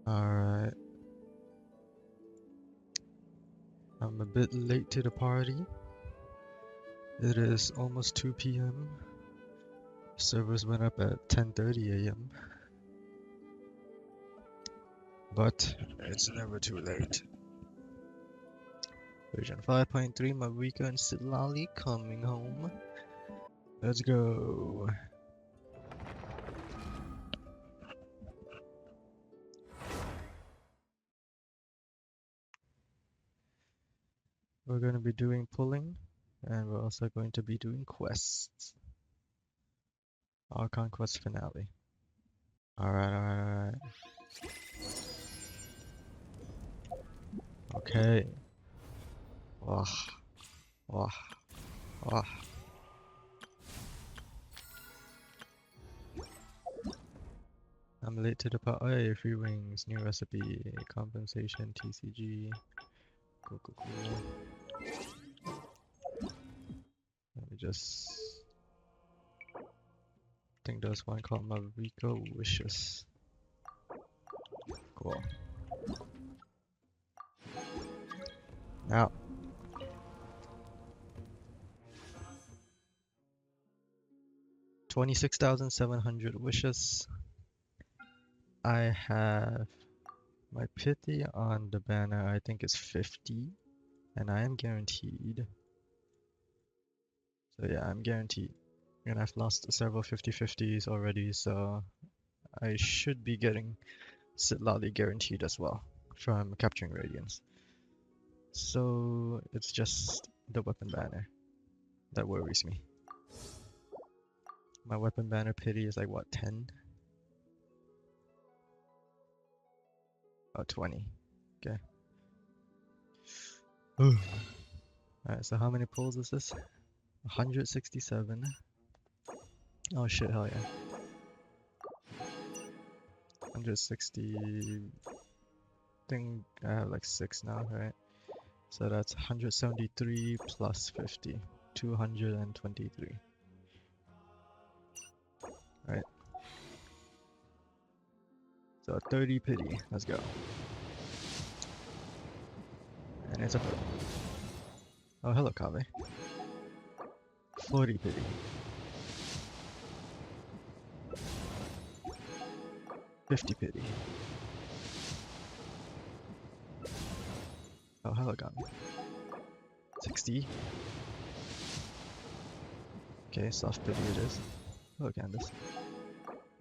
Alright. I'm a bit late to the party. It is almost 2 p.m. Servers went up at 10:30 a.m. But it's never too late. Version 5.3, Mavuika and Citlali coming home. Let's go. We're going to be doing pulling, and we're also going to be doing quests. Archon quest finale. Alright. Okay. Wah. Wah. Wah. I'm late to the party. Oh, yeah, free wings, new recipe, compensation, TCG. Cool. Let me just. I think there's one called Mavuika Wishes. Cool. Now. 26,700 wishes. I have my pity on the banner, I think is 50, and I am guaranteed. So yeah, I'm guaranteed. And I've lost several 50-50s already, so I should be getting Citlali guaranteed as well from capturing Radiance. So it's just the weapon banner that worries me. My weapon banner pity is like what, 10? Oh, 20. Okay. Alright, so how many pulls is this? 167. Oh shit, hell yeah. 160. I think I have like 6 now, right? So that's 173 plus 50. 223. Right. So 30 pity. Let's go. And it's a pull. Oh, hello, Kave. 40 pity. 50 pity. Oh, hello, Gami. 60. Okay, soft pity it is. Hello, Candace.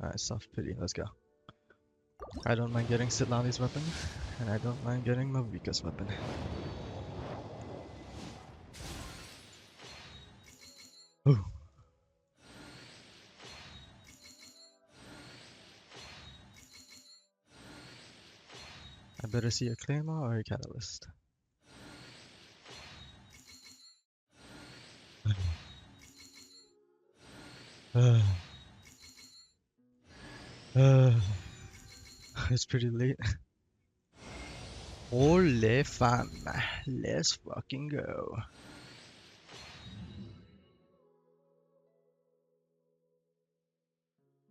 Alright, soft pity. Let's go. I don't mind getting Citlali's weapon, and I don't mind getting Mavuika's weapon. Ooh. I better see a Claymore or a Catalyst. It's pretty late. Holy fam, let's fucking go.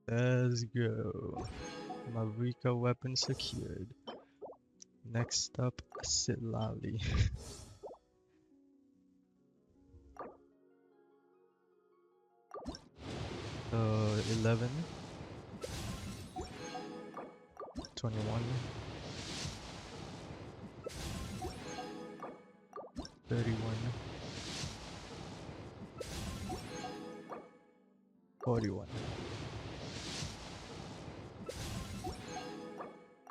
Let's go. Mavuika weapon secured. Next up, Citlali. So 11, 21, 31, 41,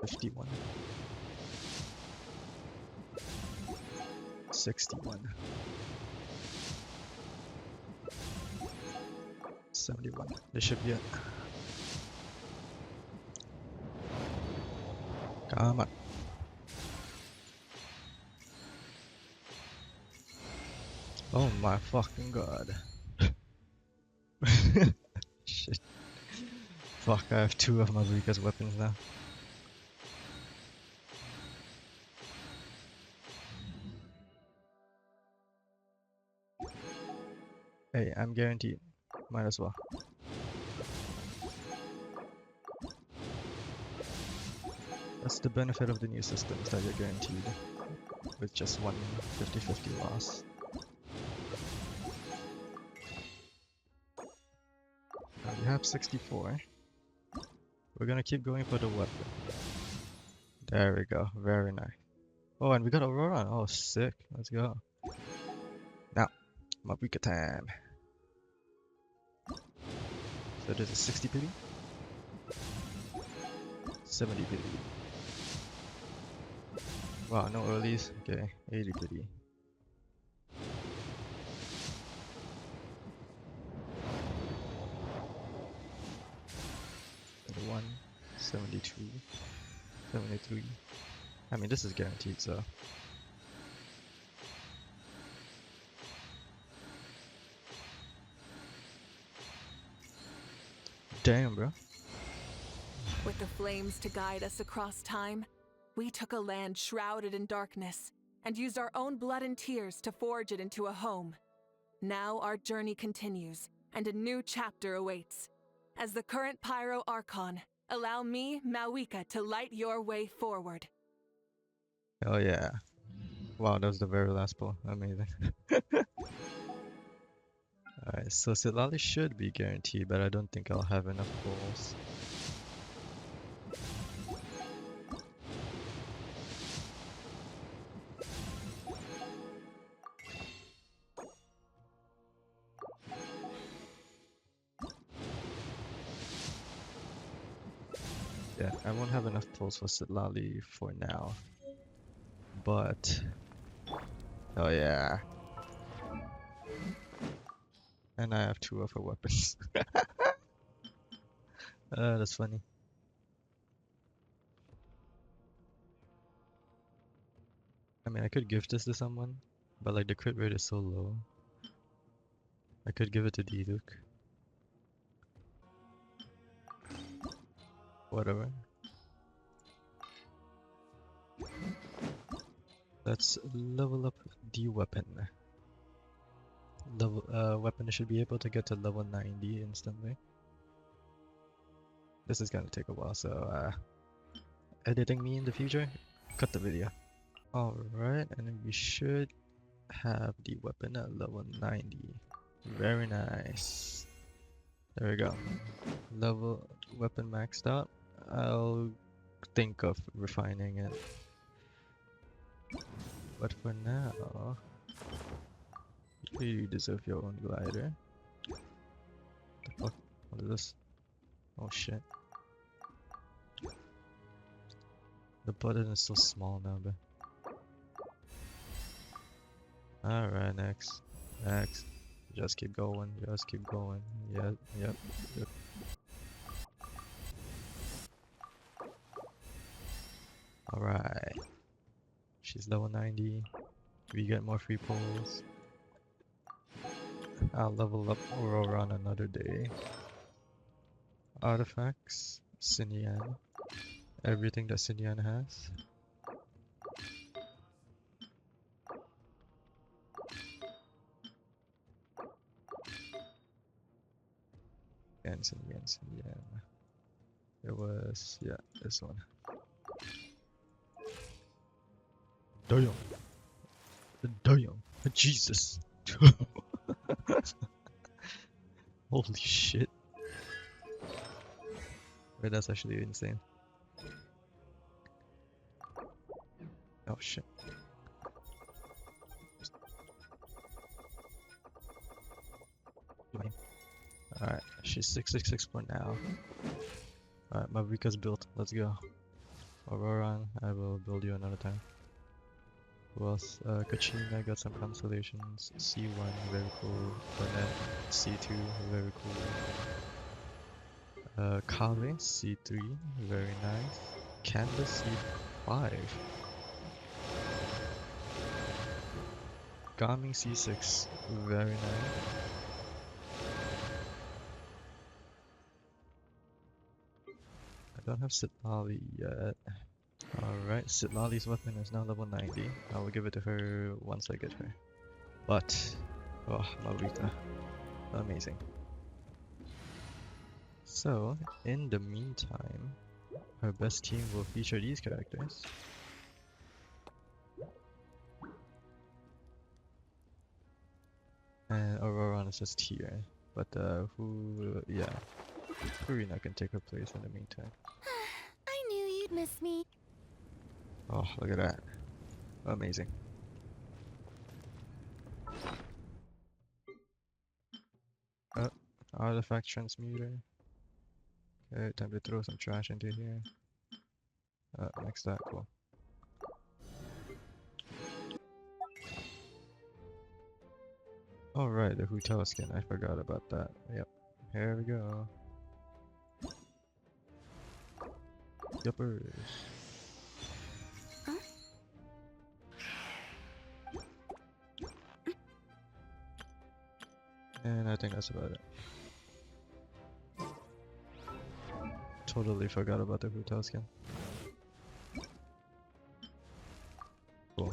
51, 61, 71. This should be it. Come on. Oh my fucking god. Shit. Fuck, I have 2 of Mavuika's weapons now. Hey, I'm guaranteed. Might as well. That's the benefit of the new systems that you're guaranteed with just one 50-50 loss. Now we have 64. We're gonna keep going for the weapon. There we go, very nice. Oh, and we got Aurora. Oh, sick. Let's go. Now, Mavuika time. So this is 60 pity, 70 pity. Wow, no earlies. Okay, 80 pity. One, 72, 73. I mean, this is guaranteed, so. Damn, bro. With the flames to guide us across time, we took a land shrouded in darkness and used our own blood and tears to forge it into a home. Now our journey continues, and a new chapter awaits. As the current Pyro Archon, allow me, Mavuika, to light your way forward. Oh yeah. Wow, that was the very last pull. Amazing. Alright, so Citlali should be guaranteed, but I don't think I'll have enough pulls. Yeah, I won't have enough pulls for Citlali for now. But... oh yeah. And I have 2 of her weapons. That's funny. I mean, I could give this to someone, but like the crit rate is so low. I could give it to D-Duke. Whatever. Let's level up the weapon. Weapon should be able to get to level 90 instantly. This is gonna take a while, so editing me in the future, cut the video. Alright, and then we should have the weapon at level 90. Very nice. There we go. Level weapon maxed out. I'll think of refining it. But for now, you deserve your own glider. The fuck? What is this? Oh shit. The button is so small now, but. Alright, next. Next. Just keep going, just keep going. Yep. Alright. She's level 90. We get more free pulls. I'll level up Aurora on another day. Artifacts. Xinyan. Everything that Xinyan has. Xinyan. It was, yeah, this one. Damn. Damn. Jesus. Holy shit. Wait, that's actually insane. Oh shit. Alright, she's 666 for now. Alright, Mavuika's built. Let's go. Aurora, I will build you another time. Who else? Kachina got some constellations. C1, very cool. Burnett, C2, very cool. Kale, C3, very nice. Candace, C5. Gami, C6, very nice. I don't have Citlali yet. Alright, Citlali's weapon is now level 90. I will give it to her once I get her. But, oh, Mavuika. Amazing. So, in the meantime, her best team will feature these characters. And Aurora is just here. But yeah, Karina can take her place in the meantime. I knew you'd miss me. Oh, look at that. Amazing. Artifact transmuter. Okay, time to throw some trash into here. Next that, cool. Alright, the Hotel skin, I forgot about that. Yep, here we go. Yuppers. And I think that's about it. Totally forgot about the Hotel skin. Cool.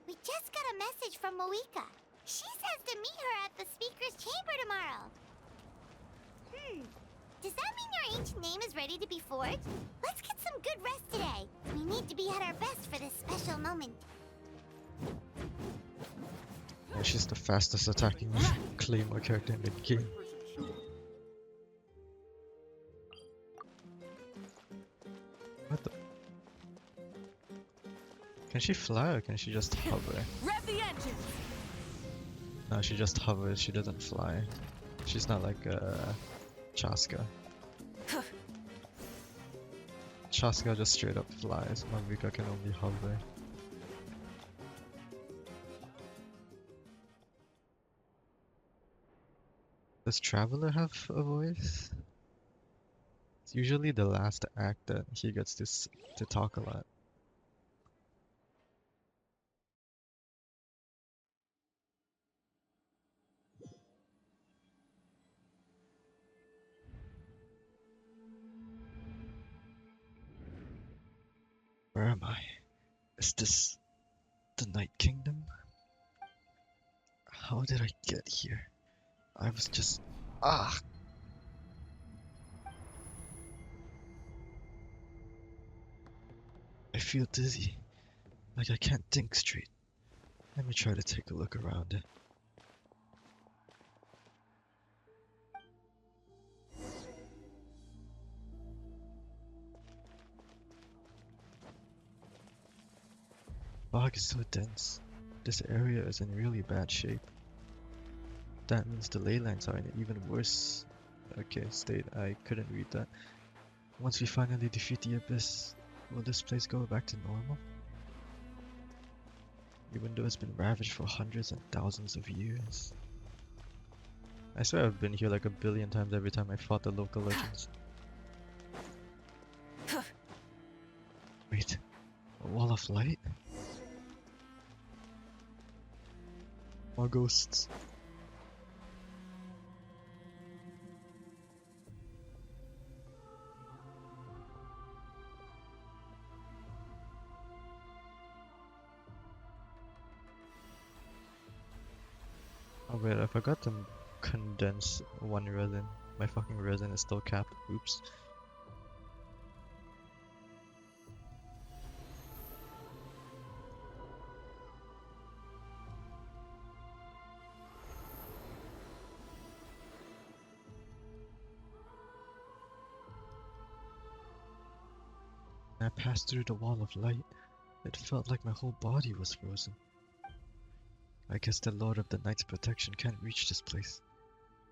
We just got a message from Mavuika. She says to meet her at the speaker's chamber tomorrow. Does that mean your ancient name is ready to be forged? Let's get some good rest today. We need to be at our best for this special moment. Yeah, she's the fastest attacking Claymore character in the game. What the? Can she fly or can she just hover? Rev the engine! No, she just hovers, she doesn't fly. She's not like Chaska. Chaska just straight up flies, Mavuika can only hover. Does Traveler have a voice? It's usually the last act that he gets to talk a lot. Where am I? Is this the Night Kingdom? How did I get here? I was just... Ah! I feel dizzy. Like I can't think straight. Let me try to take a look around. Fog is so dense. This area is in really bad shape. That means the ley lines are in an even worse state. I couldn't read that. Once we finally defeat the Abyss, will this place go back to normal? Even though it's been ravaged for hundreds and thousands of years. I swear I've been here like a billion times every time I fought the local legends. Wait, a wall of light? More ghosts. Oh wait, I forgot to condense one resin. My fucking resin is still capped. Oops. I passed through the wall of light. It felt like my whole body was frozen. I guess the Lord of the Night's protection can't reach this place.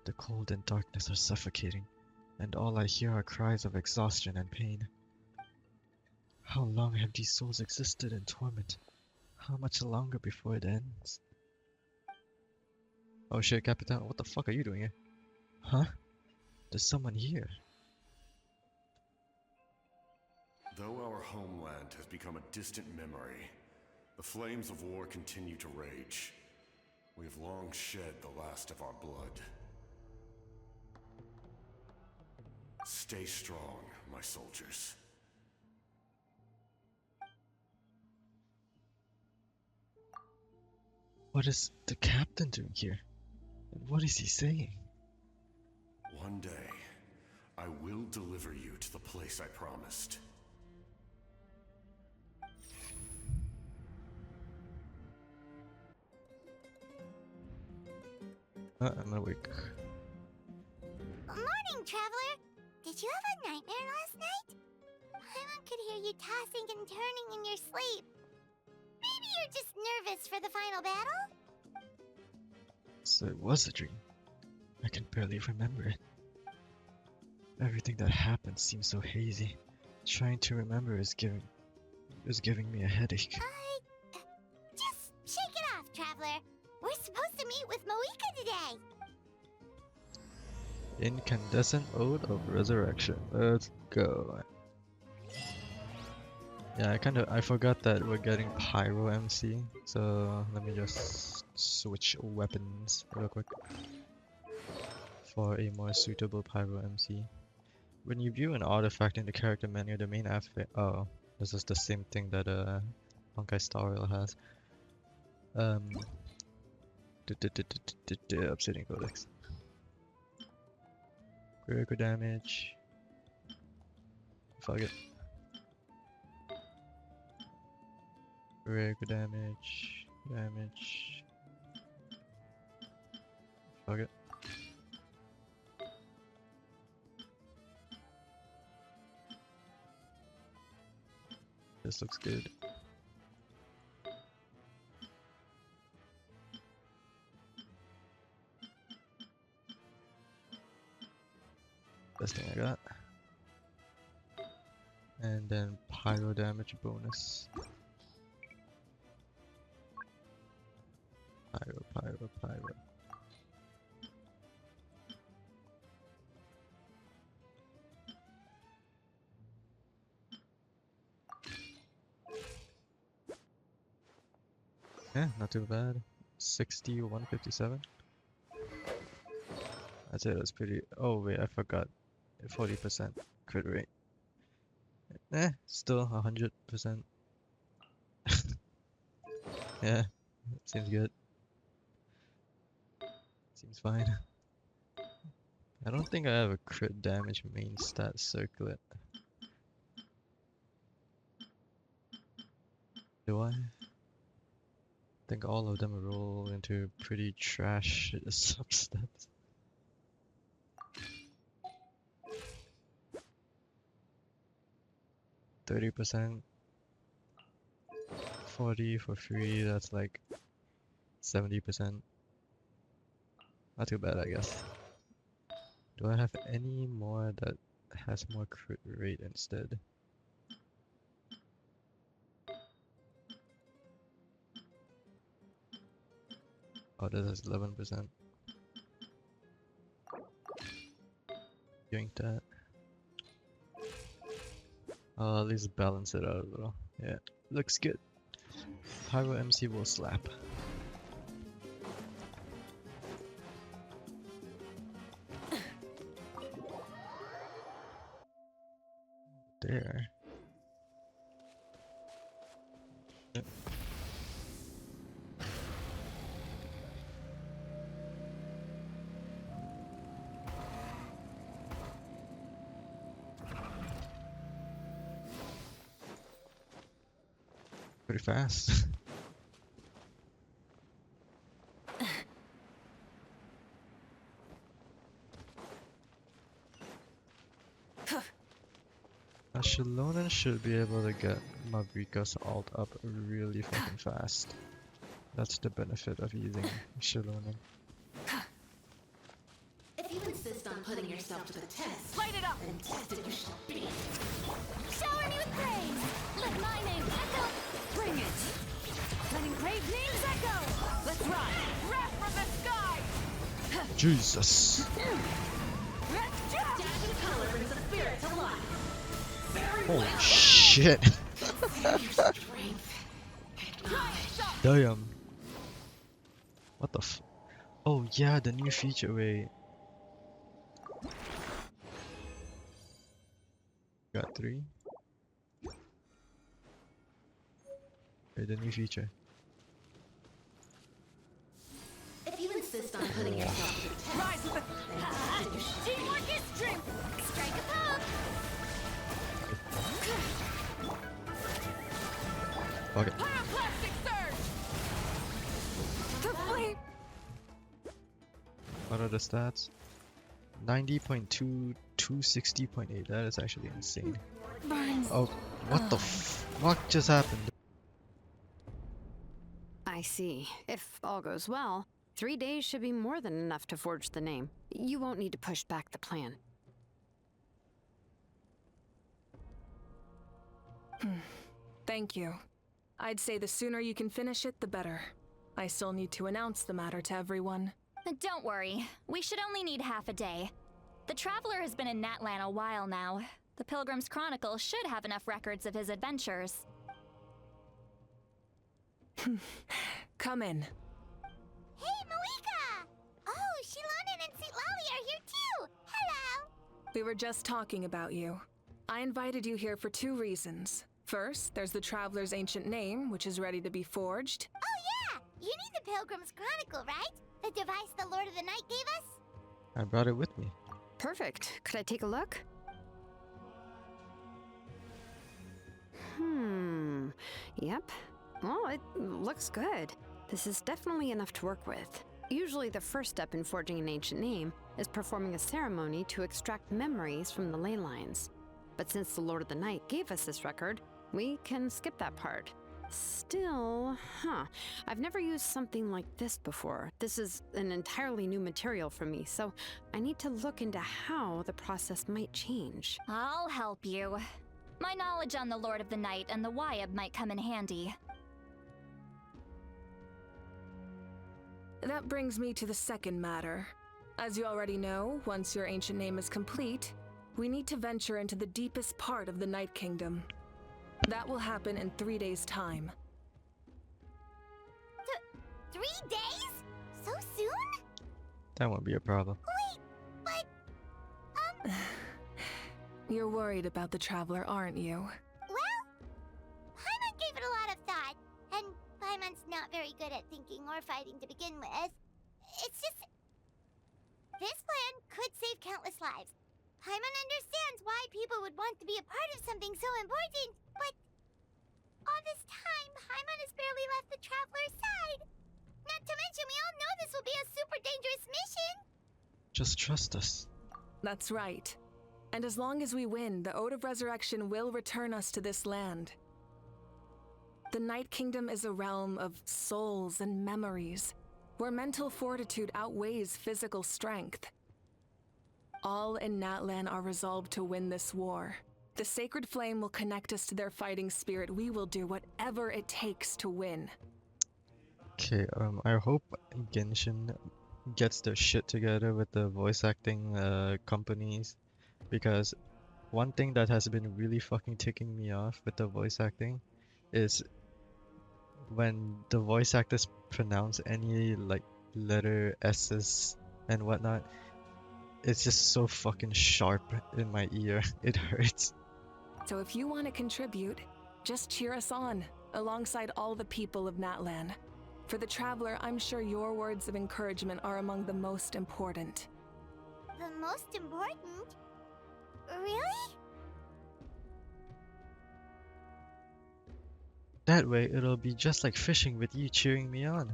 The cold and darkness are suffocating, and all I hear are cries of exhaustion and pain. How long have these souls existed in torment? How much longer before it ends? Oh shit, Capitan, what the fuck are you doing here? Huh? There's someone here. Though our homeland has become a distant memory, the flames of war continue to rage. We have long shed the last of our blood. Stay strong, my soldiers. What is the captain doing here? What is he saying? One day, I will deliver you to the place I promised. I'm awake. Morning, traveler. Did you have a nightmare last night? Paimon could hear you tossing and turning in your sleep. Maybe you're just nervous for the final battle? So it was a dream. I can barely remember it. Everything that happened seems so hazy. Trying to remember is giving me a headache. Just shake it off, traveler. We're supposed to meet with Mavuika today. Incandescent Ode of Resurrection. Let's go. Yeah, I forgot that we're getting Pyro MC, so let me just switch weapons real quick for a more suitable Pyro MC. When you view an artifact in the character menu, the main aspect. Oh, this is the same thing that Honkai Star Rail has. Obsidian Codex. Critical damage. Fuck it. Critical damage. Damage. Fuck it. This looks good. Best thing I got. And then pyro damage bonus. Pyro. Yeah, not too bad. 60, 157. I'd say that's pretty. Oh wait, I forgot. 40% crit rate. Still 100%. Yeah, seems good. Seems fine. I don't think I have a crit damage main stat circlet. Do I? I think all of them roll into pretty trash substats. 30%. 40 for free, that's like 70%. Not too bad, I guess. Do I have any more that has more crit rate instead? Oh, this is 11%. Doing that. I'll at least balance it out a little. Yeah, looks good. Pyro MC will slap. There. Yep. Pretty fast. Shilonen should be able to get Mavuika's ult up really fucking fast. That's the benefit of using Shilonen. If you insist on putting yourself to the test, Light it up! then tested you shall be. Shower me with praise. Let my name echo. Bring it! Letting brave names echo! Let's ride! Wrath from the sky! Jesus! Let's jump! Dash of color brings the spirit to life. Very Holy well. shit! Your strength. Acknowledge. Damn! What the f- Oh yeah, the new feature, wait. Got 3. Wait, the new feature. If you insist on putting yourself Fuck it. Pyroclastic surge! The flame! What are the stats? 90.2, 260.8. That is actually insane. Burns. Oh, what the fuck just happened? I see. If all goes well, 3 days should be more than enough to forge the name. You won't need to push back the plan. Thank you. I'd say the sooner you can finish it, the better. I still need to announce the matter to everyone. Don't worry. We should only need half a day. The Traveler has been in Natlan a while now. The Pilgrim's Chronicle should have enough records of his adventures. Come in. Hey, Mavuika! Oh, Shilonen and Citlali are here too! Hello! We were just talking about you. I invited you here for 2 reasons. First, there's the Traveler's ancient name, which is ready to be forged. Oh yeah! You need the Pilgrim's Chronicle, right? The device the Lord of the Night gave us? I brought it with me. Perfect. Could I take a look? Yep. Well, it looks good. This is definitely enough to work with. Usually the first step in forging an ancient name is performing a ceremony to extract memories from the ley lines. But since the Lord of the Night gave us this record, we can skip that part. Still, I've never used something like this before. This is an entirely new material for me, so I need to look into how the process might change. I'll help you. My knowledge on the Lord of the Night and the Wyab might come in handy. That brings me to the second matter. As you already know, once your ancient name is complete, we need to venture into the deepest part of the Night Kingdom. That will happen in 3 days' time. 3 days? So soon? That won't be a problem. Wait, but... You're worried about the Traveler, aren't you? Well, Paimon gave it a lot of thought, and Paimon's not very good at thinking or fighting to begin with. It's just... This plan could save countless lives. Paimon understands why people would want to be a part of something so important, but... all this time, Paimon has barely left the Traveler's side. Not to mention, we all know this will be a super dangerous mission. Just trust us. That's right. And as long as we win, the Ode of Resurrection will return us to this land. The Night Kingdom is a realm of souls and memories, where mental fortitude outweighs physical strength. All in Natlan are resolved to win this war. The sacred flame will connect us to their fighting spirit. We will do whatever it takes to win. Okay, I hope Genshin gets their shit together with the voice acting companies, because one thing that has been really fucking ticking me off with the voice acting is when the voice actors pronounce any like letter S's and whatnot. It's just so fucking sharp in my ear. It hurts. So if you want to contribute, just cheer us on, alongside all the people of Natlan. For the Traveler, I'm sure your words of encouragement are among the most important. The most important? Really? That way, it'll be just like fishing with you cheering me on.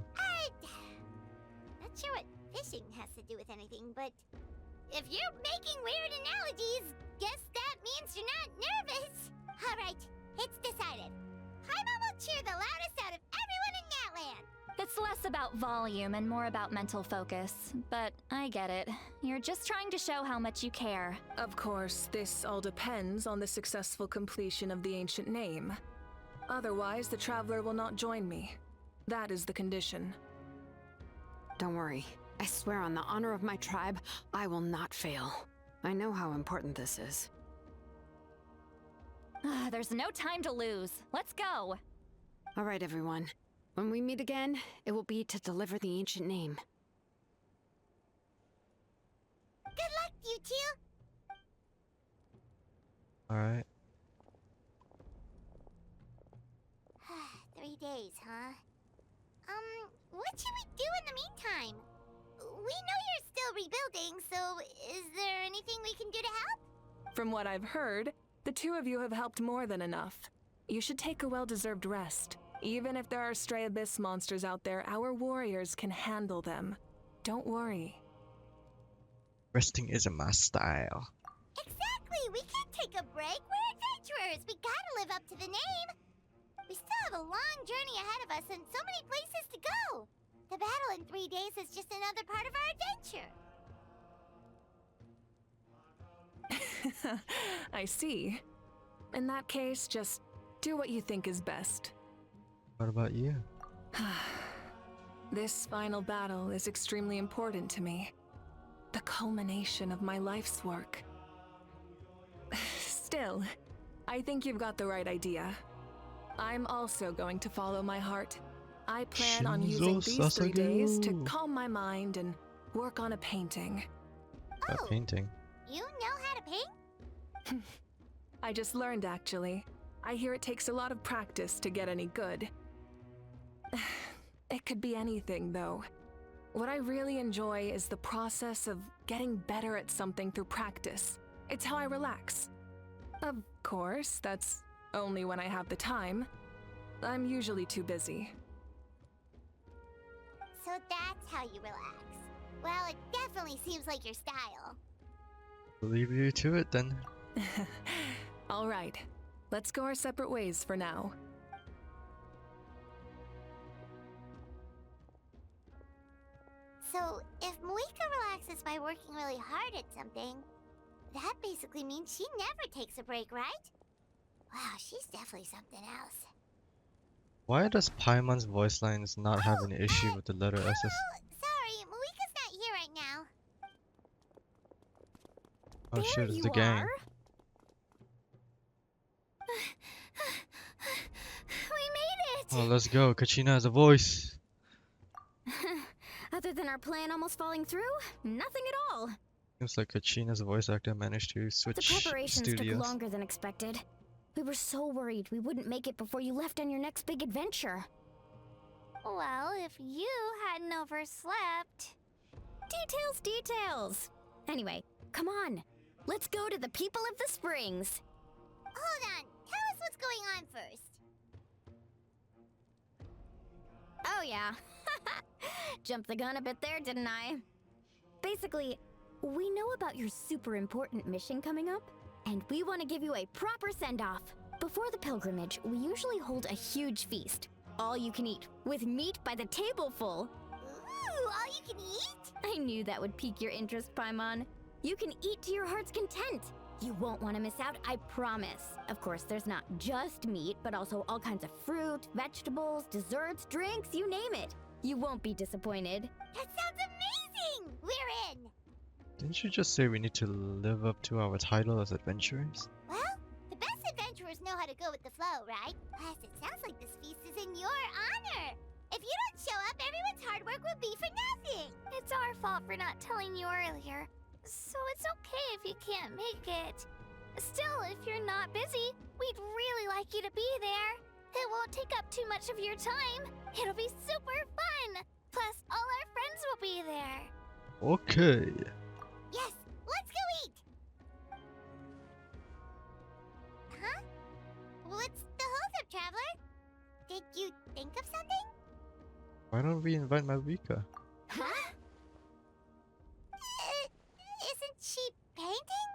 Not sure what fishing has to do with anything, but if you're making weird analogies, guess that means you're not nervous. Alright, it's decided. Paimon will cheer the loudest out of everyone in Natlan. It's less about volume and more about mental focus, but I get it. You're just trying to show how much you care. Of course, this all depends on the successful completion of the ancient name. Otherwise, the Traveler will not join me. That is the condition. Don't worry. I swear on the honor of my tribe, I will not fail. I know how important this is. There's no time to lose. Let's go. All right, everyone. When we meet again, it will be to deliver the ancient name. Good luck, you two. Alright. 3 days, huh? What should we do in the meantime? We know you're still rebuilding, so is there anything we can do to help? From what I've heard, the 2 of you have helped more than enough. You should take a well-deserved rest. Even if there are stray abyss monsters out there, our warriors can handle them. Don't worry. Resting isn't my style. Exactly! We can't take a break. We're adventurers. We gotta live up to the name. We still have a long journey ahead of us and so many places to go. The battle in 3 days is just another part of our adventure. I see. In that case, just do what you think is best. What about you? This final battle is extremely important to me. The culmination of my life's work. Still, I think you've got the right idea. I'm also going to follow my heart. I plan on using these 3 days to calm my mind and work on a painting. A painting? You know how to paint? I just learned, actually. I hear it takes a lot of practice to get any good. It could be anything, though. What I really enjoy is the process of getting better at something through practice. It's how I relax. Of course, that's only when I have the time. I'm usually too busy. So that's how you relax. Well, it definitely seems like your style. I'll leave you to it then. All right, let's go our separate ways for now. So, if Mavuika relaxes by working really hard at something, that basically means she never takes a break, right? Wow, she's definitely something else. Why does Paimon's voice lines not have an issue with the letter Hello? SS? Sorry, Mavuika's not here right now. Oh There shit, it's you the gang. are. We made it! Oh, let's go. Kachina has a voice. Other than our plan almost falling through, nothing at all. Seems like Kachina's voice actor managed to The switch preparations studios. took longer than expected. We were so worried we wouldn't make it before you left on your next big adventure. Well, if you hadn't overslept... Details! Anyway, come on. Let's go to the people of the springs. Hold on, tell us what's going on first. Oh yeah. Jumped the gun a bit there, didn't I? Basically, we know about your super important mission coming up, and we want to give you a proper send-off. Before the pilgrimage, we usually hold a huge feast. All you can eat, with meat by the tableful. Ooh, all you can eat? I knew that would pique your interest, Paimon. You can eat to your heart's content. You won't want to miss out, I promise. Of course, there's not just meat, but also all kinds of fruit, vegetables, desserts, drinks, you name it. You won't be disappointed. That sounds amazing! We're in! Didn't you just say we need to live up to our title as adventurers? Well, the best adventurers know how to go with the flow, right? Plus, it sounds like this feast is in your honor. If you don't show up, everyone's hard work will be for nothing. It's our fault for not telling you earlier. So it's okay if you can't make it. Still, if you're not busy, we'd really like you to be there. It won't take up too much of your time. It'll be super fun. Plus, all our friends will be there. Okay. Yes, let's go eat. Huh? What's the holdup, traveler? Did you think of something? Why don't we invite Mavuika? Huh? Isn't she painting?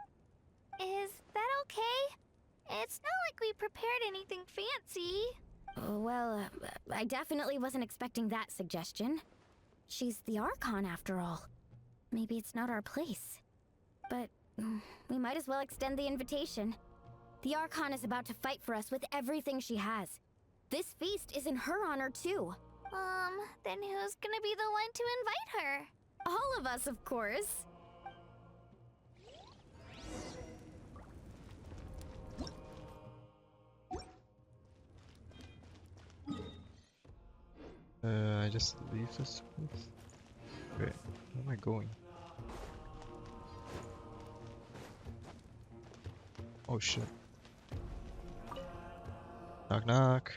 Is that okay? It's not like we prepared anything fancy. Well, I definitely wasn't expecting that suggestion. She's the Archon, after all. Maybe it's not our place. But we might as well extend the invitation. The Archon is about to fight for us with everything she has. This feast is in her honor, too. Then who's gonna be the one to invite her? All of us, of course. I just leave this place? Wait, where am I going? Oh shit. Knock knock.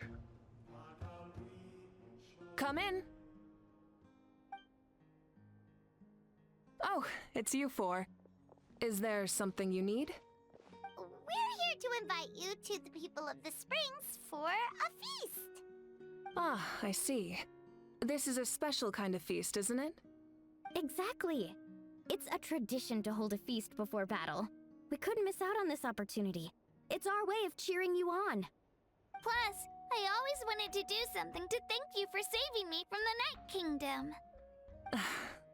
Come in. Oh, it's you four. Is there something you need? We're here to invite you to the people of the springs for a feast. Ah, I see. This is a special kind of feast, isn't it? Exactly. It's a tradition to hold a feast before battle. We couldn't miss out on this opportunity. It's our way of cheering you on. Plus, I always wanted to do something to thank you for saving me from the Night Kingdom.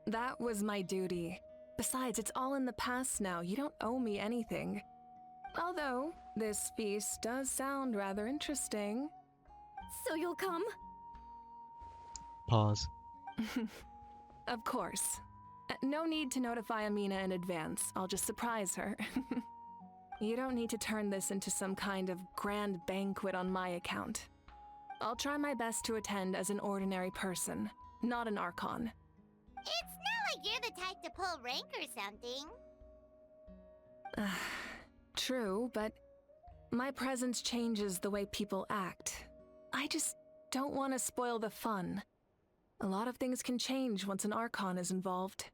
That was my duty. Besides, it's all in the past now. You don't owe me anything. Although, this feast does sound rather interesting. So you'll come? Pause. Of course. No need to notify Amina in advance. I'll just surprise her. You don't need to turn this into some kind of grand banquet on my account. I'll try my best to attend as an ordinary person, not an Archon. It's not like you're the type to pull rank or something. True, but my presence changes the way people act. I just don't want to spoil the fun. A lot of things can change once an Archon is involved.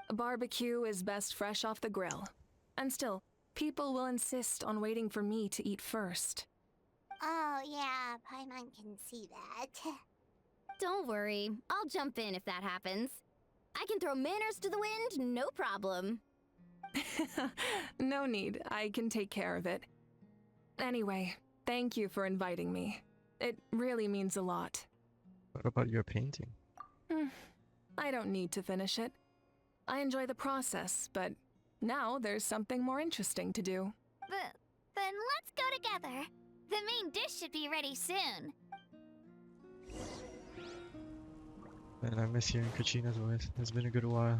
A barbecue is best fresh off the grill. And still, people will insist on waiting for me to eat first. Oh yeah, Paimon can see that. Don't worry. I'll jump in if that happens. I can throw manners to the wind, no problem. No need. I can take care of it. Anyway, thank you for inviting me. It really means a lot. What about your painting? I don't need to finish it. I enjoy the process, but now there's something more interesting to do. Then let's go together. The main dish should be ready soon. And I miss hearing Kachina's voice. It's been a good while.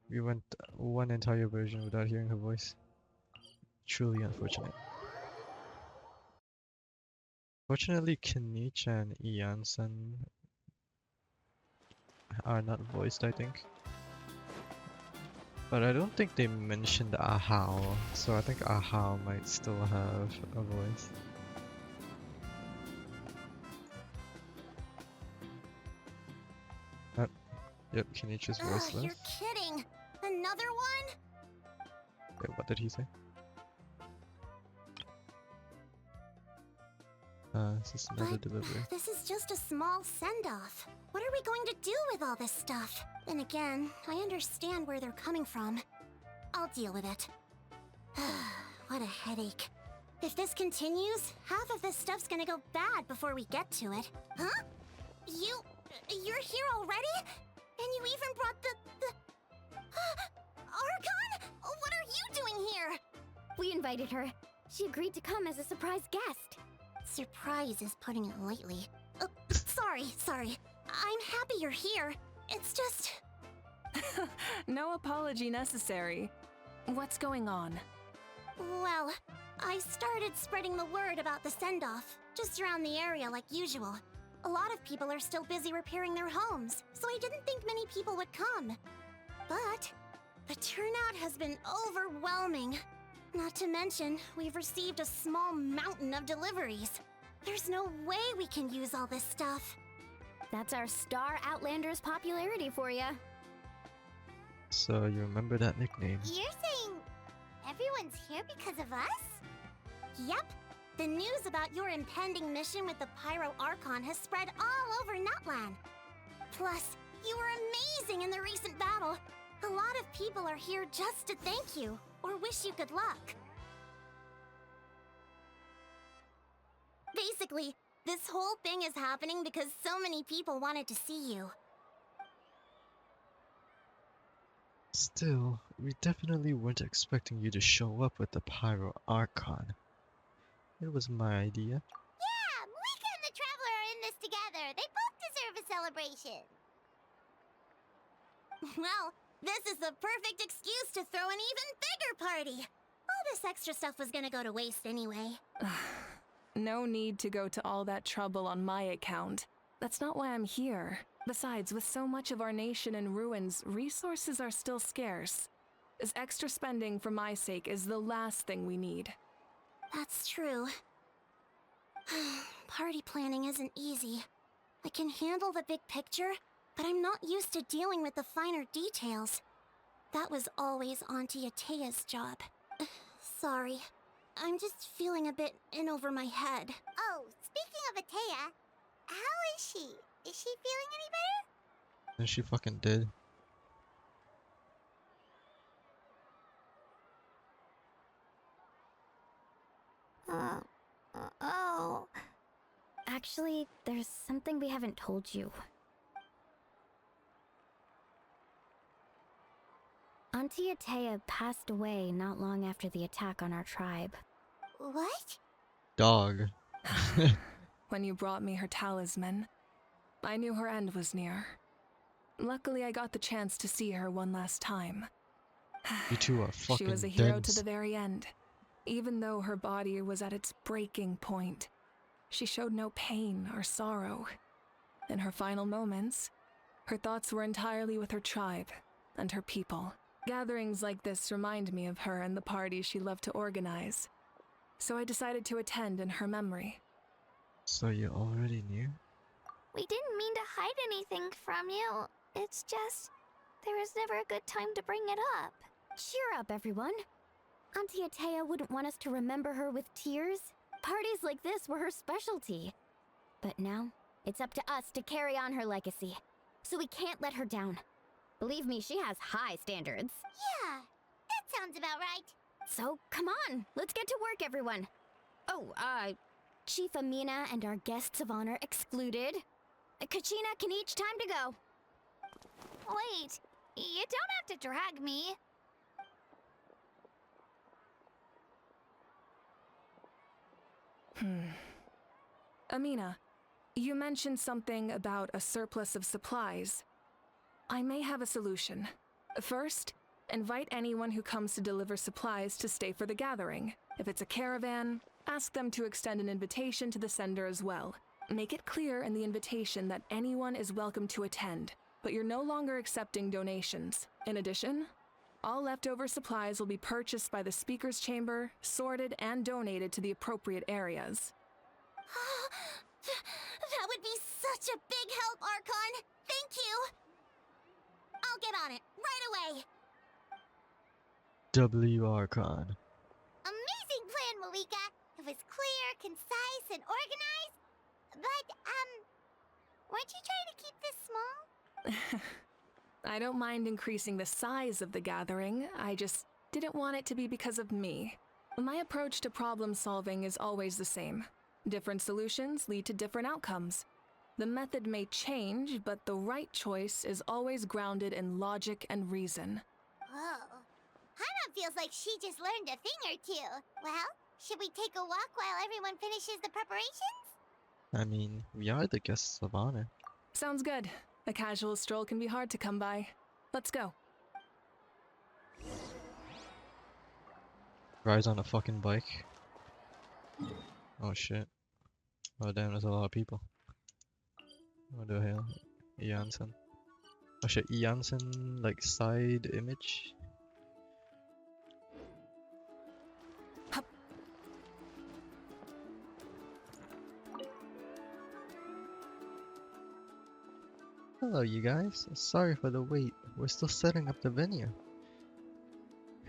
We went one entire version without hearing her voice. Truly unfortunate. Fortunately, Kenichi and Iansen are not voiced, I think. But I don't think they mentioned Ahao, so I think Ahao might still have a voice. Yep, Kenichi's voiceless. You're kidding! Another one? Wait, what did he say? This is another delivery. This is just a small send-off. What are we going to do with all this stuff? Then again, I understand where they're coming from. I'll deal with it. What a headache. If this continues, half of this stuff's gonna go bad before we get to it. Huh? You're here already? And you even brought the Archon? What are you doing here? We invited her. She agreed to come as a surprise guest. Surprise is putting it lightly. Sorry. I'm happy you're here. It's just... No apology necessary. What's going on? Well, I started spreading the word about the send-off, just around the area like usual. A lot of people are still busy repairing their homes, so I didn't think many people would come. But the turnout has been overwhelming. Not to mention, we've received a small mountain of deliveries. There's no way we can use all this stuff. That's our Star Outlander's popularity for ya. So you remember that nickname? You're saying everyone's here because of us? Yep. The news about your impending mission with the Pyro Archon has spread all over Nutland. Plus, you were amazing in the recent battle. A lot of people are here just to thank you, or wish you good luck. Basically, this whole thing is happening because so many people wanted to see you. Still, we definitely weren't expecting you to show up with the Pyro Archon. It was my idea. Yeah, Mavuika and the Traveler are in this together. They both deserve a celebration. Well, this is the perfect excuse to throw an even bigger party. All this extra stuff was gonna go to waste anyway. No need to go to all that trouble on my account. That's not why I'm here. Besides, with so much of our nation in ruins, resources are still scarce. This extra spending for my sake is the last thing we need. That's true. Party planning isn't easy. I can handle the big picture, but I'm not used to dealing with the finer details. That was always Auntie Atea's job. Sorry. I'm just feeling a bit in over my head. Oh, speaking of Atea, How is she? Is she feeling any better? And she fucking did. Oh. Actually, there's something we haven't told you. Auntie Atea passed away not long after the attack on our tribe. What? Dog. When you brought me her talisman, I knew her end was near. Luckily, I got the chance to see her one last time. You two are fucking She was a hero dense. to the very end. Even though her body was at its breaking point, she showed no pain or sorrow. In her final moments, her thoughts were entirely with her tribe and her people. Gatherings like this remind me of her and the parties she loved to organize. So I decided to attend in her memory. So you already knew? We didn't mean to hide anything from you. It's just, there was never a good time to bring it up. Cheer up, everyone. Auntie Atea wouldn't want us to remember her with tears. Parties like this were her specialty. But now, it's up to us to carry on her legacy. So we can't let her down. Believe me, she has high standards. Yeah, that sounds about right. So, come on, let's get to work, everyone. Oh, Chief Amina and our guests of honor excluded. Kachina can each time to go. Wait, you don't have to drag me. Amina, you mentioned something about a surplus of supplies. I may have a solution. First, invite anyone who comes to deliver supplies to stay for the gathering. If it's a caravan, ask them to extend an invitation to the sender as well. Make it clear in the invitation that anyone is welcome to attend, but you're no longer accepting donations. In addition, all leftover supplies will be purchased by the speaker's chamber, sorted, and donated to the appropriate areas. That would be such a big help, Archon. Thank you. I'll get on it right away. W. Archon. Amazing plan, Mavuika. It was clear, concise, and organized. But, weren't you trying to keep this small? I don't mind increasing the size of the gathering, I just didn't want it to be because of me. My approach to problem solving is always the same. Different solutions lead to different outcomes. The method may change, but the right choice is always grounded in logic and reason. Whoa. Hana feels like she just learned a thing or two. Well, should we take a walk while everyone finishes the preparations? I mean, we are the guests of honor. Sounds good. A casual stroll can be hard to come by. Let's go. Rides on a fucking bike. Oh shit. Oh damn, there's a lot of people. What the hell? Jansen. Oh shit, Jansen, like side image? Hup. Hello you guys, sorry for the wait. We're still setting up the venue.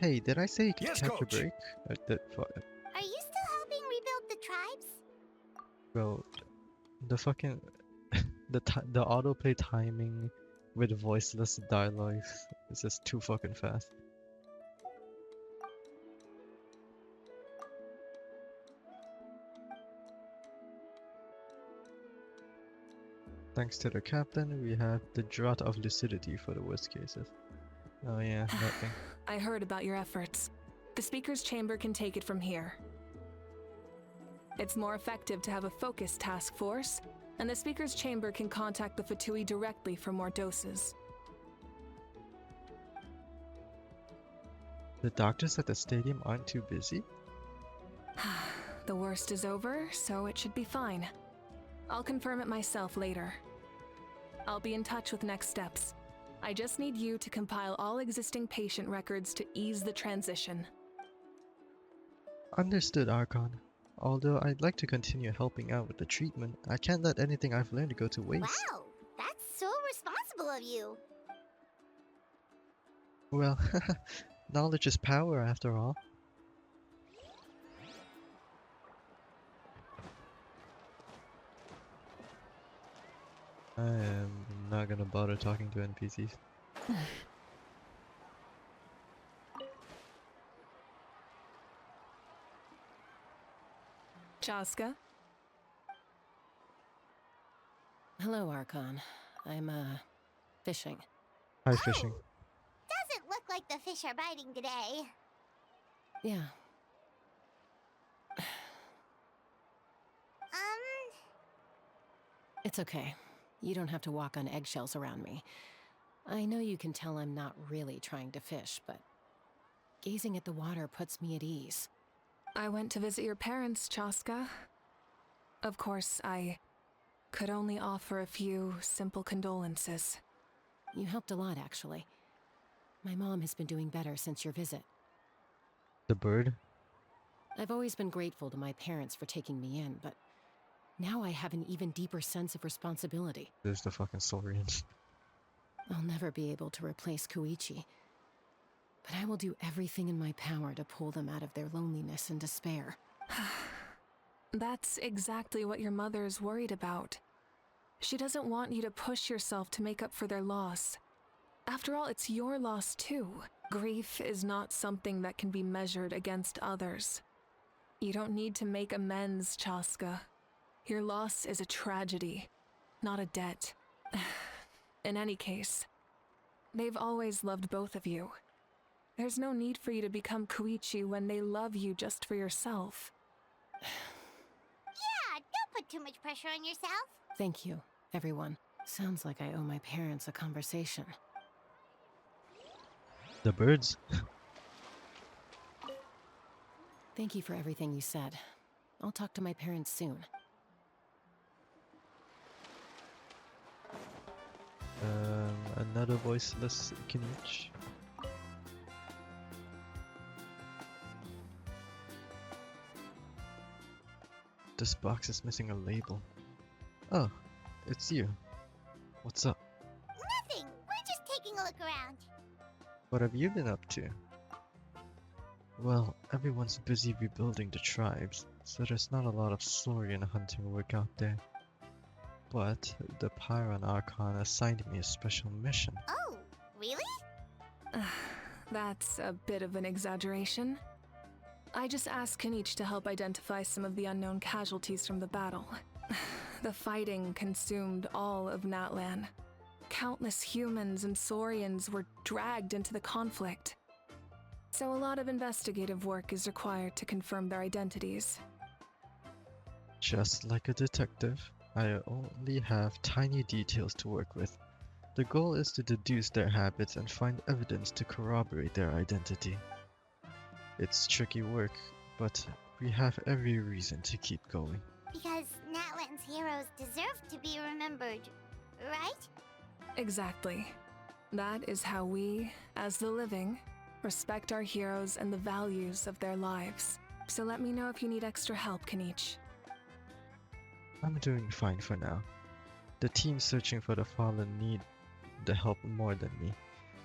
Hey, did I say you could Yes, catch coach. a break? Are you still helping rebuild the tribes? Bro, the fucking the autoplay timing with voiceless dialogue is just too fucking fast. Thanks to the captain, we have the Drought of Lucidity for the worst cases. Oh yeah, that thing. I heard about your efforts. The speaker's chamber can take it from here. It's more effective to have a focused task force, and the speaker's chamber can contact the Fatui directly for more doses. The doctors at the stadium aren't too busy? The worst is over, so it should be fine. I'll confirm it myself later. I'll be in touch with next steps. I just need you to compile all existing patient records to ease the transition. Understood, Archon. Although I'd like to continue helping out with the treatment, I can't let anything I've learned go to waste. Wow, that's so responsible of you. Well, knowledge is power after all. I am not gonna bother talking to NPCs. Chaska? Hello, Archon. I'm, fishing. Hi, fishing. Doesn't look like the fish are biting today. Yeah. It's okay. You don't have to walk on eggshells around me. I know you can tell I'm not really trying to fish, but gazing at the water puts me at ease. I went to visit your parents, Chaska. Of course, I could only offer a few simple condolences. You helped a lot, actually. My mom has been doing better since your visit. The bird? I've always been grateful to my parents for taking me in, but now I have an even deeper sense of responsibility. There's the fucking Saurians. I'll never be able to replace Koichi, but I will do everything in my power to pull them out of their loneliness and despair. That's exactly what your mother is worried about. She doesn't want you to push yourself to make up for their loss. After all, it's your loss too. Grief is not something that can be measured against others. You don't need to make amends, Chaska. Your loss is a tragedy, not a debt. In any case, they've always loved both of you. There's no need for you to become Koichi when they love you just for yourself. Yeah, don't put too much pressure on yourself. Thank you, everyone. Sounds like I owe my parents a conversation. The birds? Thank you for everything you said. I'll talk to my parents soon. Another voiceless Kinich. This box is missing a label. Oh, it's you. What's up? Nothing. We're just taking a look around. What have you been up to? Well, everyone's busy rebuilding the tribes, so there's not a lot of Saurian hunting work out there. But the Pyro and Archon assigned me a special mission. Oh, really? That's a bit of an exaggeration. I just asked Kinich to help identify some of the unknown casualties from the battle. The fighting consumed all of Natlan. Countless humans and Saurians were dragged into the conflict. So a lot of investigative work is required to confirm their identities. Just like a detective, I only have tiny details to work with. The goal is to deduce their habits and find evidence to corroborate their identity. It's tricky work, but we have every reason to keep going. Because Natlan's heroes deserve to be remembered, right? Exactly. That is how we, as the living, respect our heroes and the values of their lives. So let me know if you need extra help, Kinich. I'm doing fine for now. The team searching for the fallen need the help more than me.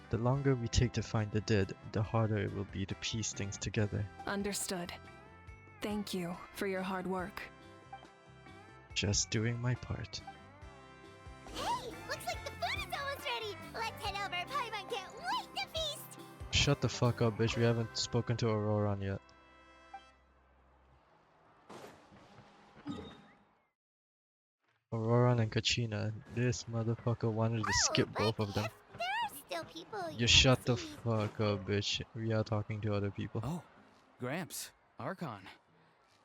The longer we take to find the dead, the harder it will be to piece things together. Understood. Thank you for your hard work. Just doing my part. Hey, looks like the food is almost ready. Let's head over. Paimon can't wait to feast. Shut the fuck up, bitch. We haven't spoken to Auroran yet. Auroran and Kachina. This motherfucker wanted to skip both of them. There are still people You shut the fuck up, bitch. We are talking to other people. Oh, Gramps, Archon.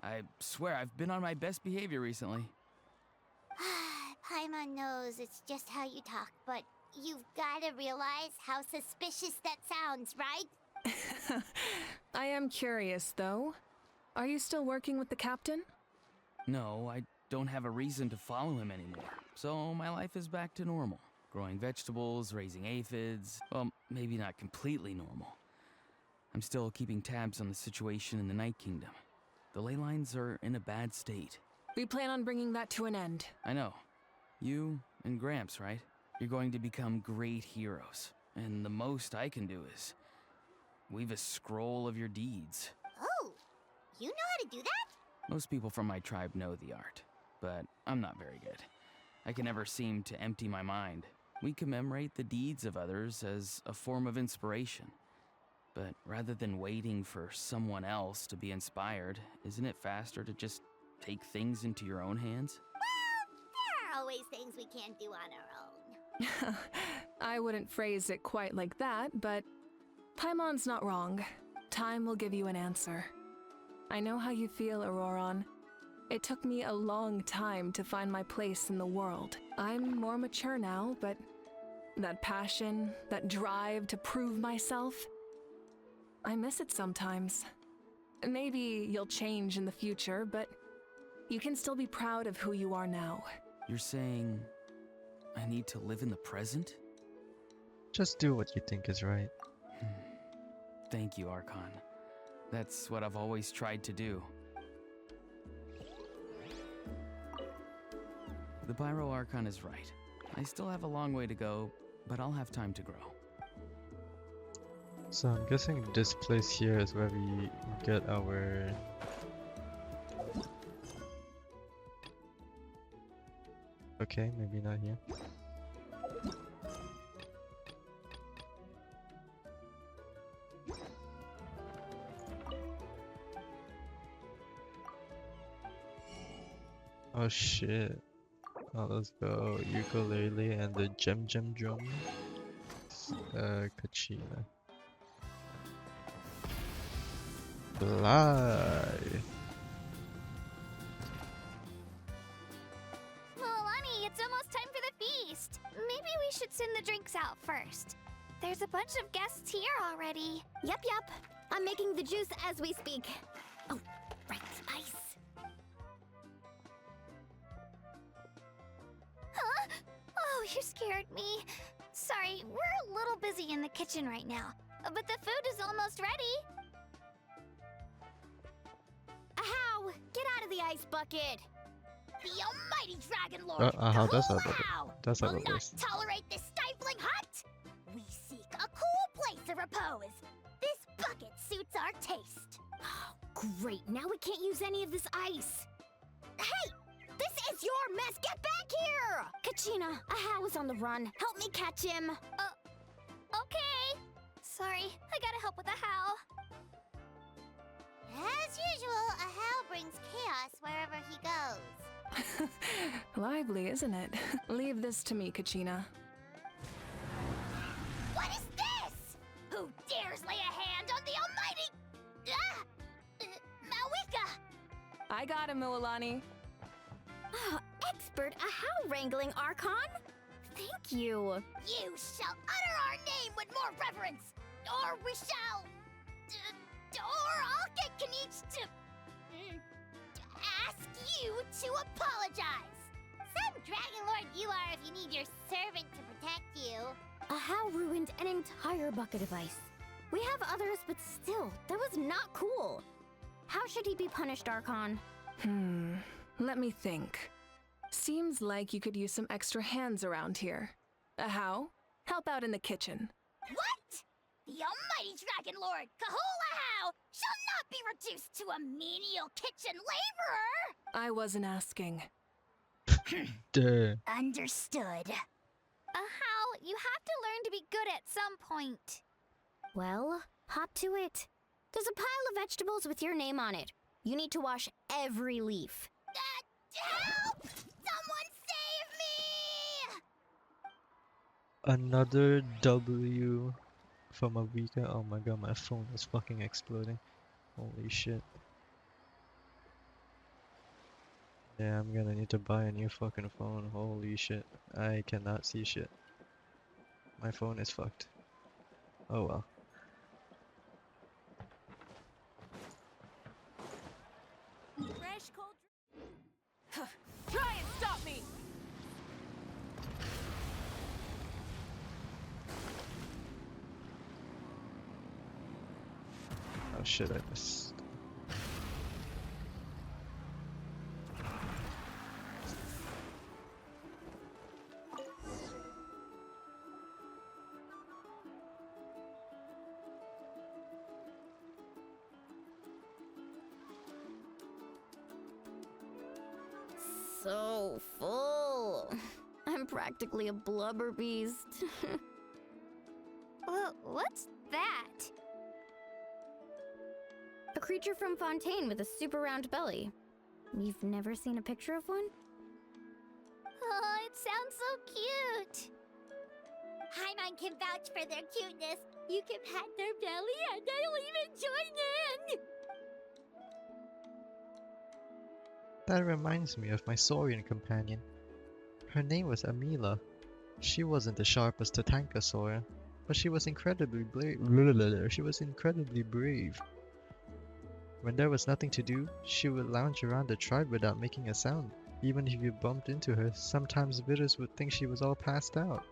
I swear I've been on my best behavior recently. Paimon knows it's just how you talk, but you've gotta realize how suspicious that sounds, right? I am curious, though. Are you still working with the captain? No, I don't have a reason to follow him anymore, so my life is back to normal. Growing vegetables, raising aphids, well, maybe not completely normal. I'm still keeping tabs on the situation in the Night Kingdom. The ley lines are in a bad state. We plan on bringing that to an end. I know. You and Gramps, right? You're going to become great heroes, and the most I can do is weave a scroll of your deeds. Oh, you know how to do that? Most people from my tribe know the art, but I'm not very good. I can never seem to empty my mind. We commemorate the deeds of others as a form of inspiration. But rather than waiting for someone else to be inspired, isn't it faster to just take things into your own hands? Well, there are always things we can't do on our own. I wouldn't phrase it quite like that, but Paimon's not wrong. Time will give you an answer. I know how you feel, Auroron. It took me a long time to find my place in the world. I'm more mature now, but that passion, that drive to prove myself, I miss it sometimes. Maybe you'll change in the future, but you can still be proud of who you are now. You're saying I need to live in the present? Just do what you think is right. Thank you, Archon. That's what I've always tried to do. The Pyro Archon is right. I still have a long way to go, but I'll have time to grow. So I'm guessing this place here is where we get our... Okay, maybe not here. Oh shit. Oh, let's go. Ukulele and the Gem drum. Kachina. Bly. Milani, it's almost time for the feast. Maybe we should send the drinks out first. There's a bunch of guests here already. Yep. I'm making the juice as we speak. Oh, right, ice. Huh? Oh, you scared me. Sorry, we're a little busy in the kitchen right now. But the food is almost ready. Ahow! Get out of the ice bucket! The almighty Dragon Lord, that's how will it not works. tolerate this stifling hut! We seek a cool place of repose. This bucket suits our taste. Oh, great. Now we can't use any of this ice. Hey! This is your mess! Get back here! Kachina, Ahow is on the run. Help me catch him. Okay. Sorry, I gotta help with the how. As usual, Ahow brings chaos wherever he goes. Lively, isn't it? Leave this to me, Kachina. What is this? Who dares lay a hand on the almighty... Mavuika! I got him, Milani. Oh, expert Ahow wrangling, Archon. Thank you. You shall utter our name with more reverence, or we shall... or I'll get Kanich to... ask you to apologize. Some Dragon Lord you are if you need your servant to protect you. Ahow ruined an entire bucket of ice. We have others, but still, that was not cool. How should he be punished, Archon? Let me think. Seems like you could use some extra hands around here. Ahow, help out in the kitchen. What? The almighty Dragon Lord, Kahula shall not be reduced to a menial kitchen laborer! I wasn't asking. Duh. Understood. You have to learn to be good at some point. Well, hop to it. There's a pile of vegetables with your name on it. You need to wash every leaf. Help! Someone save me! Another W from Mavuika. Oh my god, my phone is fucking exploding. Holy shit. Yeah, I'm gonna need to buy a new fucking phone. Holy shit. I cannot see shit. My phone is fucked. Oh well. Fresh cold. Try and stop me! Oh shit, I missed. So full. practically a blubber beast. What's that? A creature from Fontaine with a super round belly. You've never seen a picture of one? Oh, it sounds so cute. Paimon can vouch for their cuteness. You can pat their belly and they'll even join in. That reminds me of my Saurian companion. Her name was Amila. She wasn't the sharpest to tank a Sora, but she was incredibly brave. When there was nothing to do, she would lounge around the tribe without making a sound. Even if you bumped into her, sometimes visitors would think she was all passed out.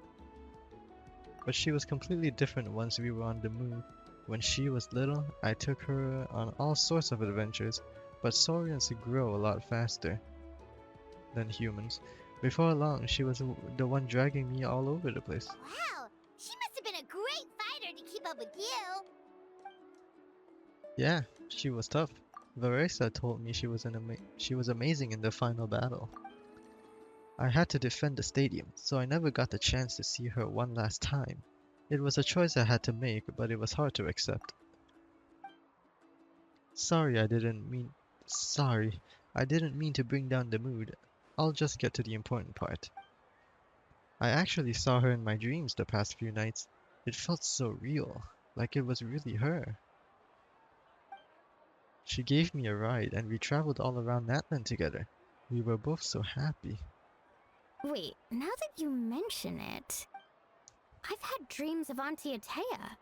But she was completely different once we were on the move. When she was little, I took her on all sorts of adventures, but Saurians grow a lot faster than humans. Before long, she was the one dragging me all over the place. Wow, she must have been a great fighter to keep up with you. Yeah, she was tough. Varesa told me she was amazing in the final battle. I had to defend the stadium, so I never got the chance to see her one last time. It was a choice I had to make, but it was hard to accept. Sorry, I didn't mean to bring down the mood. I'll just get to the important part. I actually saw her in my dreams the past few nights. It felt so real, like it was really her. She gave me a ride and we traveled all around Natlan together. We were both so happy. Wait, now that you mention it, I've had dreams of Auntie Atea.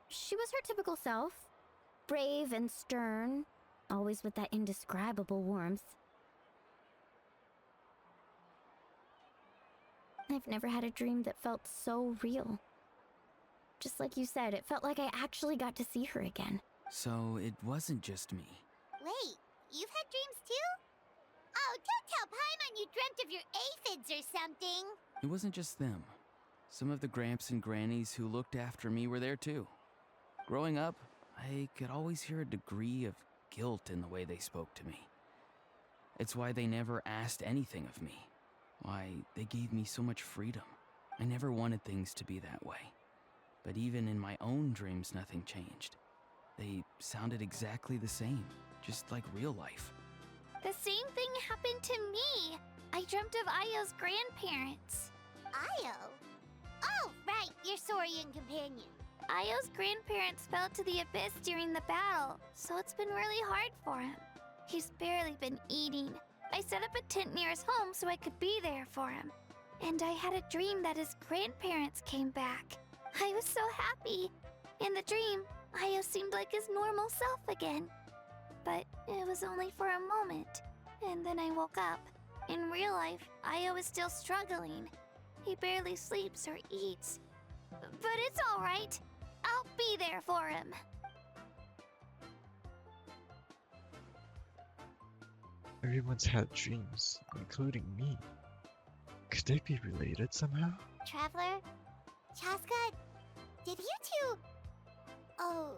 She was her typical self, brave and stern, always with that indescribable warmth. I've never had a dream that felt so real. Just like you said, it felt like I actually got to see her again. So it wasn't just me. Wait, you've had dreams too? Oh, don't tell Paimon you dreamt of your aphids or something. It wasn't just them. Some of the Gramps and Grannies who looked after me were there too. Growing up, I could always hear a degree of guilt in the way they spoke to me. It's why they never asked anything of me. Why they gave me so much freedom. I never wanted things to be that way. But even in my own dreams, nothing changed. They sounded exactly the same, just like real life. The same thing happened to me. I dreamt of Io's grandparents. Io? Oh, right, your Saurian companion. Io's grandparents fell to the abyss during the battle, so it's been really hard for him. He's barely been eating. I set up a tent near his home so I could be there for him. And I had a dream that his grandparents came back. I was so happy. In the dream, Io seemed like his normal self again. But it was only for a moment. And then I woke up. In real life, Io is still struggling. He barely sleeps or eats. But it's all right. I'll be there for him. Everyone's had dreams, including me. Could they be related somehow? Traveler? Chaska? Did you two... Oh,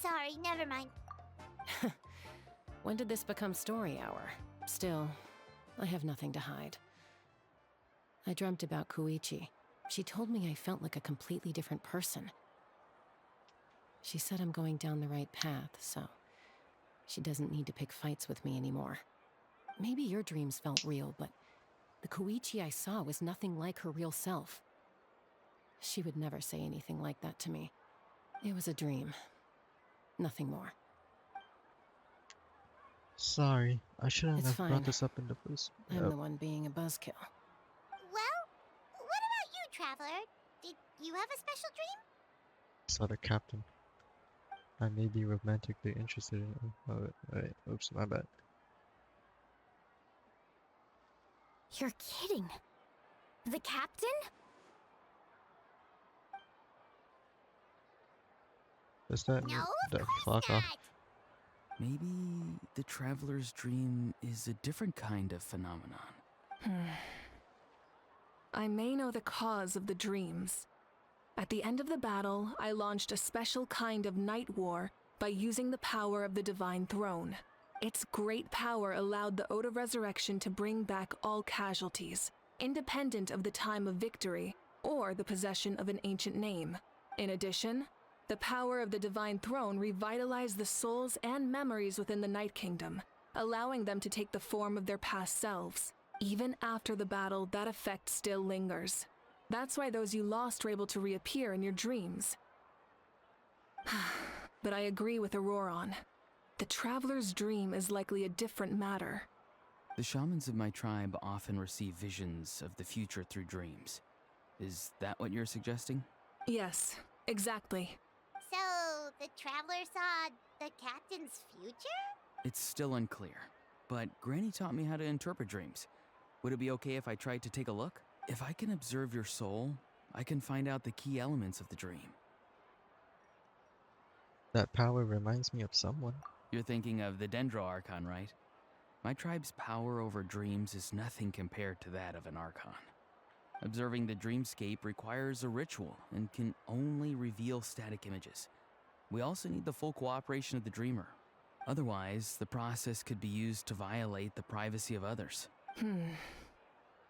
sorry, never mind. When did this become story hour? Still, I have nothing to hide. I dreamt about Koichi. She told me I felt like a completely different person. She said I'm going down the right path, so she doesn't need to pick fights with me anymore. Maybe your dreams felt real, but the Koichi I saw was nothing like her real self. She would never say anything like that to me. It was a dream. Nothing more. Sorry, I shouldn't It's have fine. brought this up in the first. I'm the one being a buzzkill. Well, what about you, Traveler? Did you have a special dream? Saw the captain. I may be romantically interested in him. Oh, wait, oops, my bad. You're kidding. The captain? Does that mean No, that of course fuck off? not. Maybe the traveler's dream is a different kind of phenomenon. I may know the cause of the dreams. At the end of the battle, I launched a special kind of night war by using the power of the Divine Throne. Its great power allowed the Ode of Resurrection to bring back all casualties. independent of the time of victory or the possession of an ancient name. In addition, the power of the Divine Throne revitalized the souls and memories within the Night Kingdom, allowing them to take the form of their past selves. Even after the battle, that effect still lingers. That's why those you lost were able to reappear in your dreams. But I agree with Auroron. The Traveler's dream is likely a different matter. The shamans of my tribe often receive visions of the future through dreams. Is that what you're suggesting? Yes, exactly. So, the Traveler saw the captain's future? It's still unclear, but Granny taught me how to interpret dreams. Would it be okay if I tried to take a look? If I can observe your soul, I can find out the key elements of the dream. That power reminds me of someone. You're thinking of the Dendro Archon, right? My tribe's power over dreams is nothing compared to that of an Archon. Observing the dreamscape requires a ritual and can only reveal static images. We also need the full cooperation of the dreamer. Otherwise, the process could be used to violate the privacy of others.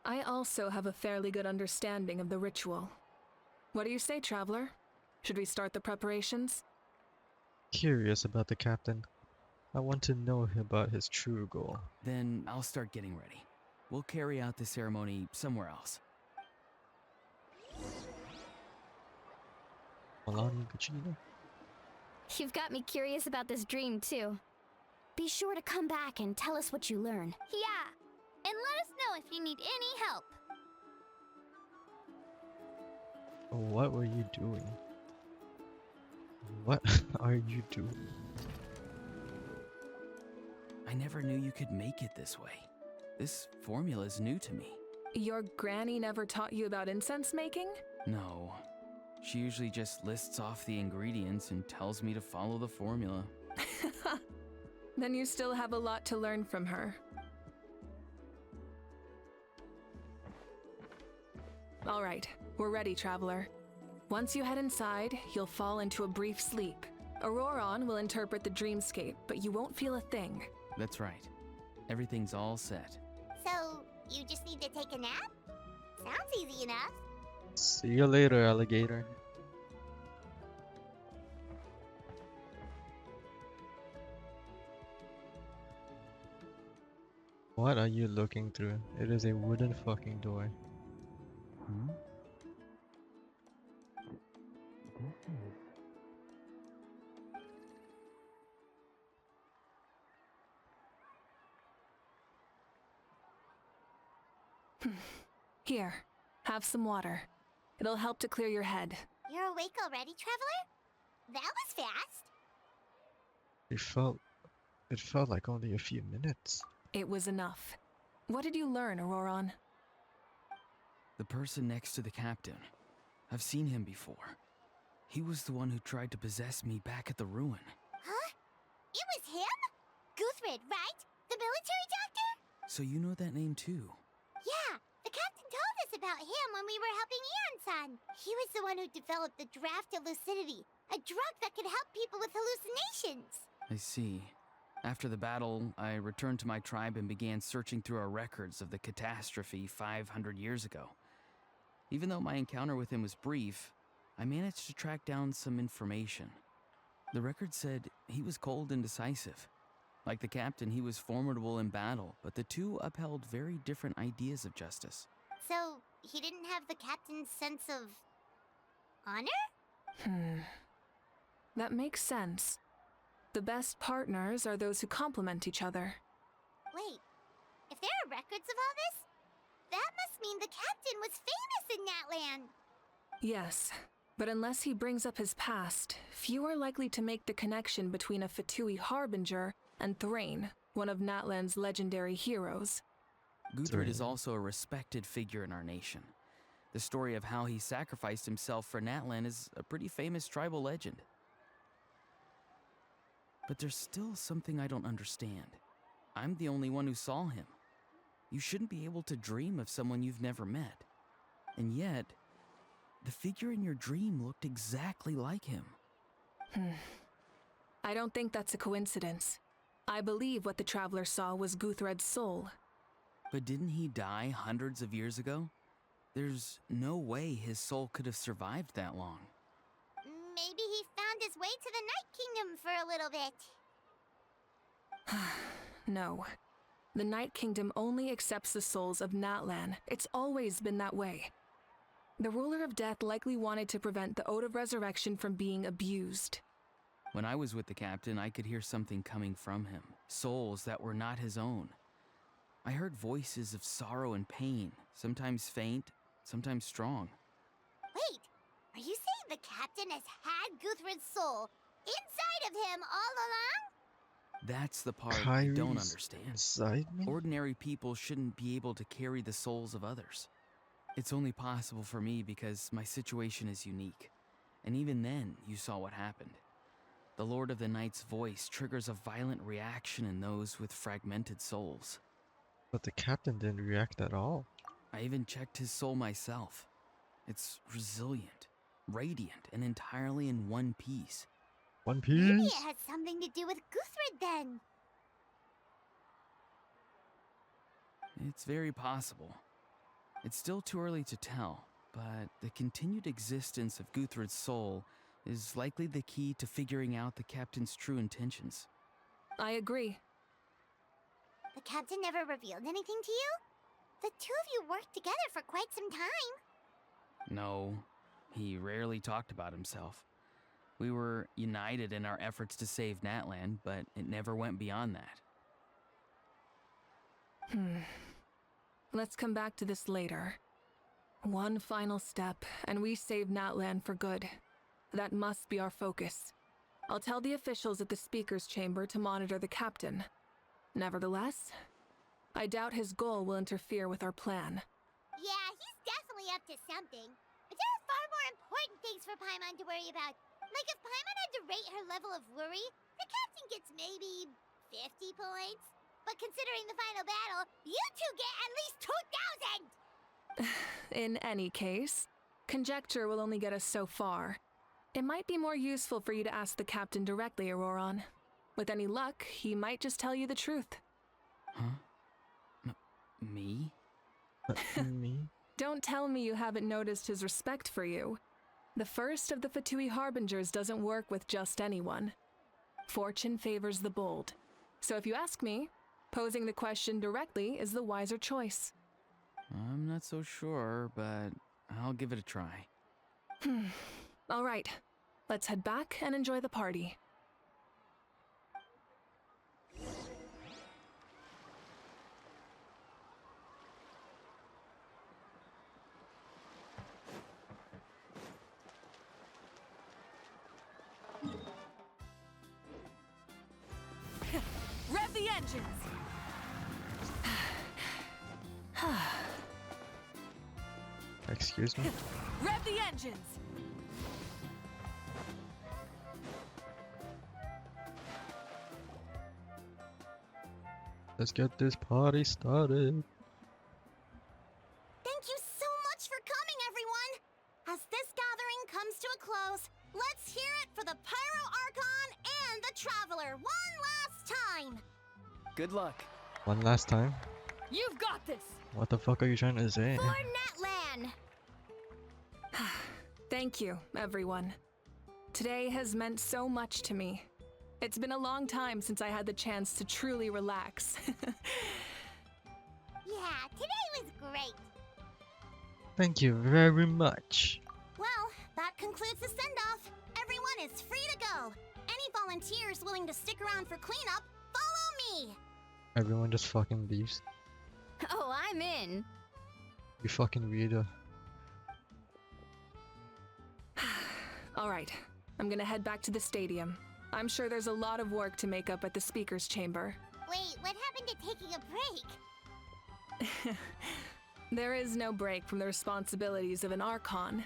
I also have a fairly good understanding of the ritual. What do you say, Traveler? Should we start the preparations? Curious about the captain. I want to know about his true goal. Then I'll start getting ready. We'll carry out the ceremony somewhere else. Milani Gachina? You've got me curious about this dream, too. Be sure to come back and tell us what you learn. Yeah, and let us know if you need any help. What were you doing? What are you doing? I never knew you could make it this way. This formula is new to me. Your granny never taught you about incense making? No. She usually just lists off the ingredients and tells me to follow the formula. Then you still have a lot to learn from her. All right, we're ready, Traveler. Once you head inside, you'll fall into a brief sleep. Auroron will interpret the dreamscape, but you won't feel a thing. That's right. Everything's all set. So, you just need to take a nap? Sounds easy enough. See you later, alligator. What are you looking through? It is a wooden fucking door. Here, have some water. It'll help to clear your head. You're awake already, Traveler? That was fast. It felt like only a few minutes. It was enough. What did you learn, Auroron? The person next to the captain. I've seen him before. He was the one who tried to possess me back at the ruin. Huh? It was him? Guthred, right? The military doctor? So you know that name too? Yeah, the captain told us about him when we were helping Eon-san. He was the one who developed the draft of lucidity, a drug that could help people with hallucinations. I see. After the battle, I returned to my tribe and began searching through our records of the catastrophe 500 years ago. Even though my encounter with him was brief, I managed to track down some information. The record said he was cold and decisive. Like the captain, he was formidable in battle, but the two upheld very different ideas of justice. So, he didn't have the captain's sense of honor? That makes sense. The best partners are those who complement each other. Wait, if there are records of all this, that must mean the captain was famous in that land. Yes, but unless he brings up his past, few are likely to make the connection between a Fatui harbinger and Thrain, one of Natlan's legendary heroes. Guthred is also a respected figure in our nation. The story of how he sacrificed himself for Natlan is a pretty famous tribal legend. But there's still something I don't understand. I'm the only one who saw him. You shouldn't be able to dream of someone you've never met. And yet, the figure in your dream looked exactly like him. I don't think that's a coincidence. I believe what the Traveler saw was Guthred's soul. But didn't he die hundreds of years ago? There's no way his soul could have survived that long. Maybe he found his way to the Night Kingdom for a little bit. No. The Night Kingdom only accepts the souls of Natlan. It's always been that way. The ruler of death likely wanted to prevent the Ode of Resurrection from being abused. When I was with the captain, I could hear something coming from him. Souls that were not his own. I heard voices of sorrow and pain, sometimes faint, sometimes strong. Wait, are you saying the captain has had Guthred's soul inside of him all along? That's the part I don't Kyrie's understand. inside me? Ordinary people shouldn't be able to carry the souls of others. It's only possible for me because my situation is unique. And even then, you saw what happened. The Lord of the Night's voice triggers a violent reaction in those with fragmented souls. But the captain didn't react at all. I even checked his soul myself. It's resilient, radiant, and entirely in one piece. One Maybe Piece? it has something to do with Guthred then. It's very possible. It's still too early to tell, but the continued existence of Guthred's soul is likely the key to figuring out the captain's true intentions. I agree. The captain never revealed anything to you? The two of you worked together for quite some time. No, he rarely talked about himself. We were united in our efforts to save Natlan, but it never went beyond that. Let's come back to this later. One final step, and we save Natlan for good. That must be our focus. I'll tell the officials at the speaker's chamber to monitor the captain. Nevertheless, I doubt his goal will interfere with our plan. Yeah, he's definitely up to something. But there are far more important things for Paimon to worry about. Like if Paimon had to rate her level of worry, the captain gets maybe 50 points. But considering the final battle, you two get at least 2,000! In any case, conjecture will only get us so far. It might be more useful for you to ask the captain directly, Auroron. With any luck, he might just tell you the truth. Huh? Me? Me? Don't tell me you haven't noticed his respect for you. The first of the Fatui Harbingers doesn't work with just anyone. Fortune favors the bold. So if you ask me, posing the question directly is the wiser choice. I'm not so sure, but I'll give it a try. All right, let's head back and enjoy the party. Rev the engines! Excuse me? Rev the engines! Let's get this party started. Thank you so much for coming, everyone! As this gathering comes to a close, let's hear it for the Pyro Archon and the Traveler one last time! Good luck. One last time. You've got this! What the fuck are you trying to say? For Natlan! Thank you, everyone. Today has meant so much to me. It's been a long time since I had the chance to truly relax. Yeah, today was great. Thank you very much. Well, that concludes the send-off. Everyone is free to go. Any volunteers willing to stick around for cleanup, follow me! Everyone just fucking leaves. Oh, I'm in. You fucking weirdo. All right, I'm gonna head back to the stadium. I'm sure there's a lot of work to make up at the speaker's chamber. Wait, what happened to taking a break? There is no break from the responsibilities of an Archon.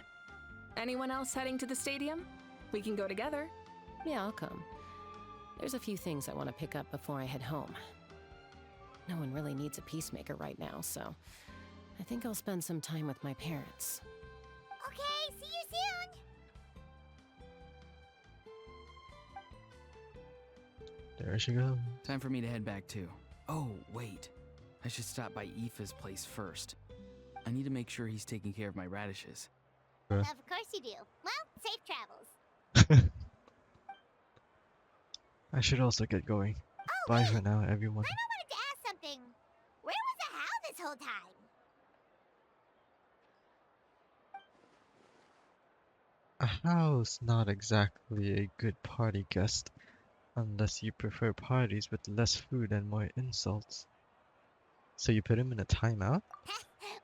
Anyone else heading to the stadium? We can go together. Yeah, I'll come. There's a few things I want to pick up before I head home. No one really needs a peacemaker right now, so I think I'll spend some time with my parents. Okay, see you soon! There she goes. Time for me to head back too. Oh, wait. I should stop by Aoife's place first. I need to make sure he's taking care of my radishes. Of course you do. Well, safe travels. I should also get going. Oh, Bye wait. for now, everyone. I wanted to ask something. Where was the How this whole time? A house not exactly a good party guest, unless you prefer parties with less food and more insults. So you put him in a timeout?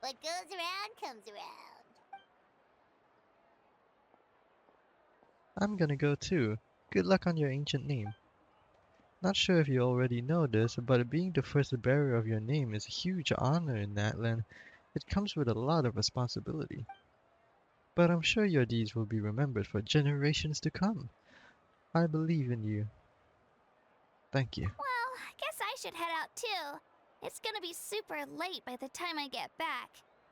What goes around comes around. I'm gonna go too. Good luck on your ancient name. Not sure if you already know this, but being the first bearer of your name is a huge honor in Natlan. It comes with a lot of responsibility. But I'm sure your deeds will be remembered for generations to come. I believe in you. Thank you. Well, I guess I should head out too. It's gonna be super late by the time I get back.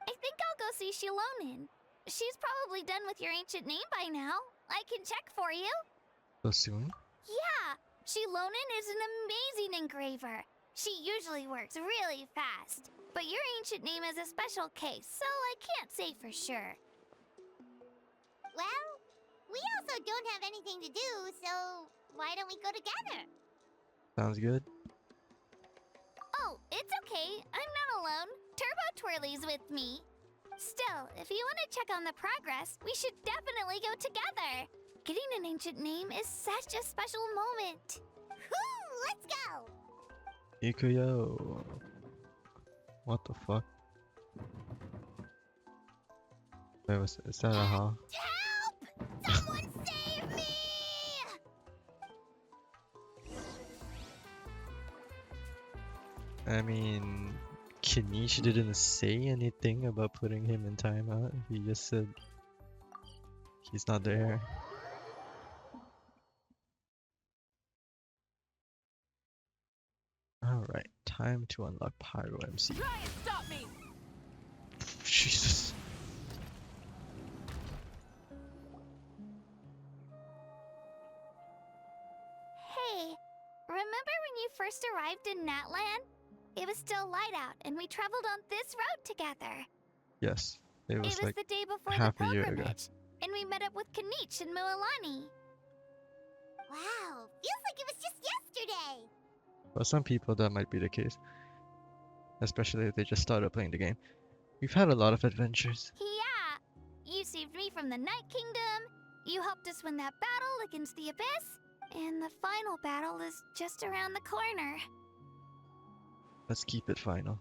I think I'll go see Shilonin. She's probably done with your ancient name by now. I can check for you. So soon? Yeah, Shilonin is an amazing engraver. She usually works really fast. But your ancient name is a special case, so I can't say for sure. Well, we also don't have anything to do, so why don't we go together? Sounds good. Oh, it's okay. I'm not alone. Turbo Twirly's with me. Still, if you want to check on the progress, we should definitely go together. Getting an ancient name is such a special moment. Whoo, let's go! Ikuyo. What the fuck? Wait, is that a how? Help! Someone save me! I mean, Kenichi didn't say anything about putting him in timeout. He just said he's not there. Alright, time to unlock Pyro MC. Try and stop me! Jesus. Hey, remember when you first arrived in Natlan? It was still light out, and we traveled on this road together. Yes, it was like the day before half the a year ago. pilgrimage, and we met up with Kanich and Mualani. Wow, feels like it was just yesterday. For some people that might be the case. Especially if they just started playing the game. We've had a lot of adventures. Yeah, you saved me from the Night Kingdom, you helped us win that battle against the Abyss, and the final battle is just around the corner. Let's keep it final.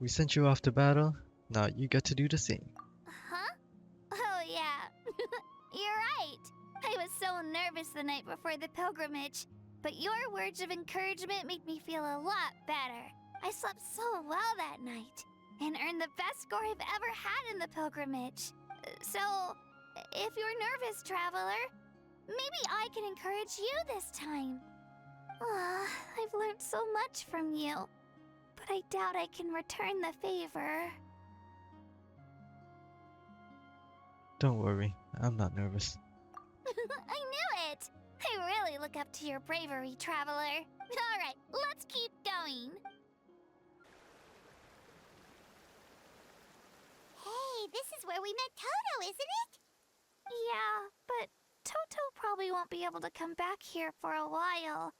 We sent you off to battle, now you get to do the same. Huh? Oh yeah, you're right. I was so nervous the night before the pilgrimage, but your words of encouragement made me feel a lot better. I slept so well that night, and earned the best score I've ever had in the pilgrimage. So, if you're nervous, traveler, maybe I can encourage you this time. I've learned so much from you, but I doubt I can return the favor. Don't worry, I'm not nervous. I knew it! I really look up to your bravery, traveler. Alright, let's keep going. Hey, this is where we met Toto, isn't it? Yeah, but Toto probably won't be able to come back here for a while.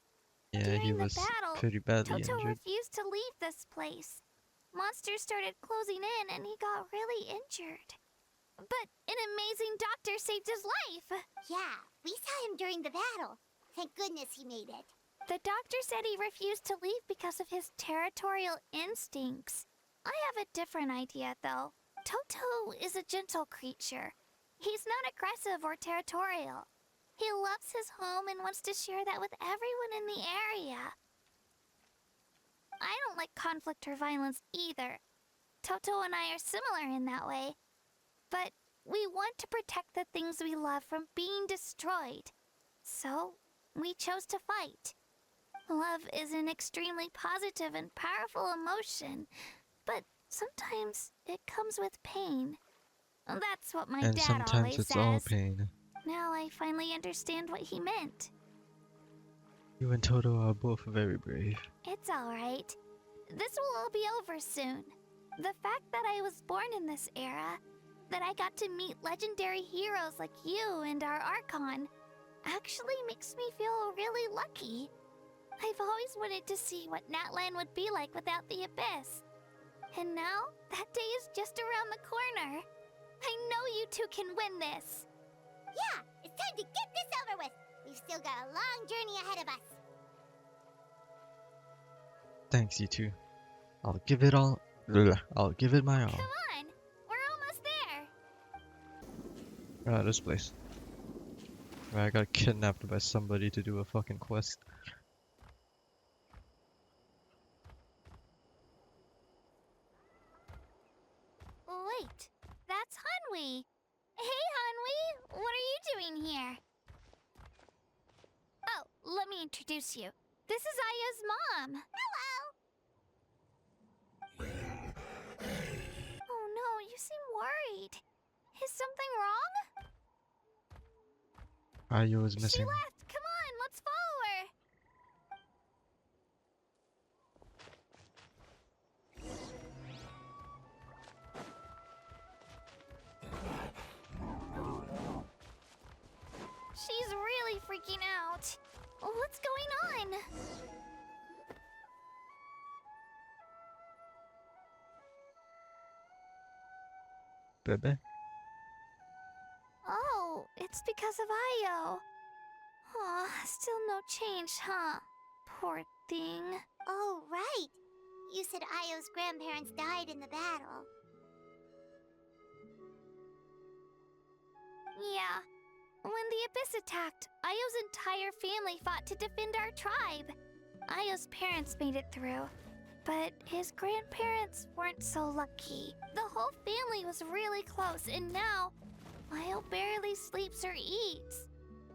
Yeah, During he the was battle, pretty badly Toto injured. refused to leave this place. Monsters started closing in and he got really injured. But an amazing doctor saved his life. Yeah, we saw him during the battle. Thank goodness he made it. The doctor said he refused to leave because of his territorial instincts. I have a different idea, though. Toto is a gentle creature. He's not aggressive or territorial. He loves his home and wants to share that with everyone in the area. I don't like conflict or violence either. Toto and I are similar in that way. But we want to protect the things we love from being destroyed. So, we chose to fight. Love is an extremely positive and powerful emotion, but sometimes it comes with pain. That's what my And dad sometimes always it's says. all pain. Now I finally understand what he meant. You and Toto are both very brave. It's alright. this will all be over soon. The fact that I was born in this era, that I got to meet legendary heroes like you and our Archon, actually makes me feel really lucky. I've always wanted to see what Natlan would be like without the Abyss. And now, that day is just around the corner. I know you two can win this. Yeah, it's time to get this over with. We've still got a long journey ahead of us. Thanks, you two. I'll give it all. I'll give it my all. Come on, we're almost there. Ah, this place. I got kidnapped by somebody to do a fucking quest. Wait, that's Hanwi. Hey, Hanwi, what are you doing here? Oh, let me introduce you. This is Aya's mom. Hello. Oh no, you seem worried. Is something wrong? Ayo is She missing. left. Come on, let's follow her. She's really freaking out. What's going on? Bebe? Oh, it's because of Ayo. Aw, still no change, huh? Poor thing. Oh, right. You said Ayo's grandparents died in the battle. Yeah. When the Abyss attacked, Ayo's entire family fought to defend our tribe. Ayo's parents made it through, but his grandparents weren't so lucky. The whole family was really close, and now Ayo barely sleeps or eats.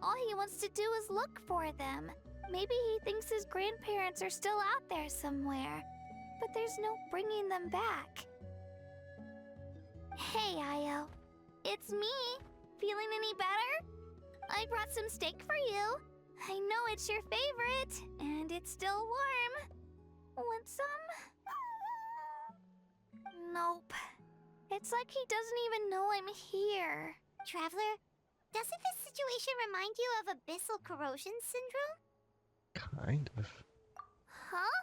All he wants to do is look for them. Maybe he thinks his grandparents are still out there somewhere, but there's no bringing them back. Hey, Ayo. It's me. Feeling any better? I brought some steak for you. I know it's your favorite, and it's still warm. Want some? Nope. It's like he doesn't even know I'm here. Traveler, doesn't this situation remind you of abyssal corrosion syndrome? Kind of. Huh?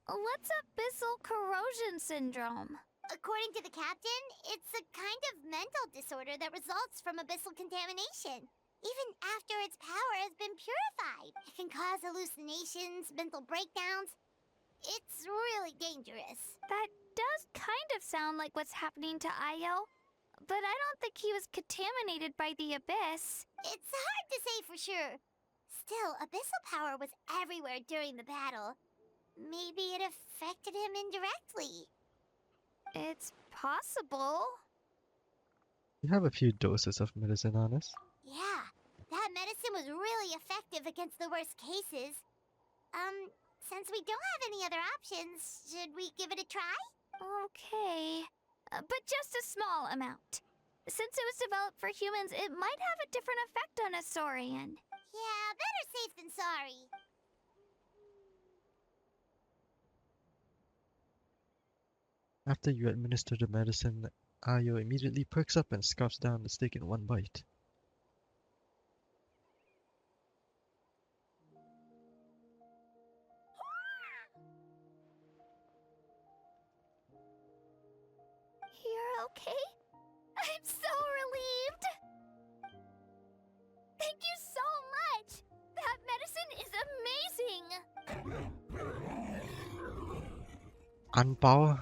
What's abyssal corrosion syndrome? According to the captain, it's a kind of mental disorder that results from abyssal contamination. Even after its power has been purified, it can cause hallucinations, mental breakdowns. It's really dangerous. That does kind of sound like what's happening to Ayo. But I don't think he was contaminated by the Abyss. It's hard to say for sure. Still, abyssal power was everywhere during the battle. Maybe it affected him indirectly. It's possible. You have a few doses of medicine on us. Yeah, that medicine was really effective against the worst cases. Since we don't have any other options, should we give it a try? Okay. But just a small amount. Since it was developed for humans, it might have a different effect on a Saurian. Yeah, better safe than sorry. After you administer the medicine, Ayo immediately perks up and scarfs down the steak in one bite. You're okay? I'm so relieved! Thank you so much! That medicine is amazing! Anpao?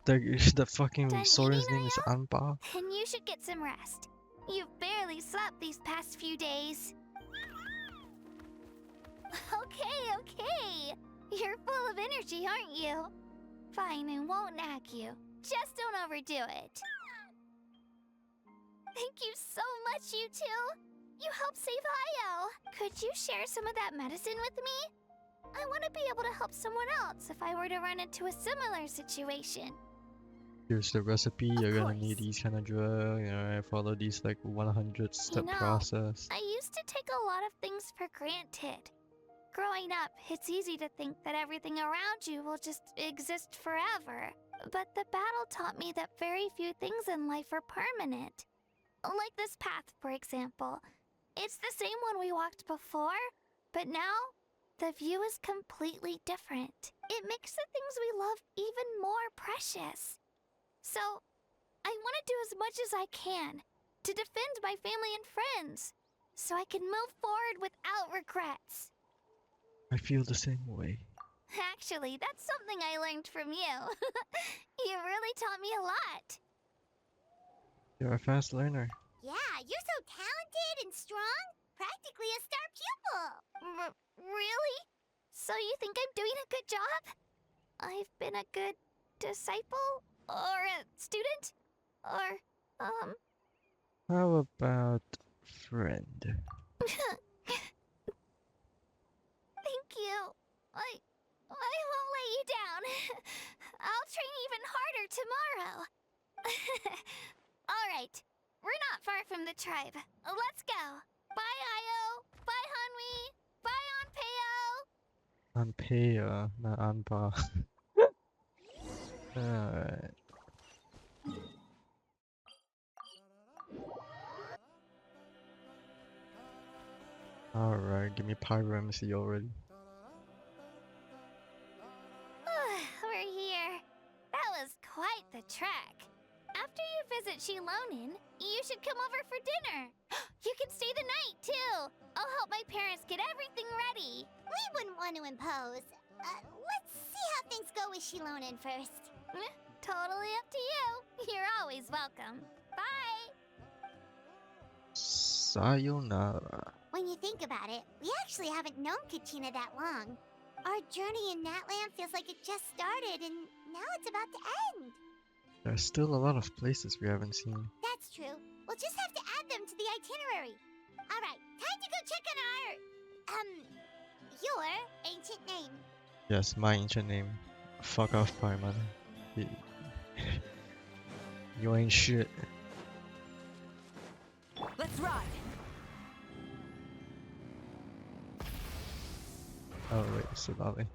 The fucking Done Saurian's eating, name is Ayo? Anpao? Then you should get some rest. You've barely slept these past few days. Okay. You're full of energy, aren't you? Fine, I won't nag you. Just don't overdo it. Thank you so much, you two. You helped save Ayo. Could you share some of that medicine with me? I want to be able to help someone else if I were to run into a similar situation. Here's the recipe. You're gonna course. need these kind of drugs. Follow these like 100 step You know, process. I used to take a lot of things for granted. Growing up, it's easy to think that everything around you will just exist forever. But the battle taught me that very few things in life are permanent. Like this path, for example. It's the same one we walked before, but now the view is completely different. It makes the things we love even more precious. So, I want to do as much as I can to defend my family and friends, so I can move forward without regrets. I feel the same way. Actually, that's something I learned from you. You really taught me a lot. You're a fast learner. Yeah, you're so talented and strong. Practically a star pupil. Really? So you think I'm doing a good job? I've been a good disciple? Or a student? Or, How about friend? Thank you. I won't let you down. I'll train even harder tomorrow. All right. We're not far from the tribe. Let's go. Bye, Io. Bye, Hanwi. Bye, Onpeo. Anpea, not Anpa. Alright. Alright, give me Pyro MC already. We're here. That was quite the trek. After you visit Shilonin, you should come over for dinner. You can stay the night, too. I'll help my parents get everything ready. We wouldn't want to impose. Let's see how things go with Shilonin first. Totally up to you. You're always welcome. Bye. Sayonara. When you think about it, we actually haven't known Kachina that long. Our journey in Natland feels like it just started, and now it's about to end. There's still a lot of places we haven't seen. That's true. We'll just have to add them to the itinerary. All right, time to go check on your ancient name. Yes, my ancient name. Fuck off, Paimon. You ain't shit. Let's ride! Oh wait, Citlali.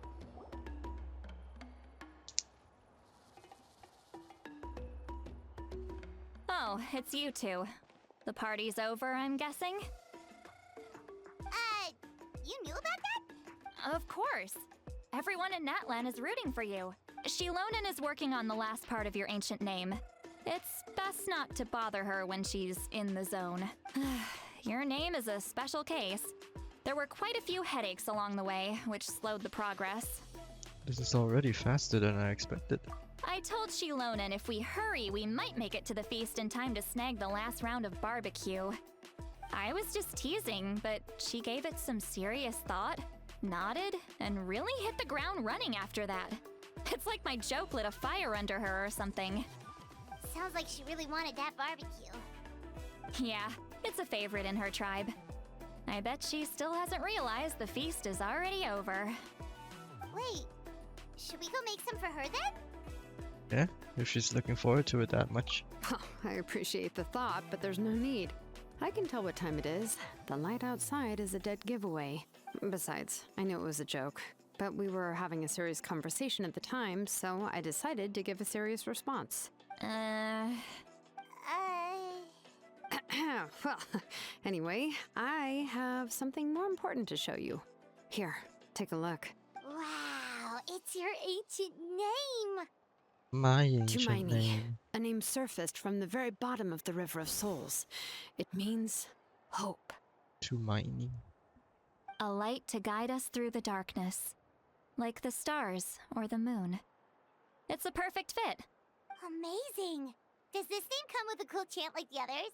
Oh, it's you two. The party's over, I'm guessing? You knew about that? Of course. Everyone in Natlan is rooting for you. Shilonin is working on the last part of your ancient name. It's best not to bother her when she's in the zone. Your name is a special case. There were quite a few headaches along the way, which slowed the progress. This is already faster than I expected. I told Shilonin if we hurry, we might make it to the feast in time to snag the last round of barbecue. I was just teasing, but she gave it some serious thought, nodded, and really hit the ground running after that. It's like my joke lit a fire under her or something. Sounds like she really wanted that barbecue. Yeah, it's a favorite in her tribe. I bet she still hasn't realized the feast is already over. Wait, should we go make some for her then? Yeah, if she's looking forward to it that much. I appreciate the thought, but there's no need. I can tell what time it is. The light outside is a dead giveaway. Besides, I knew it was a joke, but we were having a serious conversation at the time, so I decided to give a serious response. Well, anyway, I have something more important to show you. Here, take a look. Wow, it's your ancient name! My ancient Tumaini, name. a name surfaced from the very bottom of the River of Souls. It means hope. Tumaini. A light to guide us through the darkness, like the stars or the moon. It's a perfect fit. Amazing! Does this name come with a cool chant like the others?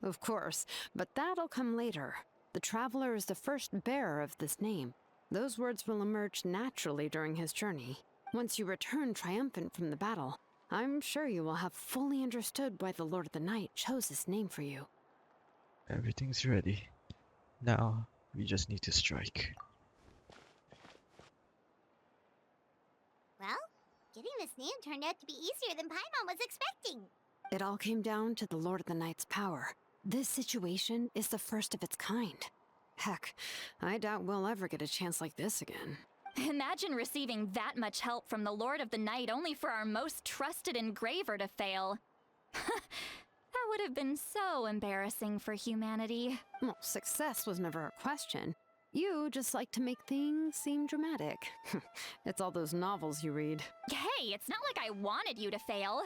Of course, but that'll come later. The Traveler is the first bearer of this name. Those words will emerge naturally during his journey. Once you return triumphant from the battle, I'm sure you will have fully understood why the Lord of the Night chose this name for you. Everything's ready. Now, we just need to strike. Well, getting this name turned out to be easier than Paimon was expecting. It all came down to the Lord of the Night's power. This situation is the first of its kind. Heck, I doubt we'll ever get a chance like this again. Imagine receiving that much help from the Lord of the Night only for our most trusted engraver to fail. That would have been so embarrassing for humanity. Well, success was never a question. You just like to make things seem dramatic. It's all those novels you read. Hey, it's not like I wanted you to fail.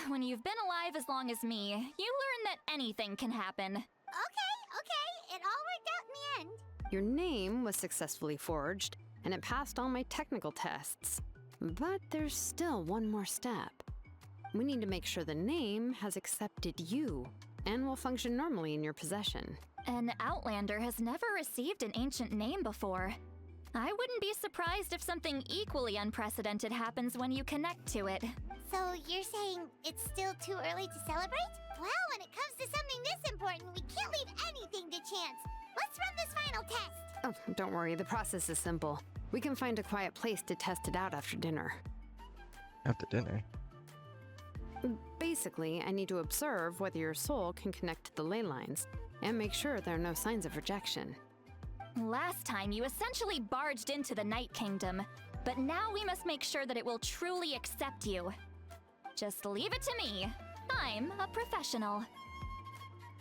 When you've been alive as long as me, you learn that anything can happen. Okay, it all worked out in the end. Your name was successfully forged, and it passed all my technical tests. But there's still one more step. We need to make sure the name has accepted you, and will function normally in your possession. An Outlander has never received an ancient name before. I wouldn't be surprised if something equally unprecedented happens when you connect to it. So you're saying it's still too early to celebrate? Well, when it comes to something this important, we can't leave anything to chance. Let's run this final test. Oh, don't worry, the process is simple. We can find a quiet place to test it out after dinner. After dinner? Basically, I need to observe whether your soul can connect to the ley lines, and make sure there are no signs of rejection. Last time, you essentially barged into the Night Kingdom, but now we must make sure that it will truly accept you. Just leave it to me. I'm a professional.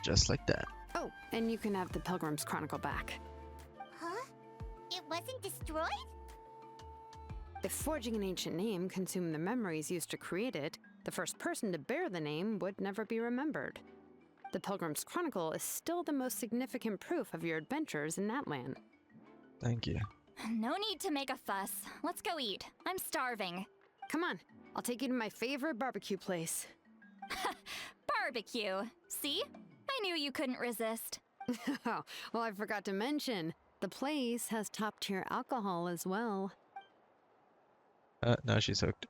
Just like that. Oh, and you can have the Pilgrim's Chronicle back. Huh? It wasn't destroyed? If forging an ancient name consumed the memories used to create it, the first person to bear the name would never be remembered. The Pilgrim's Chronicle is still the most significant proof of your adventures in that land. Thank you. No need to make a fuss. Let's go eat. I'm starving. Come on, I'll take you to my favorite barbecue place. Barbecue. See? I knew you couldn't resist. Oh, well, I forgot to mention, the place has top-tier alcohol as well. Now she's hooked.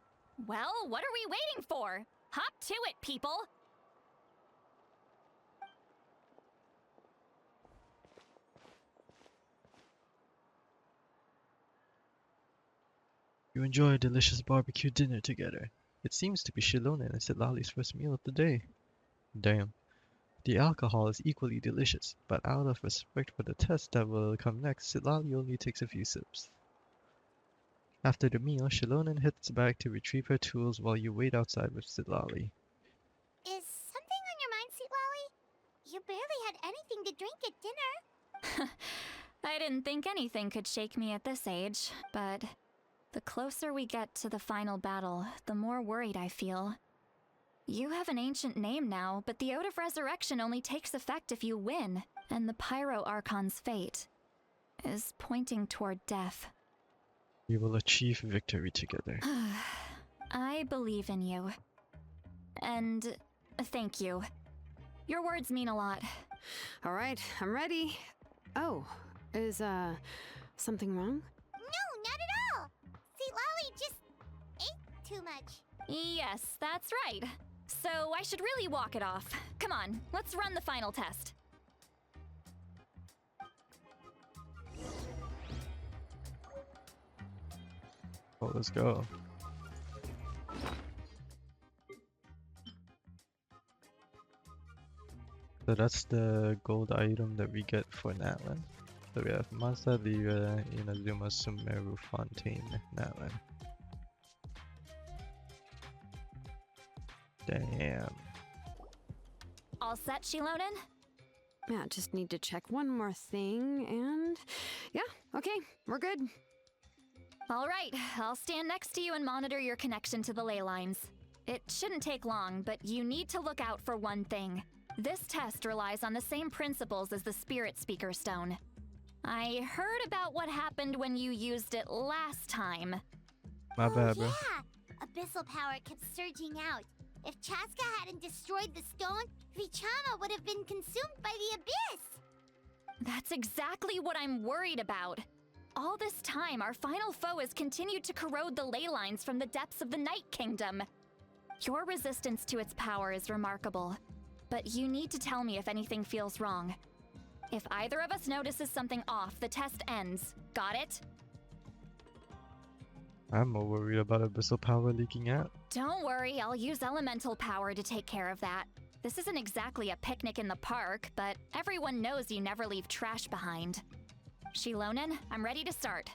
Well, what are we waiting for? Hop to it, people! You enjoy a delicious barbecue dinner together. It seems to be Shilona and Citlali's first meal of the day. Damn. The alcohol is equally delicious, but out of respect for the test that will come next, Citlali only takes a few sips. After the meal, Shilonen heads back to retrieve her tools while you wait outside with Citlali. Is something on your mind, Citlali? You barely had anything to drink at dinner. I didn't think anything could shake me at this age, but the closer we get to the final battle, the more worried I feel. You have an ancient name now, but the Oath of Resurrection only takes effect if you win, and the Pyro Archon's fate is pointing toward death. We will achieve victory together. I believe in you. And thank you. Your words mean a lot. All right, I'm ready. Oh, is, something wrong? No, not at all. Citlali just ate too much. Yes, that's right. So I should really walk it off. Come on, let's run the final test. Oh, let's go. So that's the gold item that we get for Natlan. So we have Mazda, Lyra, Inazuma, Sumeru, Fontaine, Natlan. Damn. All set, Shilonen? Yeah, just need to check one more thing, and yeah, okay, we're good. All right, I'll stand next to you and monitor your connection to the ley lines. It shouldn't take long, but you need to look out for one thing. This test relies on the same principles as the Spirit Speaker Stone. I heard about what happened when you used it last time. My bad, bro. Yeah, abyssal power kept surging out. If Chaska hadn't destroyed the stone, Vichama would have been consumed by the abyss. That's exactly what I'm worried about. All this time, our final foe has continued to corrode the ley lines from the depths of the Night Kingdom. Your resistance to its power is remarkable, but you need to tell me if anything feels wrong. If either of us notices something off, the test ends. Got it? I'm more worried about abyssal power leaking out. Don't worry, I'll use elemental power to take care of that. This isn't exactly a picnic in the park, but everyone knows you never leave trash behind. Shilonen, I'm ready to start.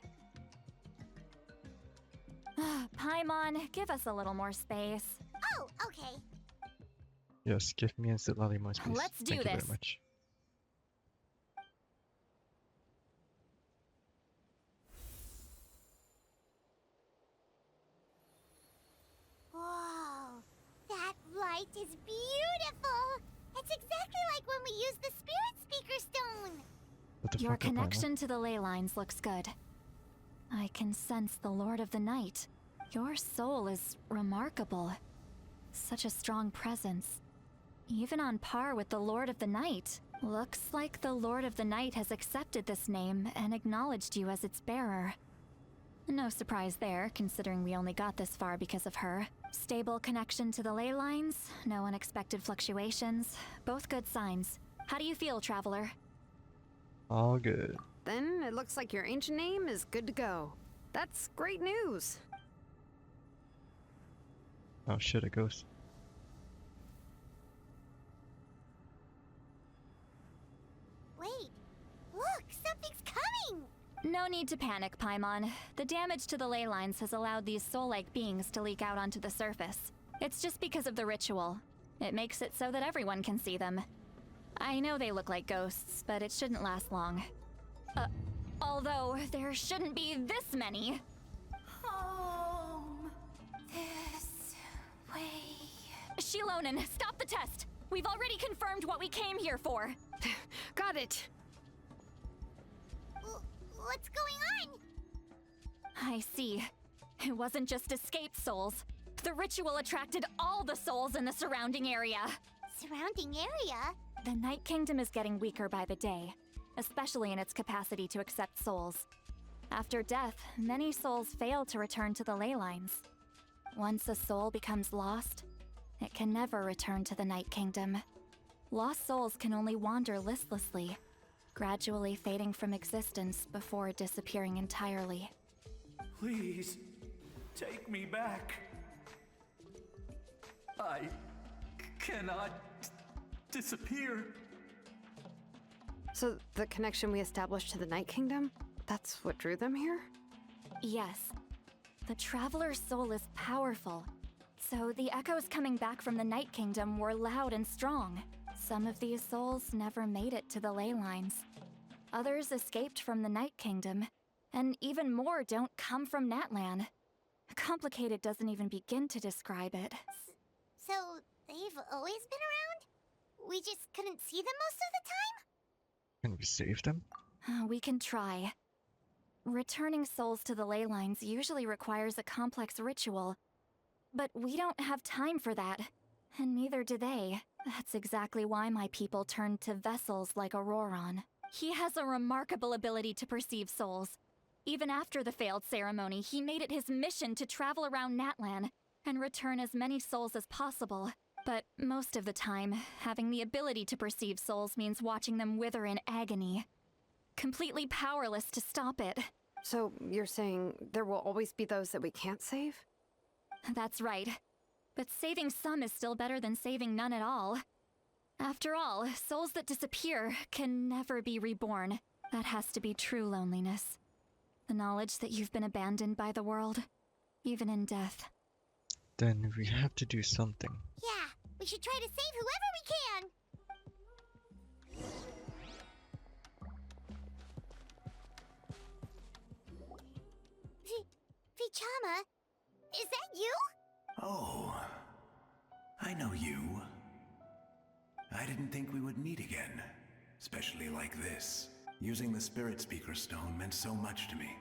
Paimon, give us a little more space. Oh, okay. Yes, give me and Citlali more space. Let's do Thank you this. very much. Whoa, that light is beautiful. It's exactly like when we used the Spirit Speaker Stone. What the Your fuck, Paimon? connection to the ley lines looks good. I can sense the Lord of the Night. Your soul is remarkable. Such a strong presence. Even on par with the Lord of the Night. Looks like the Lord of the Night has accepted this name and acknowledged you as its bearer. No surprise there, considering we only got this far because of her. Stable connection to the ley lines, no unexpected fluctuations. Both good signs. How do you feel, Traveler? All good. Then it looks like your ancient name is good to go. That's great news. Oh shit, a ghost. Wait, look, something's coming. No need to panic, Paimon. The damage to the ley lines has allowed these soul-like beings to leak out onto the surface. It's just because of the ritual. It makes it so that everyone can see them. I know they look like ghosts, but it shouldn't last long. Although there shouldn't be this many. Home. This way. Shilonen, stop the test! We've already confirmed what we came here for. Got it. What's going on? I see. It wasn't just escaped souls. The ritual attracted all the souls in the surrounding area. Surrounding area? The Night Kingdom is getting weaker by the day, especially in its capacity to accept souls. After death, many souls fail to return to the ley lines. Once a soul becomes lost, it can never return to the Night Kingdom. Lost souls can only wander listlessly, gradually fading from existence before disappearing entirely. Please, take me back. I cannot disappear. So the connection we established to the Night Kingdom, that's what drew them here? Yes. The Traveler's soul is powerful, so the echoes coming back from the Night Kingdom were loud and strong. Some of these souls never made it to the ley lines. Others escaped from the Night Kingdom, and even more don't come from Natlan. Complicated doesn't even begin to describe it. So, they've always been around? We just couldn't see them most of the time? Can we save them? We can try. Returning souls to the ley lines usually requires a complex ritual. But we don't have time for that, and neither do they. That's exactly why my people turned to vessels like Auroron. He has a remarkable ability to perceive souls. Even after the failed ceremony, he made it his mission to travel around Natlan and return as many souls as possible. But most of the time, having the ability to perceive souls means watching them wither in agony. Completely powerless to stop it. So you're saying there will always be those that we can't save? That's right. But saving some is still better than saving none at all. After all, souls that disappear can never be reborn. That has to be true loneliness. The knowledge that you've been abandoned by the world, even in death. Then we have to do something. Yeah, we should try to save whoever we can. Vichama, is that you? Oh, I know you. I didn't think we would meet again, especially like this. Using the Spirit Speaker Stone meant so much to me.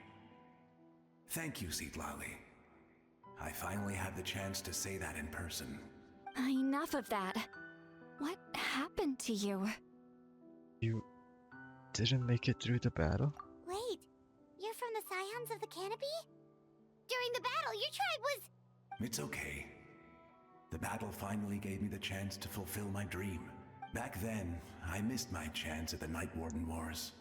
Thank you, Citlali. I finally had the chance to say that in person. Enough of that. What happened to you? You didn't make it through the battle? Wait, you're from the Scions of the Canopy? During the battle, your tribe was... It's okay. The battle finally gave me the chance to fulfill my dream. Back then, I missed my chance at the Night Warden Wars.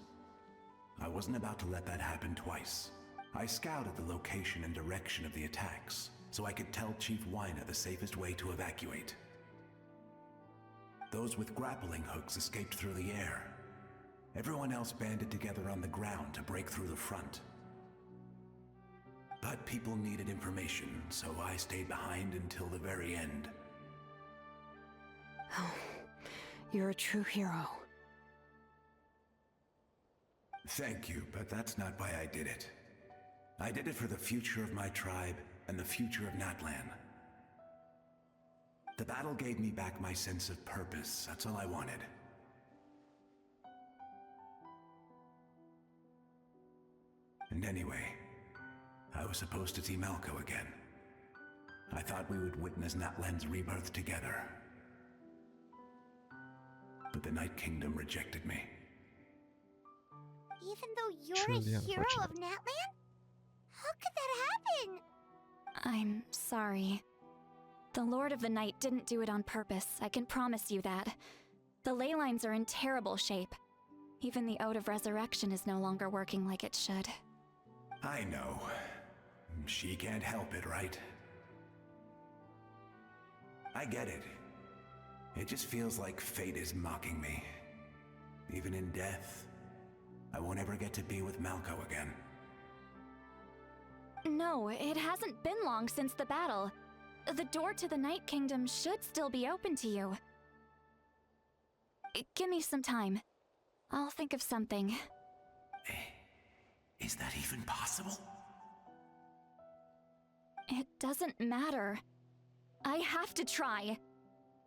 I wasn't about to let that happen twice. I scouted the location and direction of the attacks, so I could tell Chief Wyna the safest way to evacuate. Those with grappling hooks escaped through the air. Everyone else banded together on the ground to break through the front. But people needed information, so I stayed behind until the very end. Oh, you're a true hero. Thank you, but that's not why I did it. I did it for the future of my tribe and the future of Natlan. The battle gave me back my sense of purpose. That's all I wanted. And anyway, I was supposed to see Malco again. I thought we would witness Natlan's rebirth together. But the Night Kingdom rejected me. Even though you're Truly a hero of unfortunate. Natlan? How could that happen? I'm sorry. The Lord of the Night didn't do it on purpose, I can promise you that. The ley lines are in terrible shape. Even the Ode of Resurrection is no longer working like it should. I know. She can't help it, right? I get it. It just feels like fate is mocking me. Even in death, I won't ever get to be with Malco again. No, it hasn't been long since the battle. The door to the Night Kingdom should still be open to you. Give me some time. I'll think of something. Is that even possible? It doesn't matter. I have to try.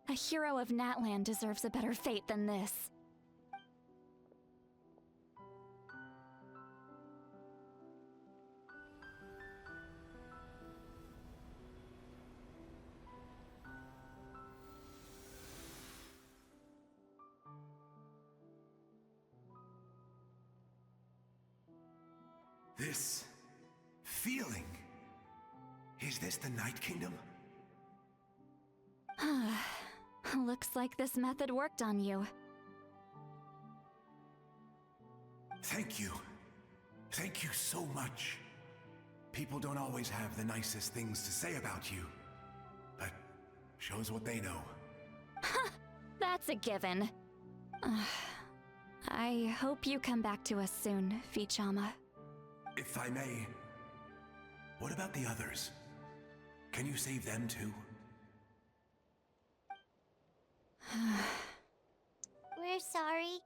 A hero of Natlan deserves a better fate than this. This feeling. Is this the Night Kingdom? Looks like this method worked on you. Thank you. Thank you so much. People don't always have the nicest things to say about you, but shows what they know. That's a given. I hope you come back to us soon, Vichama. If I may, what about the others? Can you save them too? We're sorry.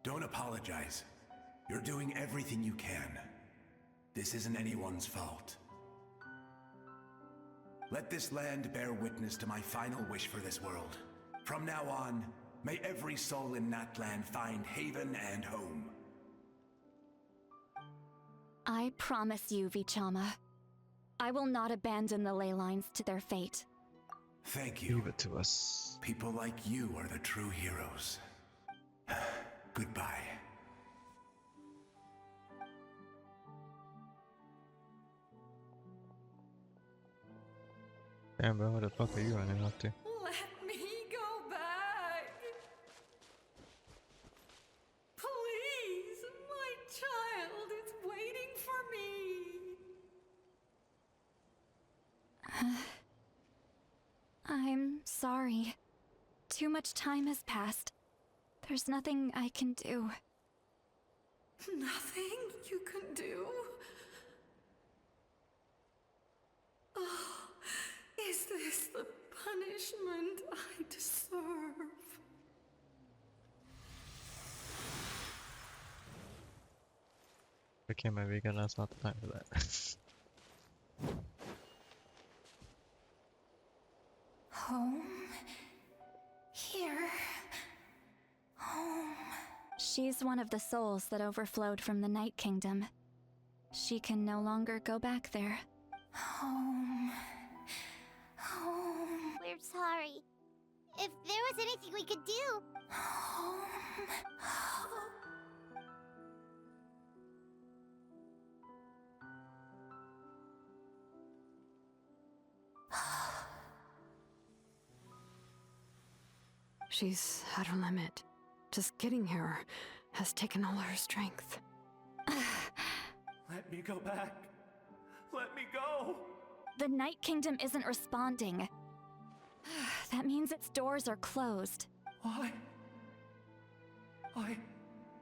Don't apologize. You're doing everything you can. This isn't anyone's fault. Let this land bear witness to my final wish for this world. From now on, may every soul in Natlan find haven and home. I promise you, Vichama. I will not abandon the ley lines to their fate. Thank you. Leave it to us. People like you are the true heroes. Goodbye. Damn, bro, what the fuck are you running up to? Let me go back. Please, my child is waiting for me. I'm sorry. Too much time has passed. There's nothing I can do. Nothing you can do? Oh, is this the punishment I deserve? Okay, Mavuika, that's not the time for that. Home? Here? Home. She's one of the souls that overflowed from the Night Kingdom. She can no longer go back there. Home. Home. We're sorry. If there was anything we could do. Home. She's at her limit. Just getting here has taken all her strength. Let me go back. Let me go! The Night Kingdom isn't responding. That means its doors are closed. I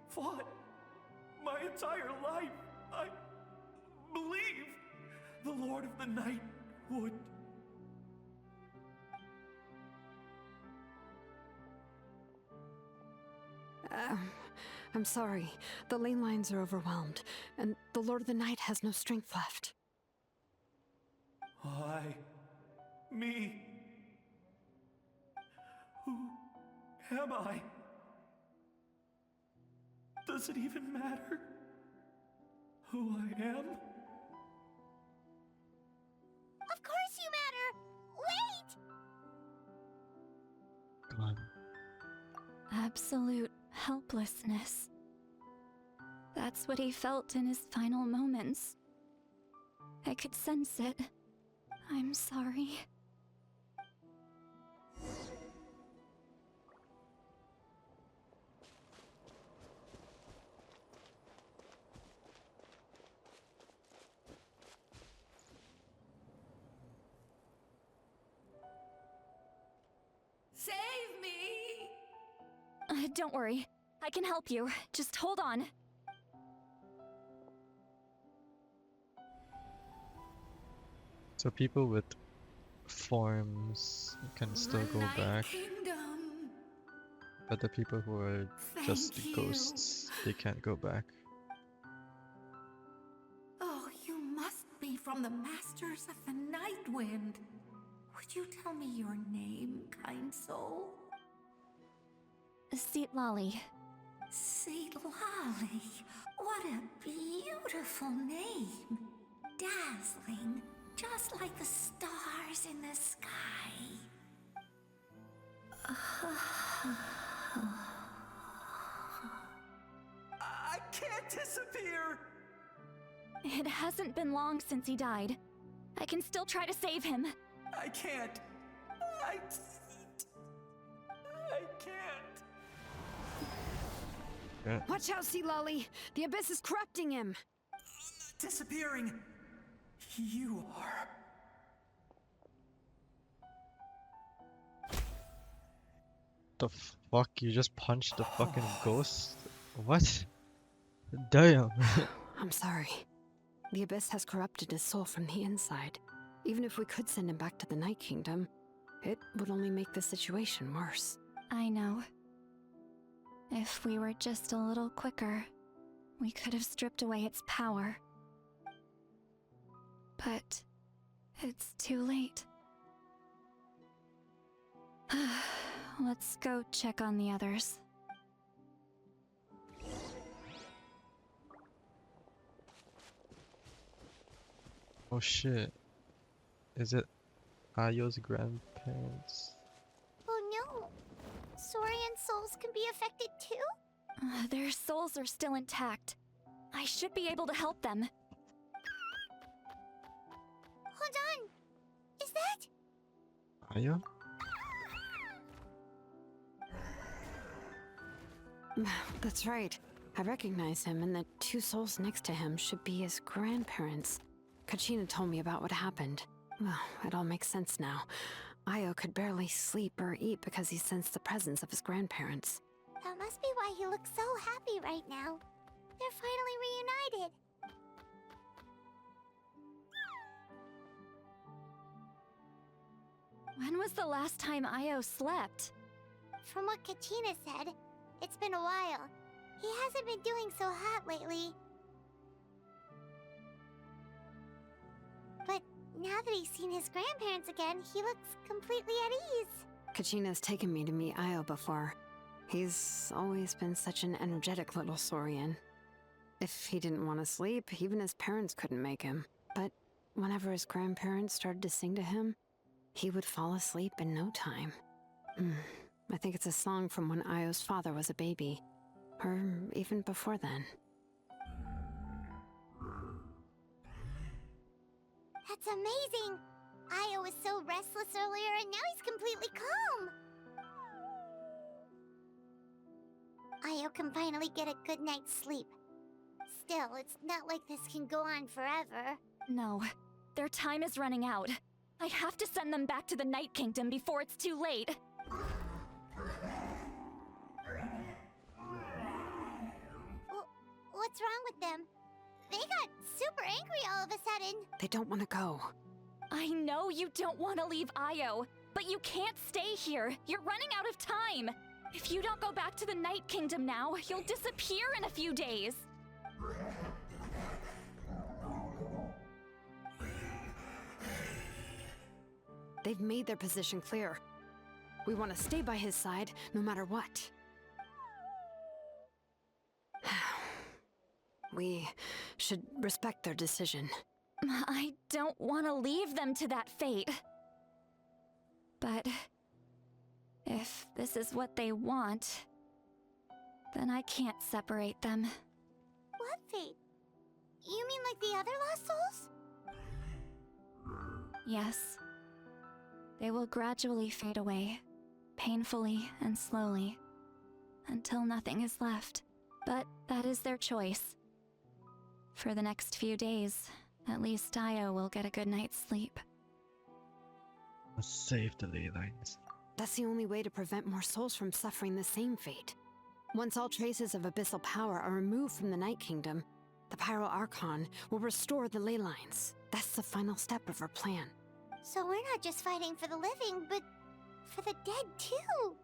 fought my entire life. I believe the Lord of the Night would. I'm sorry. The lane lines are overwhelmed, and the Lord of the Night has no strength left. Me. Who am I? Does it even matter who I am? Of course you matter! Wait! Come on. Absolute helplessness. That's what he felt in his final moments. I could sense it. I'm sorry. Save me! Don't worry. I can help you. Just hold on. So people with forms can still go back, but the people who are just ghosts, they can't go back. Oh, you must be from the Masters of the Night Wind. Would you tell me your name, kind soul? Citlali. Citlali. What a beautiful name. Dazzling, just like the stars in the sky. I can't disappear! It hasn't been long since he died. I can still try to save him. I can't. I can't. Yeah. Watch out, Citlali! The Abyss is corrupting him! Disappearing. You are. The fuck? You just punched the fucking ghost? What? Damn. I'm sorry. The Abyss has corrupted his soul from the inside. Even if we could send him back to the Night Kingdom, it would only make the situation worse. I know. If we were just a little quicker, we could have stripped away its power. But it's too late. Let's go check on the others. Oh shit. Is it Ayo's grandparents? Oh no! Saurian souls can be affected too? Their souls are still intact. I should be able to help them. Hold on! Is that? Ayo? That's right. I recognize him, and the two souls next to him should be his grandparents. Kachina told me about what happened. Well, it all makes sense now. Ayo could barely sleep or eat because he sensed the presence of his grandparents. That must be why he looks so happy right now. They're finally reunited. When was the last time Ayo slept? From what Kachina said, it's been a while. He hasn't been doing so hot lately. But now that he's seen his grandparents again, he looks completely at ease. Kachina's taken me to meet Ayo before. He's always been such an energetic little Saurian. If he didn't want to sleep, even his parents couldn't make him. But whenever his grandparents started to sing to him, he would fall asleep in no time. I think it's a song from when Ayo's father was a baby. Or even before then. That's amazing! Ayo was so restless earlier and now he's completely calm! Ayo can finally get a good night's sleep. Still, it's not like this can go on forever. No, Their time is running out. I have to send them back to the Night Kingdom before it's too late. What's wrong with them? They got super angry all of a sudden. They don't want to go. I know you don't want to leave Io, but you can't stay here. You're running out of time. If you don't go back to the Night Kingdom now, you'll disappear in a few days. They've made their position clear. We want to stay by his side, no matter what. We should respect their decision. I don't want to leave them to that fate. But if this is what they want, then I can't separate them. What fate? You mean like the other lost souls? Yes. They will gradually fade away, painfully and slowly, until nothing is left. But that is their choice. For the next few days, at least Io will get a good night's sleep. Must save the ley lines. That's the only way to prevent more souls from suffering the same fate. Once all traces of abyssal power are removed from the Night Kingdom, the Pyro Archon will restore the ley lines. That's the final step of our plan. So we're not just fighting for the living, but for the dead too.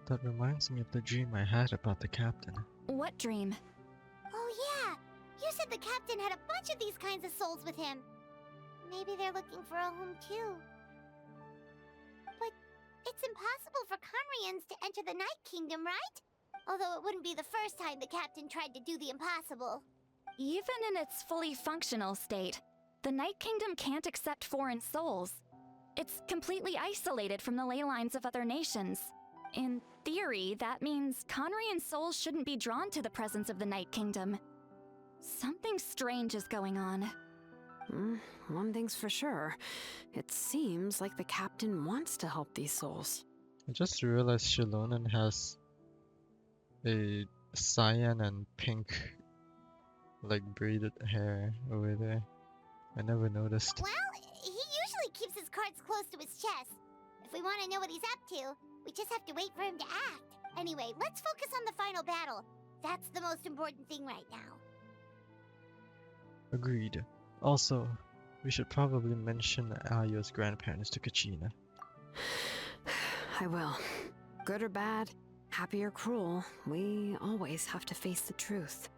That reminds me of the dream I had about the captain. What dream? Oh yeah, you said the captain had a bunch of these kinds of souls with him. Maybe they're looking for a home too. But it's impossible for Conrians to enter the Night Kingdom, right? Although it wouldn't be the first time the captain tried to do the impossible. Even in its fully functional state, the Night Kingdom can't accept foreign souls. It's completely isolated from the ley lines of other nations. In theory, that means Conrian souls shouldn't be drawn to the presence of the Night Kingdom. Something strange is going on. One thing's for sure. It seems like the captain wants to help these souls. I just realized Shilonen has a cyan and pink, like, braided hair over there. I never noticed. Well, he usually keeps his cards close to his chest. If we want to know what he's up to, we just have to wait for him to act. Anyway, let's focus on the final battle. That's the most important thing right now. Agreed. Also, we should probably mention Ayo's grandparents to Kachina. I will. Good or bad, happy or cruel, we always have to face the truth.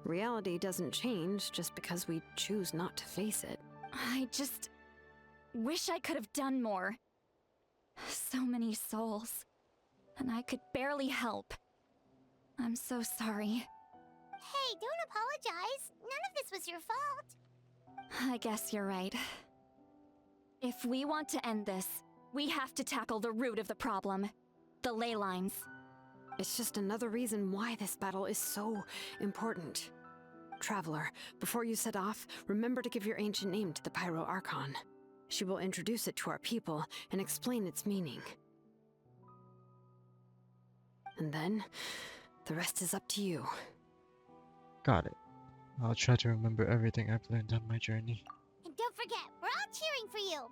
Reality doesn't change just because we choose not to face it. I just wish I could have done more. So many souls, and I could barely help. I'm so sorry. Hey, don't apologize. None of this was your fault. I guess you're right. If we want to end this, we have to tackle the root of the problem. The ley lines. It's just another reason why this battle is so important. Traveler, before you set off, remember to give your ancient name to the Pyro Archon. She will introduce it to our people and explain its meaning. And then, the rest is up to you. Got it. I'll try to remember everything I've learned on my journey. And don't forget, we're all cheering for you.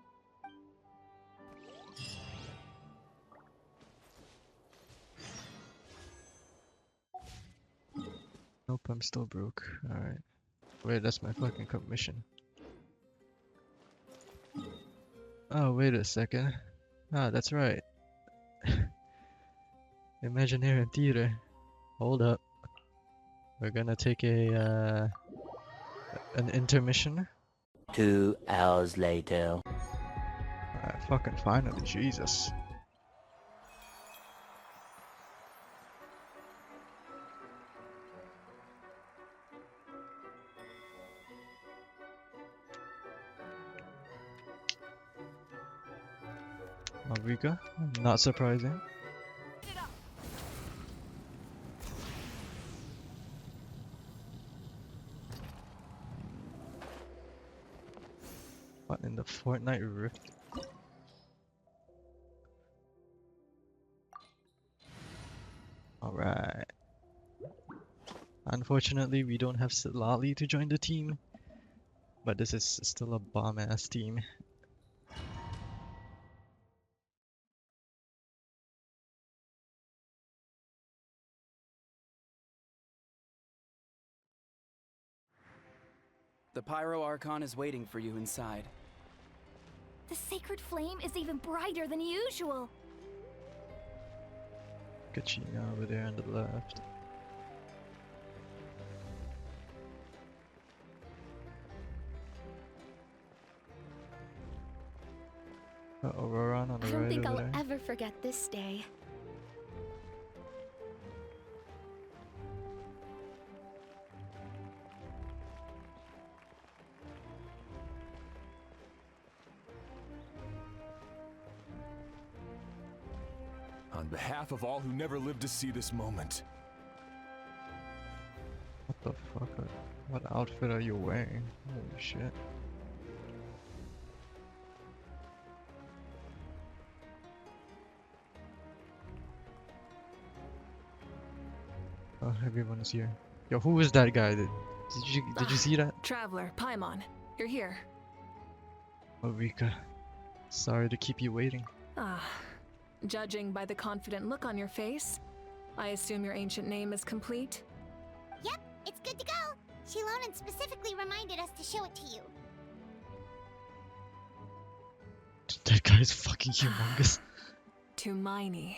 Nope, I'm still broke. Alright. Wait, that's my fucking commission. Oh, wait a second. Ah, that's right. Imaginarium Theater. Hold up. We're gonna take an intermission. 2 hours later. Alright, fucking finally, Jesus. Mavuika, not surprising. What in the Fortnite Rift? Alright. Unfortunately, we don't have Citlali to join the team. But this is still a bomb-ass team. The Pyro Archon is waiting for you inside. The sacred flame is even brighter than usual. Kachina over there on the left. Aurora on the I don't right think over I'll there. ever forget this day. On behalf of all who never lived to see this moment. What the fuck? What outfit are you wearing? Holy shit. Oh, everyone's here. Yo, who is that guy? Did you see that? Traveler, Paimon, you're here. Mavuika. Sorry to keep you waiting. Ah, judging by the confident look on your face, I assume your ancient name is complete? Yep, it's good to go. Shilonan specifically reminded us to show it to you. That guy's fucking humongous. Tumaini.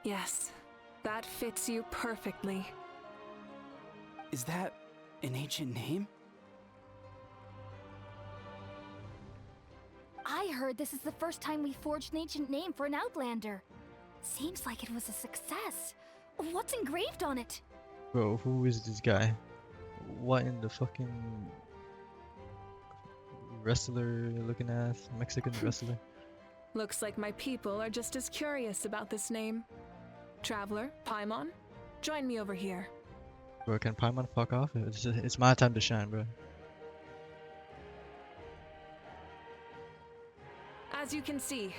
Yes, that fits you perfectly. Is that an ancient name? I heard this is the first time we forged an ancient name for an Outlander. Seems like it was a success. What's engraved on it? Bro, who is this guy? What in the fucking wrestler looking ass Mexican wrestler? Looks like my people are just as curious about this name. Traveler, Paimon, join me over here. Bro, can Paimon fuck off? It's my time to shine, bro. As you can see,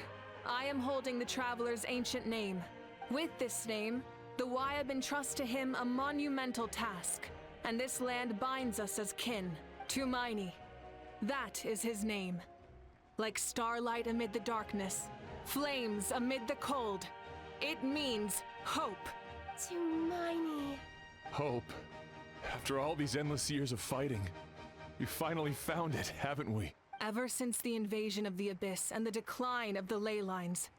I am holding the Traveler's ancient name. With this name, the Wyab entrust to him a monumental task, and this land binds us as kin, Tumaini. That is his name. Like starlight amid the darkness, flames amid the cold, it means hope. Tumaini. Hope. After all these endless years of fighting, we finally found it, haven't we? Ever since the invasion of the Abyss and the decline of the ley lines,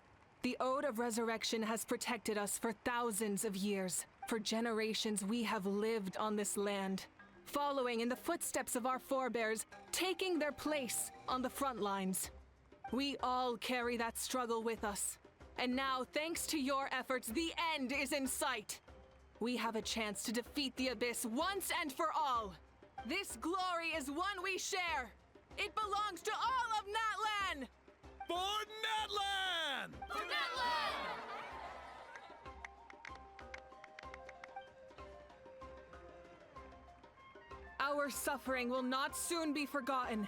the Ode of Resurrection has protected us for thousands of years. For generations we have lived on this land, following in the footsteps of our forebears, taking their place on the front lines. We all carry that struggle with us. And now, thanks to your efforts, the end is in sight. We have a chance to defeat the Abyss once and for all. This glory is one we share. It belongs to all of Natlan! For Natlan! For Natlan! Our suffering will not soon be forgotten,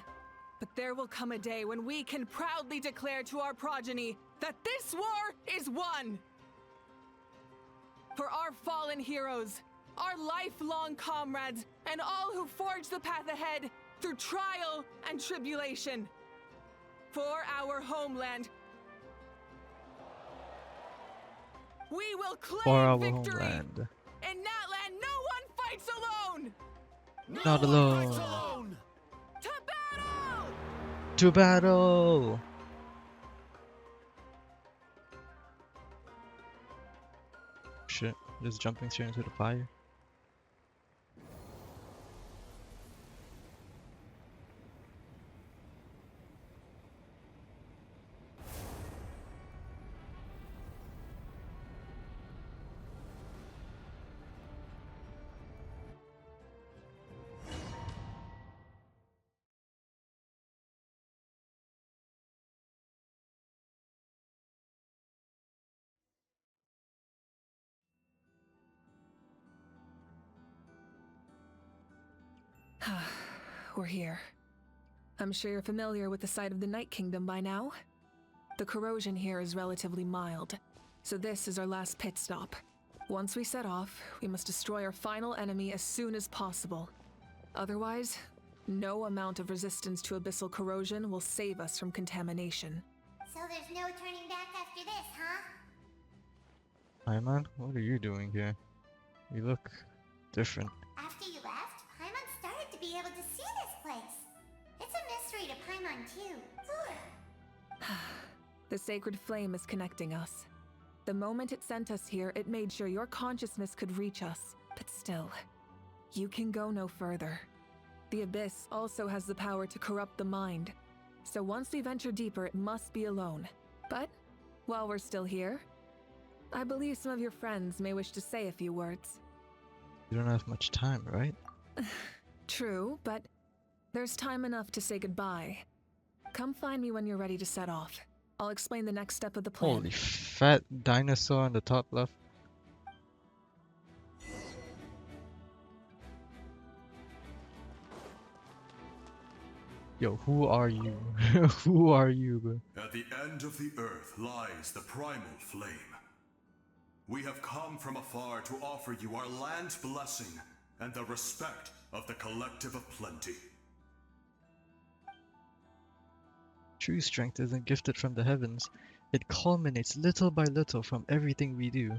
but there will come a day when we can proudly declare to our progeny that this war is won! For our fallen heroes, our lifelong comrades, and all who forge the path ahead through trial and tribulation. For our homeland, we will claim For our victory! homeland. In Natlan, no one fights alone! Not alone! To battle! To battle! Shit, just jumping straight into the fire. We're here. I'm sure you're familiar with the site of the Night Kingdom by now. The corrosion here is relatively mild, so this is our last pit stop. Once we set off, we must destroy our final enemy as soon as possible. Otherwise, No amount of resistance to abyssal corrosion will save us from contamination. So there's no turning back after this, huh? Paimon, what are you doing here? You look different. After you left, Paimon started to be able to see this place. It's a mystery to Paimon, too. The sacred flame is connecting us. The moment it sent us here, it made sure your consciousness could reach us. But still, you can go no further. The Abyss also has the power to corrupt the mind. So once we venture deeper, it must be alone. But while we're still here, I believe some of your friends may wish to say a few words. You don't have much time, right? True, but there's time enough to say goodbye. Come find me when you're ready to set off. I'll explain the next step of the plan. Holy fat dinosaur on the top left. Yo, who are you? Who are you, bro? At the end of the earth lies the primal flame. We have come from afar to offer you our land's blessing and the respect of the collective of plenty. True strength isn't gifted from the heavens. It culminates little by little from everything we do.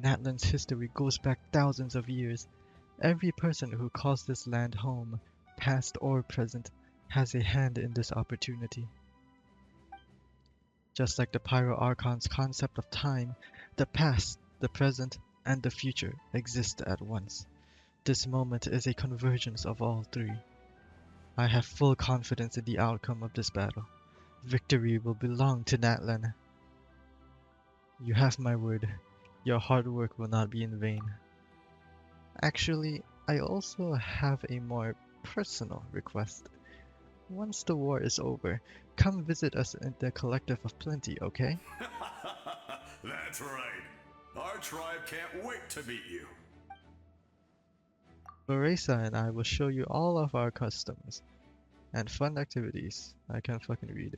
Natlan's history goes back thousands of years. Every person who calls this land home, past or present, has a hand in this opportunity. Just like the Pyro Archon's concept of time, the past, the present, and the future exist at once. This moment is a convergence of all three. I have full confidence in the outcome of this battle. Victory will belong to Natlan. You have my word. Your hard work will not be in vain. Actually, I also have a more personal request. Once the war is over, come visit us in the Collective of Plenty, okay? That's right. Our tribe can't wait to meet you. Marisa and I will show you all of our customs and fun activities. I can't fucking read.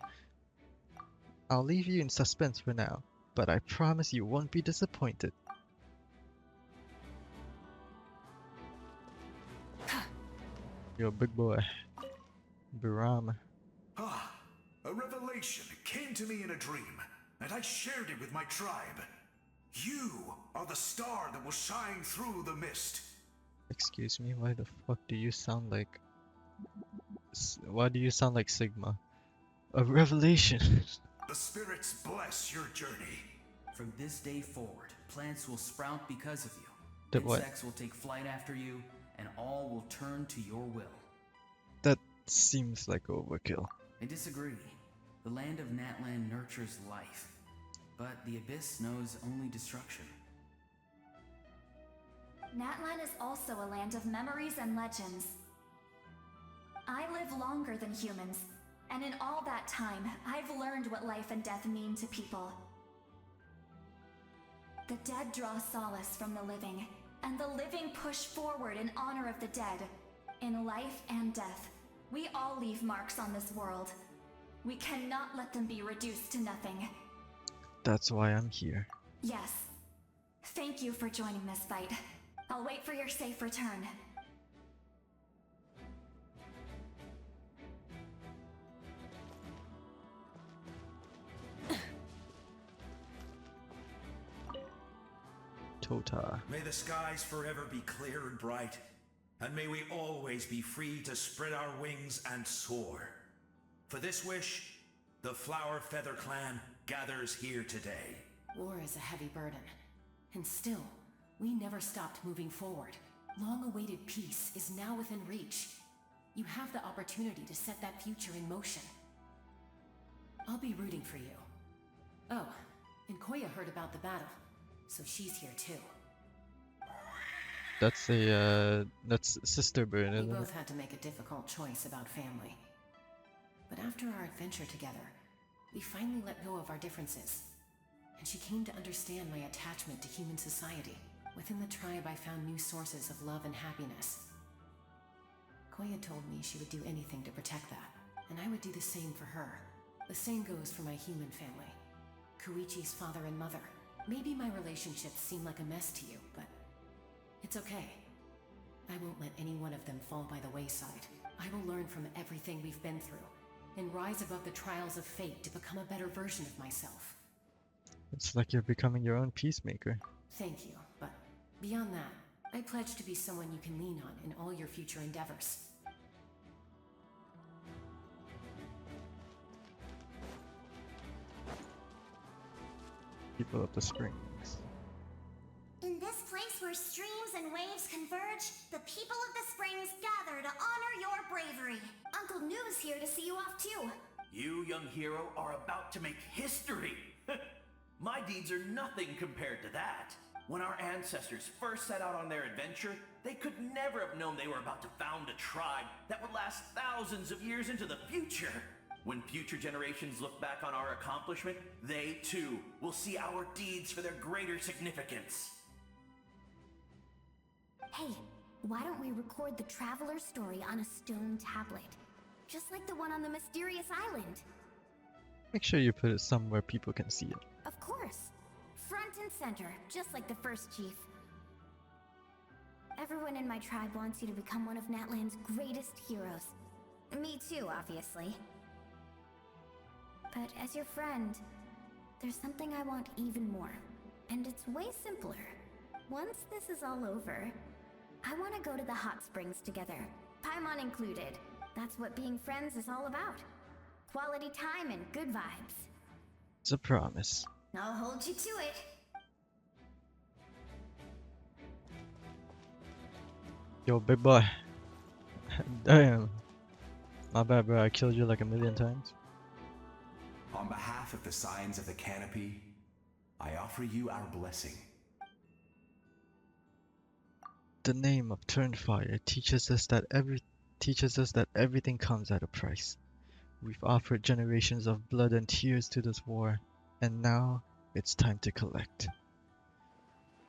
I'll leave you in suspense for now, but I promise you won't be disappointed. Yo, big boy. Biram. Ah, a revelation came to me in a dream, and I shared it with my tribe. You are the star that will shine through the mist. Excuse me, why the fuck do you sound like... Why do you sound like Sigma? A revelation! The spirits bless your journey. From this day forward, plants will sprout because of you. That what? Insects will take flight after you, and all will turn to your will. That seems like overkill. I disagree. The land of Natlan nurtures life, but the Abyss knows only destruction. Natlan is also a land of memories and legends. I live longer than humans, and in all that time, I've learned what life and death mean to people. The dead draw solace from the living, and the living push forward in honor of the dead. In life and death, we all leave marks on this world. We cannot let them be reduced to nothing. That's why I'm here. Yes. Thank you for joining this fight. I'll wait for your safe return. Tota. May the skies forever be clear and bright, and may we always be free to spread our wings and soar. For this wish, the Flower Feather Clan gathers here today. War is a heavy burden, and still, we never stopped moving forward. Long-awaited peace is now within reach. You have the opportunity to set that future in motion. I'll be rooting for you. Oh, and Koya heard about the battle, so she's here too. That's Sister Bird, We isn't both it? had to make a difficult choice about family. But after our adventure together, we finally let go of our differences. And she came to understand my attachment to human society. Within the tribe, I found new sources of love and happiness. Koya told me she would do anything to protect that, and I would do the same for her. The same goes for my human family. Koichi's father and mother. Maybe my relationships seem like a mess to you, but it's okay. I won't let any one of them fall by the wayside. I will learn from everything we've been through and rise above the trials of fate to become a better version of myself. It's like you're becoming your own peacemaker. Thank you, but beyond that, I pledge to be someone you can lean on in all your future endeavors. People of the Springs. In this place where streams and waves converge, the people of the Springs gather to honor your bravery. Uncle Noo's here to see you off too. You, young hero, are about to make history. My deeds are nothing compared to that. When our ancestors first set out on their adventure, they could never have known they were about to found a tribe that would last thousands of years into the future. When future generations look back on our accomplishment, they too will see our deeds for their greater significance. Hey, why don't we record the traveler's story on a stone tablet? Just like the one on the mysterious island. Make sure you put it somewhere people can see it. Of course. Front and center, just like the first chief. Everyone in my tribe wants you to become one of Natlan's greatest heroes. Me too, obviously. But as your friend, there's something I want even more. And it's way simpler. Once this is all over, I want to go to the hot springs together. Paimon included. That's what being friends is all about. Quality time and good vibes. It's a promise. I'll hold you to it. Yo, big boy. Damn. My bad, bro. I killed you like a million times. On behalf of the Scions of the Canopy, I offer you our blessing. The name of Turnfire teaches us that everything comes at a price. We've offered generations of blood and tears to this war, and now it's time to collect.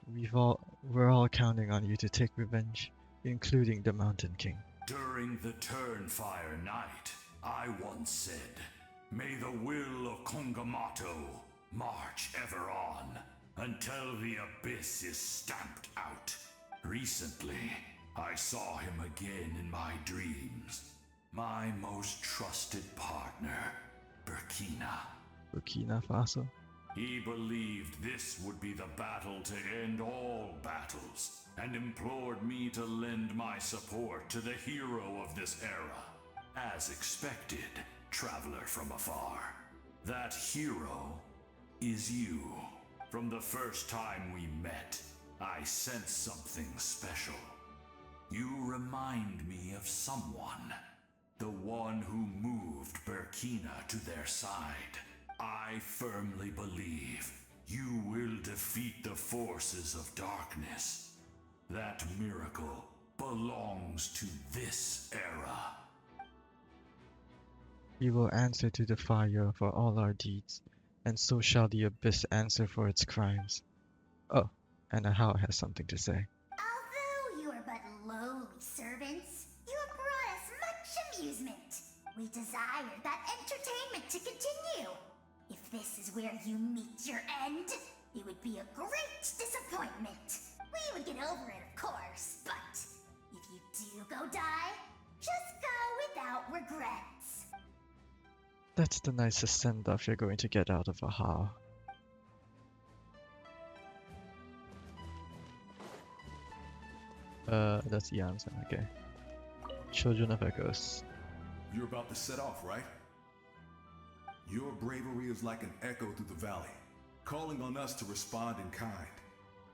We're all counting on you to take revenge, including the Mountain King. During the Turnfire night, I once said, "May the will of Kongamato march ever on until the abyss is stamped out." Recently, I saw him again in my dreams. My most trusted partner, Burkina. Burkina Faso. He believed this would be the battle to end all battles, and implored me to lend my support to the hero of this era. As expected, traveler from afar. That hero is you. From the first time we met, I sensed something special. You remind me of someone. The one who moved Burkina to their side. I firmly believe you will defeat the forces of darkness. That miracle belongs to this era. We will answer to the fire for all our deeds, and so shall the abyss answer for its crimes. Oh, and Ahau has something to say. Although you are but lowly servants, you have brought us much amusement. We desire that entertainment to continue. If this is where you meet your end, it would be a great disappointment. We would get over it, of course, but if you do go die, just go without regrets. That's the nicest send-off you're going to get out of Ahau. That's the answer, okay. Children of Echoes. You're about to set off, right? Your bravery is like an echo through the valley, calling on us to respond in kind.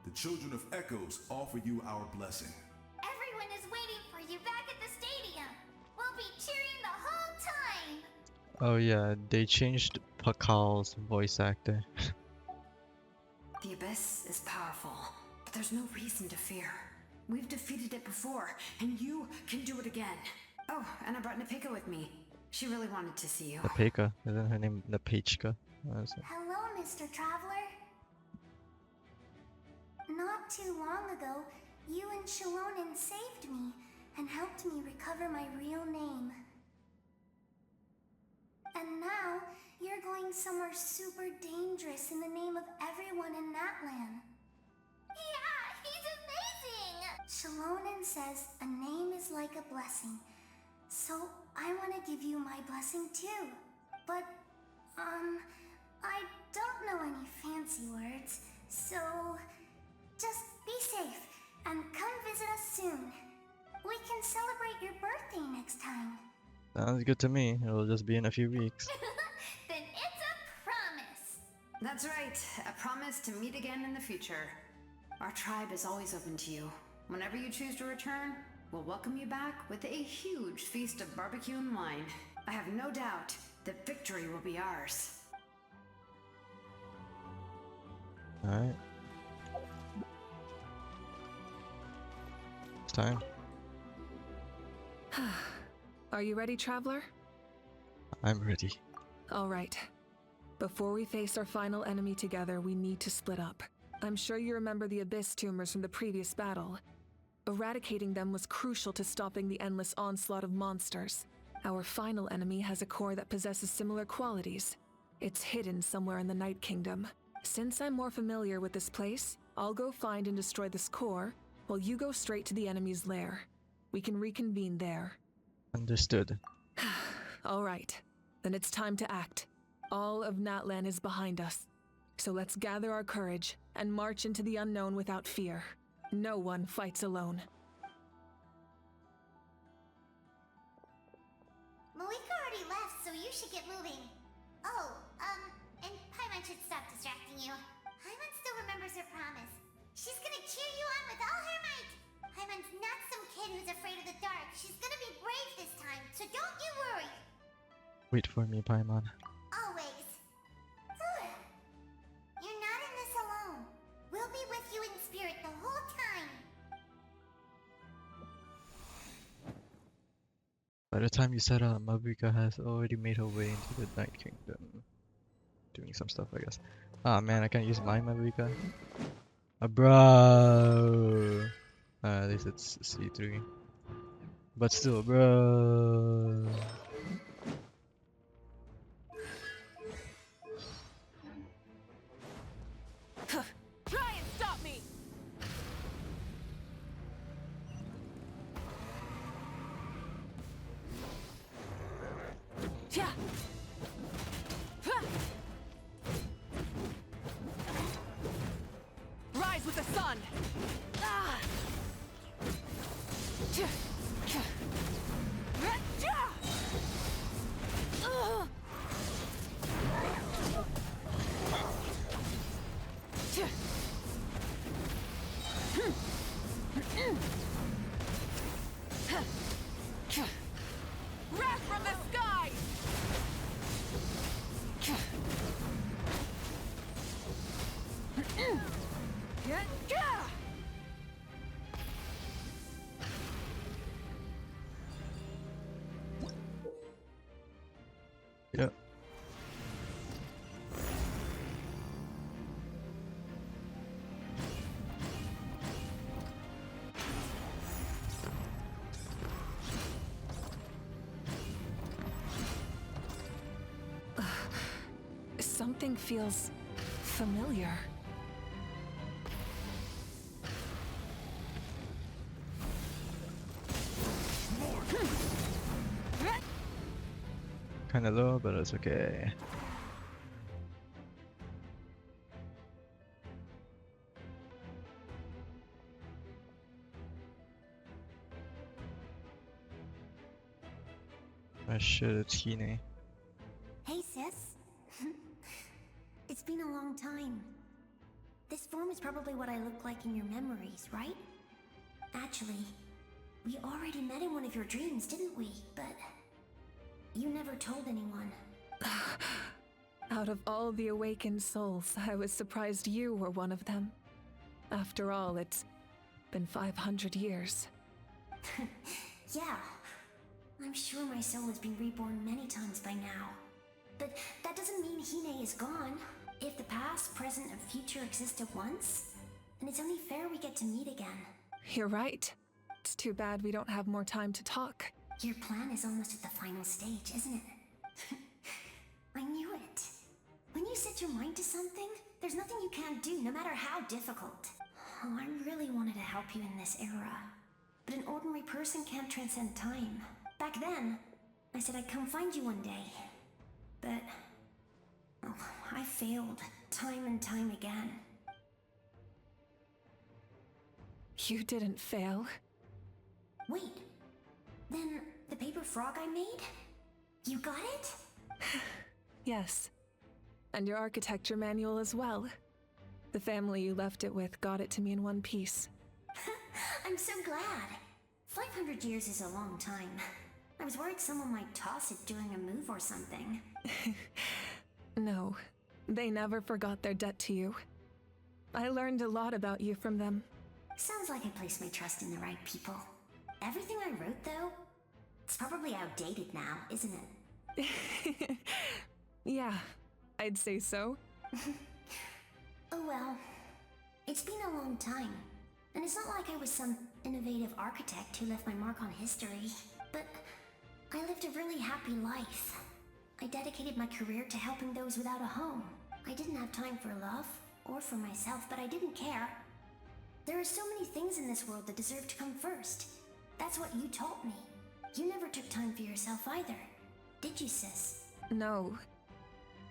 The Children of Echoes offer you our blessing. Everyone is waiting for you back at the stadium. We'll be cheering the whole time. Oh yeah, they changed Pakal's voice actor. The Abyss is powerful, but there's no reason to fear. We've defeated it before, and you can do it again. Oh, and I brought Napika with me. She really wanted to see you. Napeka, isn't her name Napechka? Hello, Mr. Traveler. Not too long ago, you and Shalonen saved me and helped me recover my real name. And now, you're going somewhere super dangerous in the name of everyone in Natlan. Yeah, he's amazing! Shalonen says a name is like a blessing. So I want to give you my blessing too. But, I don't know any fancy words, so just be safe and come visit us soon. We can celebrate your birthday next time. Sounds good to me. It'll just be in a few weeks. Then it's a promise. That's right, a promise to meet again in the future. Our tribe is always open to you. Whenever you choose to return, we'll welcome you back with a huge feast of barbecue and wine. I have no doubt that victory will be ours. Alright. It's time. Are you ready, traveler? I'm ready. All right. Before we face our final enemy together, we need to split up. I'm sure you remember the Abyss tumors from the previous battle. Eradicating them was crucial to stopping the endless onslaught of monsters. Our final enemy has a core that possesses similar qualities. It's hidden somewhere in the Night Kingdom. Since I'm more familiar with this place, I'll go find and destroy this core, while you go straight to the enemy's lair. We can reconvene there. Understood. All right. Then it's time to act. All of Natlan is behind us. So let's gather our courage and march into the unknown without fear. No one fights alone. Mavuika already left, so you should get moving. Oh, and Paimon should stop distracting you. Paimon still remembers her promise. She's gonna cheer you on with all her might. Paimon's not some kid who's afraid of the dark. She's gonna be brave this time, so don't you worry. Wait for me, Paimon. Always. You're not in this alone. We'll be with you in spirit the whole time. By the time you set up, Mavuika has already made her way into the Night Kingdom. Doing some stuff, I guess. Ah man, I can't use my Mavuika. Bro. At least it's C3. But still, bro. Try and stop me! Yeah. Rise with the sun! Ah! Wrath from the sky! Yep. Something feels familiar. Kinda low, but it's okay. Ah shit, it's Hine. Hey, sis. It's been a long time. This form is probably what I look like in your memories, right? Actually, we already met in one of your dreams, didn't we? But you never told anyone. Out of all the awakened souls, I was surprised you were one of them. After all, it's been 500 years. Yeah. I'm sure my soul has been reborn many times by now. But that doesn't mean Hine is gone. If the past, present, and future exist at once, then it's only fair we get to meet again. You're right. It's too bad we don't have more time to talk. Your plan is almost at the final stage, isn't it? I knew it. When you set your mind to something, there's nothing you can't do, no matter how difficult. Oh, I really wanted to help you in this era. But an ordinary person can't transcend time. Back then, I said I'd come find you one day. But... oh, I failed, time and time again. You didn't fail. Wait, then the paper frog I made? You got it? Yes. And your architecture manual as well. The family you left it with got it to me in one piece. I'm so glad. 500 years is a long time. I was worried someone might toss it during a move or something. No, they never forgot their debt to you. I learned a lot about you from them. Sounds like I placed my trust in the right people. Everything I wrote, though, it's probably outdated now, isn't it? Yeah, I'd say so. Oh well. It's been a long time. And it's not like I was some innovative architect who left my mark on history. But I lived a really happy life. I dedicated my career to helping those without a home. I didn't have time for love, or for myself, but I didn't care. There are so many things in this world that deserve to come first. That's what you taught me. You never took time for yourself either, did you, sis? No,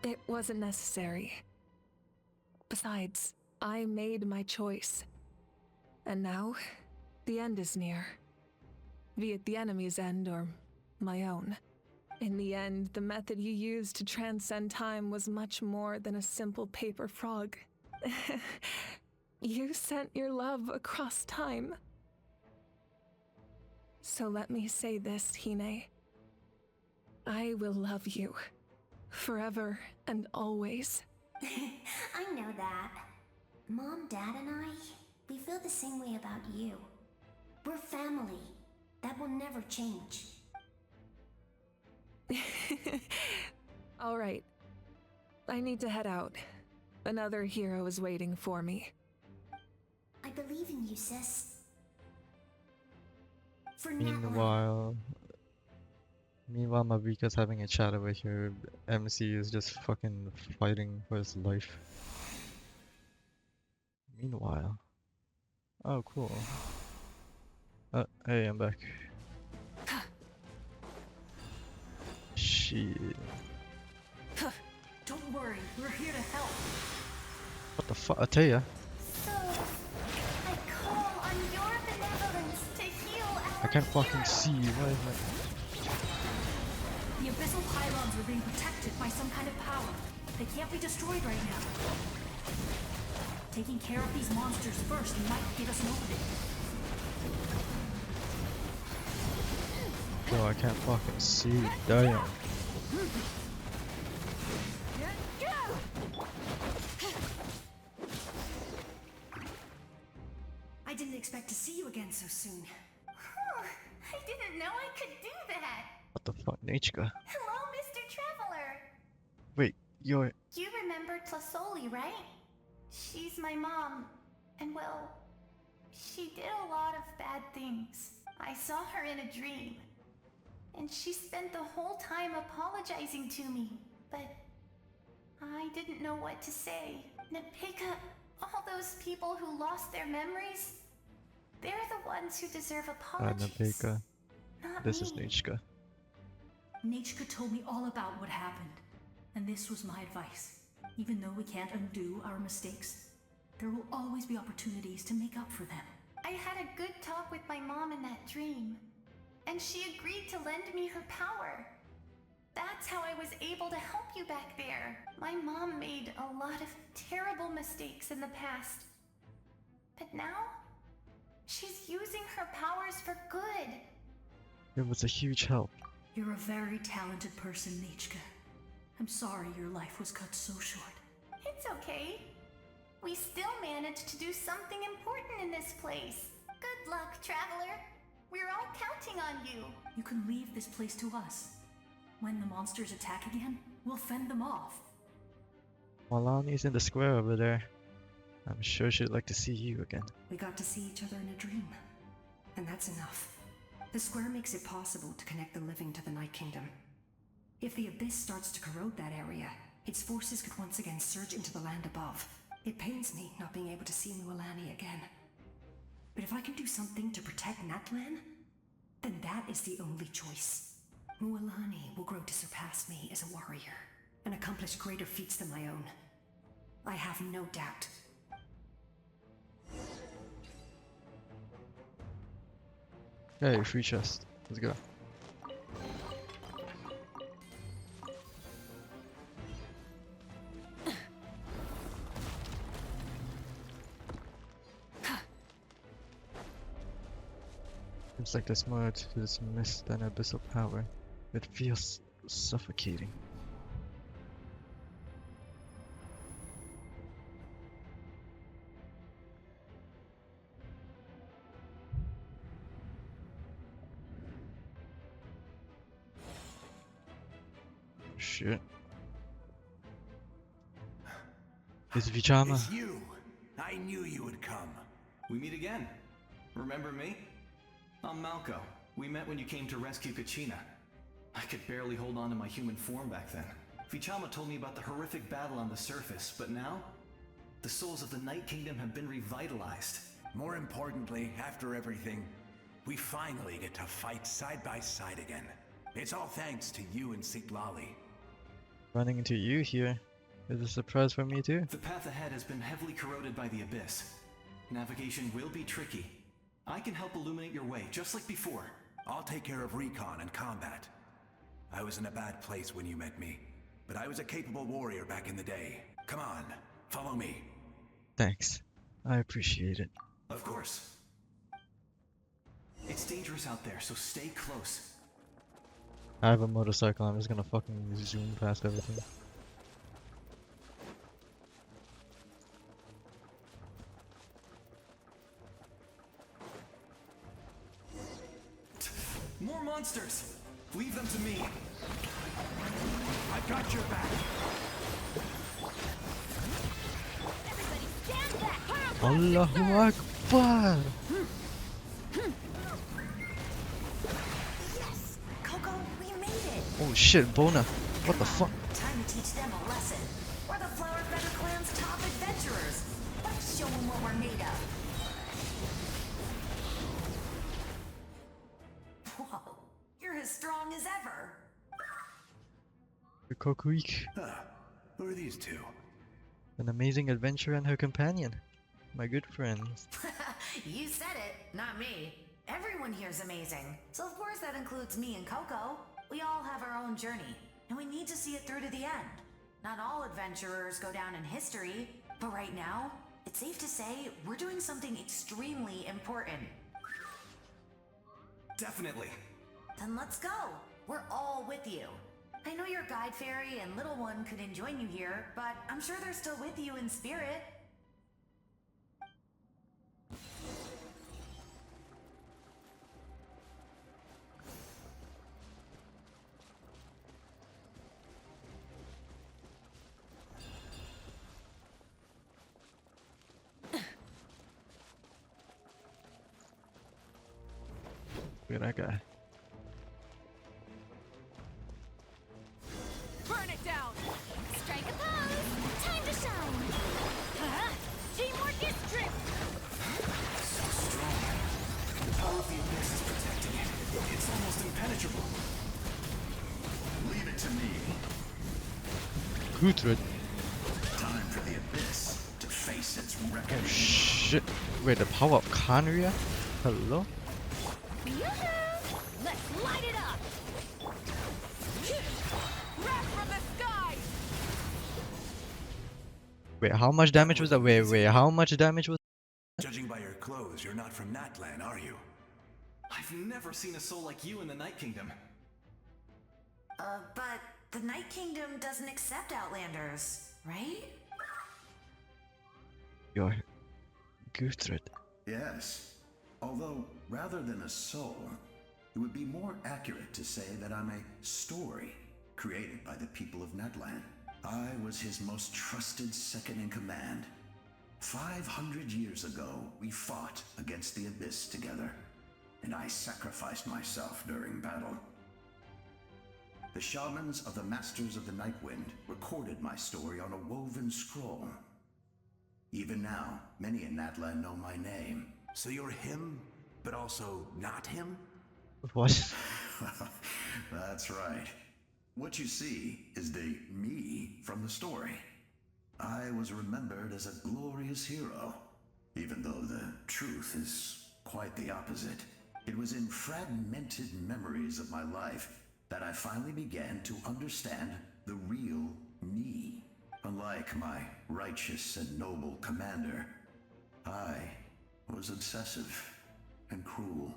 it wasn't necessary. Besides, I made my choice. And now, the end is near. Be it the enemy's end or my own. In the end, the method you used to transcend time was much more than a simple paper frog. You sent your love across time. So let me say this, Hine. I will love you. Forever and always. I know that. Mom, Dad, and I, we feel the same way about you. We're family. That will never change. All right. I need to head out. Another hero is waiting for me. I believe in you, sis. For Meanwhile, Mavuika's having a chat over here. MC is just fucking fighting for his life. Meanwhile, oh cool. Hey, I'm back. Shit. Don't worry, we're here to help. What the fuck, Ateya? So, I call on your benevolence to heal our I can't fucking see. Why is my... The abyssal pylons are being protected by some kind of power. They can't be destroyed right now. Taking care of these monsters first might give us an opening. Yo, I can't fucking see. Damn. I didn't expect to see you again so soon. I didn't know I could do that. What the fuck, Nichika? Hello, Mr. Traveler. Wait, you're... You remember Tlasoli, right? She's my mom. And well, she did a lot of bad things. I saw her in a dream. And she spent the whole time apologizing to me. But I didn't know what to say. Napika, all those people who lost their memories, they're the ones who deserve apologies. Napika. Not This me. is Nichika. Nichika told me all about what happened, and this was my advice. Even though we can't undo our mistakes, there will always be opportunities to make up for them. I had a good talk with my mom in that dream, and she agreed to lend me her power. That's how I was able to help you back there. My mom made a lot of terrible mistakes in the past. But now, she's using her powers for good. It was a huge help. You're a very talented person, Nichika. I'm sorry your life was cut so short. It's okay. We still managed to do something important in this place. Good luck, Traveler. We're all counting on you. You can leave this place to us. When the monsters attack again, we'll fend them off. Malani's in the square over there. I'm sure she'd like to see you again. We got to see each other in a dream. And that's enough. The square makes it possible to connect the living to the Night Kingdom. If the Abyss starts to corrode that area, its forces could once again surge into the land above. It pains me not being able to see Mualani again. But if I can do something to protect Natlan, then that is the only choice. Mualani will grow to surpass me as a warrior and accomplish greater feats than my own. I have no doubt. Hey, free chest. Let's go. Seems like there's more to this mist than abyssal power. It feels suffocating. Shit. It's Vichama. It's you. I knew you would come. We meet again. Remember me? I'm Malco. We met when you came to rescue Kachina. I could barely hold on to my human form back then. Vichama told me about the horrific battle on the surface, but now, the souls of the Night Kingdom have been revitalized. More importantly, after everything, we finally get to fight side by side again. It's all thanks to you and Citlali. Running into you here is a surprise for me too. The path ahead has been heavily corroded by the Abyss. Navigation will be tricky. I can help illuminate your way, just like before. I'll take care of recon and combat. I was in a bad place when you met me, but I was a capable warrior back in the day. Come on, follow me. Thanks. I appreciate it. Of course. It's dangerous out there, so stay close. I have a motorcycle, I'm just gonna fucking zoom past everything. More monsters! Leave them to me. I've got your back. Everybody stand back! Allahu Akbar! Yes! Coco, we made it! Oh shit, Bona. What the fuck? Time to teach them a lesson. We're the Flower Feather Clan's top adventurers. Let's show them what we're made of. Whoa, you're as strong as ever. Kokuik. Who are these two? An amazing adventurer and her companion. My good friends. You said it, not me. Everyone here's amazing. So of course that includes me and Coco. We all have our own journey, and we need to see it through to the end. Not all adventurers go down in history, but right now, it's safe to say we're doing something extremely important. Definitely. Then let's go. We're all with you. I know your guide fairy and little one couldn't join you here, but I'm sure they're still with you in spirit. Look at that guy. Burn it down! Strike a pose! Time to shine! Teamwork is trip! So strong. The power of the Abyss is protecting it. It's almost impenetrable. Leave it to me. Gutrid. Time for the Abyss to face its reckoning. Oh shit. Wait, the power of Khaenri'ah? Hello? Yoo-hoo! Let's light it up! Wrath from the sky! Wait, how much damage was that? Wait, how much damage was Judging by your clothes, you're not from Natlan, are you? I've never seen a soul like you in the Night Kingdom. But the Night Kingdom doesn't accept Outlanders, right? You're Gutrid. Yes. Although, rather than a soul, it would be more accurate to say that I'm a story created by the people of Natlan. I was his most trusted second in command. 500 years ago, we fought against the Abyss together, and I sacrificed myself during battle. The shamans of the Masters of the Nightwind recorded my story on a woven scroll. Even now, many in Natlan know my name. So you're him, but also not him? What? That's right. What you see is the me from the story. I was remembered as a glorious hero, even though the truth is quite the opposite. It was in fragmented memories of my life that I finally began to understand the real me. Unlike my righteous and noble commander, I was obsessive and cruel.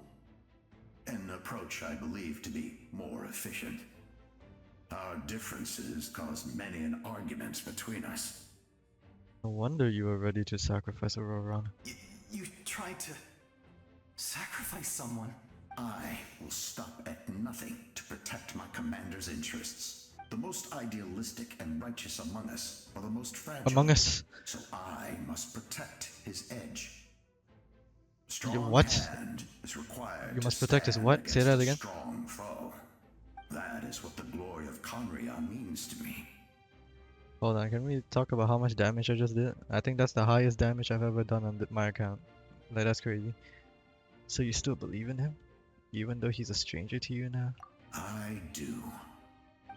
An approach I believe to be more efficient. Our differences caused many an arguments between us. No wonder you were ready to sacrifice Auroran. You tried to sacrifice someone? I will stop at nothing to protect my commander's interests. The most idealistic and righteous among us are the most fragile. Among us. So I must protect his edge. You Strong what? hand is required. You to must protect his stand what? Say against that a again. Strong foe. That is what the glory of Conria means to me. Hold on, can we talk about how much damage I just did? I think that's the highest damage I've ever done on my account. Like, that's crazy. So you still believe in him? Even though he's a stranger to you now? I do.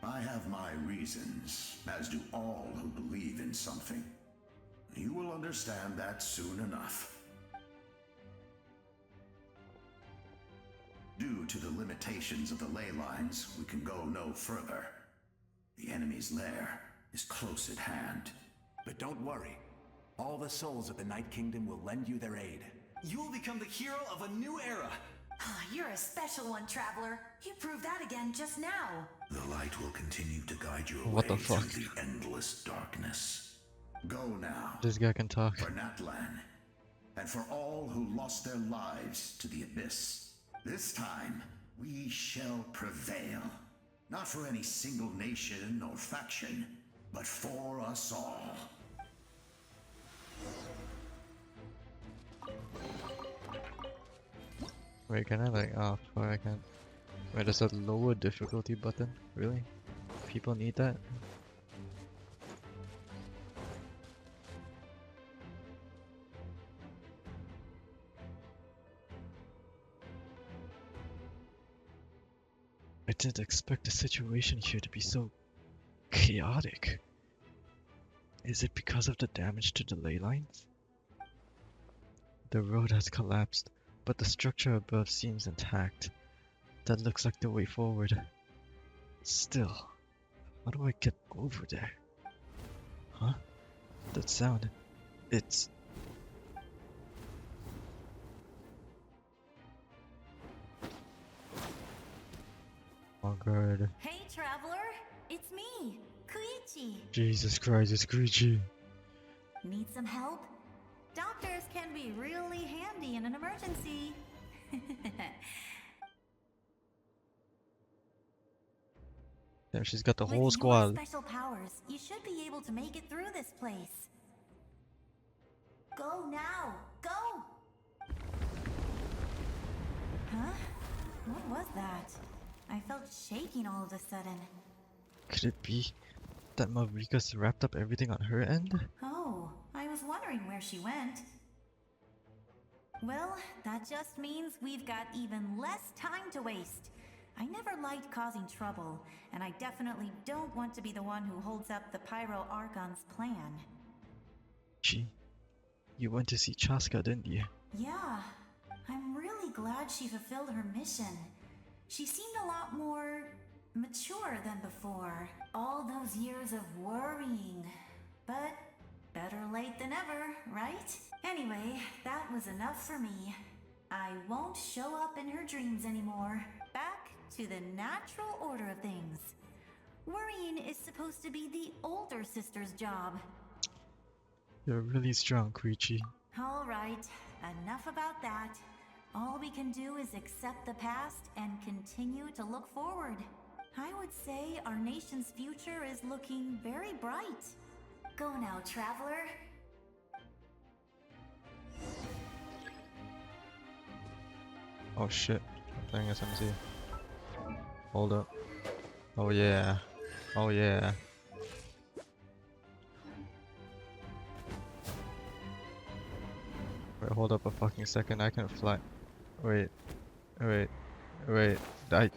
I have my reasons, as do all who believe in something. You will understand that soon enough. Due to the limitations of the ley lines, we can go no further. The enemy's lair is close at hand. But don't worry. All the souls of the Night Kingdom will lend you their aid. You will become the hero of a new era. You're a special one, Traveler. You proved that again just now. The light will continue to guide you What away the fuck? through the endless darkness. Go now. This guy can talk. For Natlan, and for all who lost their lives to the abyss. This time, we shall prevail. Not for any single nation or faction, but for us all. Wait, can I like, oh fuck, I can't. Wait, there's a lower difficulty button? Really? People need that? I didn't expect the situation here to be so chaotic. Is it because of the damage to the ley lines? The road has collapsed, but the structure above seems intact. That looks like the way forward. Still, how do I get over there? Huh? That sound. It's... Oh god. Hey, Traveler. It's me, Koichi. Jesus Christ, it's Koichi. Need some help? Doctors can be really handy in an emergency. Damn, she's got the With whole your squad. special powers, you should be able to make it through this place. Go now! Go! Huh? What was that? I felt shaking all of a sudden. Could it be that Mavuika's wrapped up everything on her end? Oh, I was wondering where she went. Well, that just means we've got even less time to waste. I never liked causing trouble, and I definitely don't want to be the one who holds up the Pyro Archon's plan. Gee, you went to see Chaska, didn't you? Yeah, I'm really glad she fulfilled her mission. She seemed a lot more mature than before. All those years of worrying. But better late than ever, right? Anyway, that was enough for me. I won't show up in her dreams anymore. Back to the natural order of things. Worrying is supposed to be the older sister's job. You're really strong, Koichi. All right, enough about that. All we can do is accept the past and continue to look forward. I would say our nation's future is looking very bright. Go now, Traveler. Oh shit, I'm playing SMC. Hold up. Oh yeah. Oh yeah. Wait, hold up a fucking second, I can fly. Wait. Wait. Wait, I.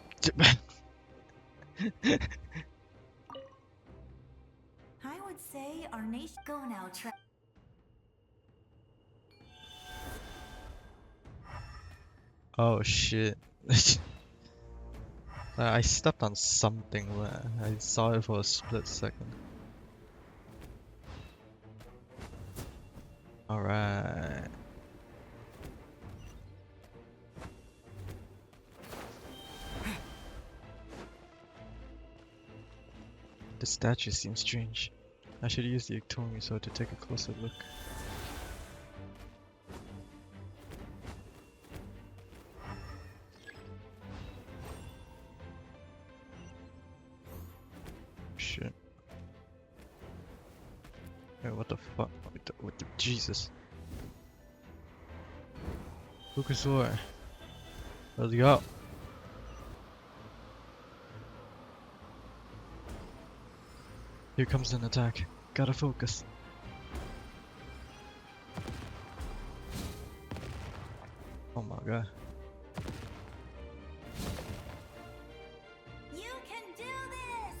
I would say our nation go now. Oh shit. I stepped on something. I saw it for a split second. Alright. The statue seems strange. I should use the Ictomi sword to take a closer look. Shit. Hey, what the fuck? What the Jesus? Lucasor. Let's go. Here comes an attack. Gotta focus. Oh my god. You can do this!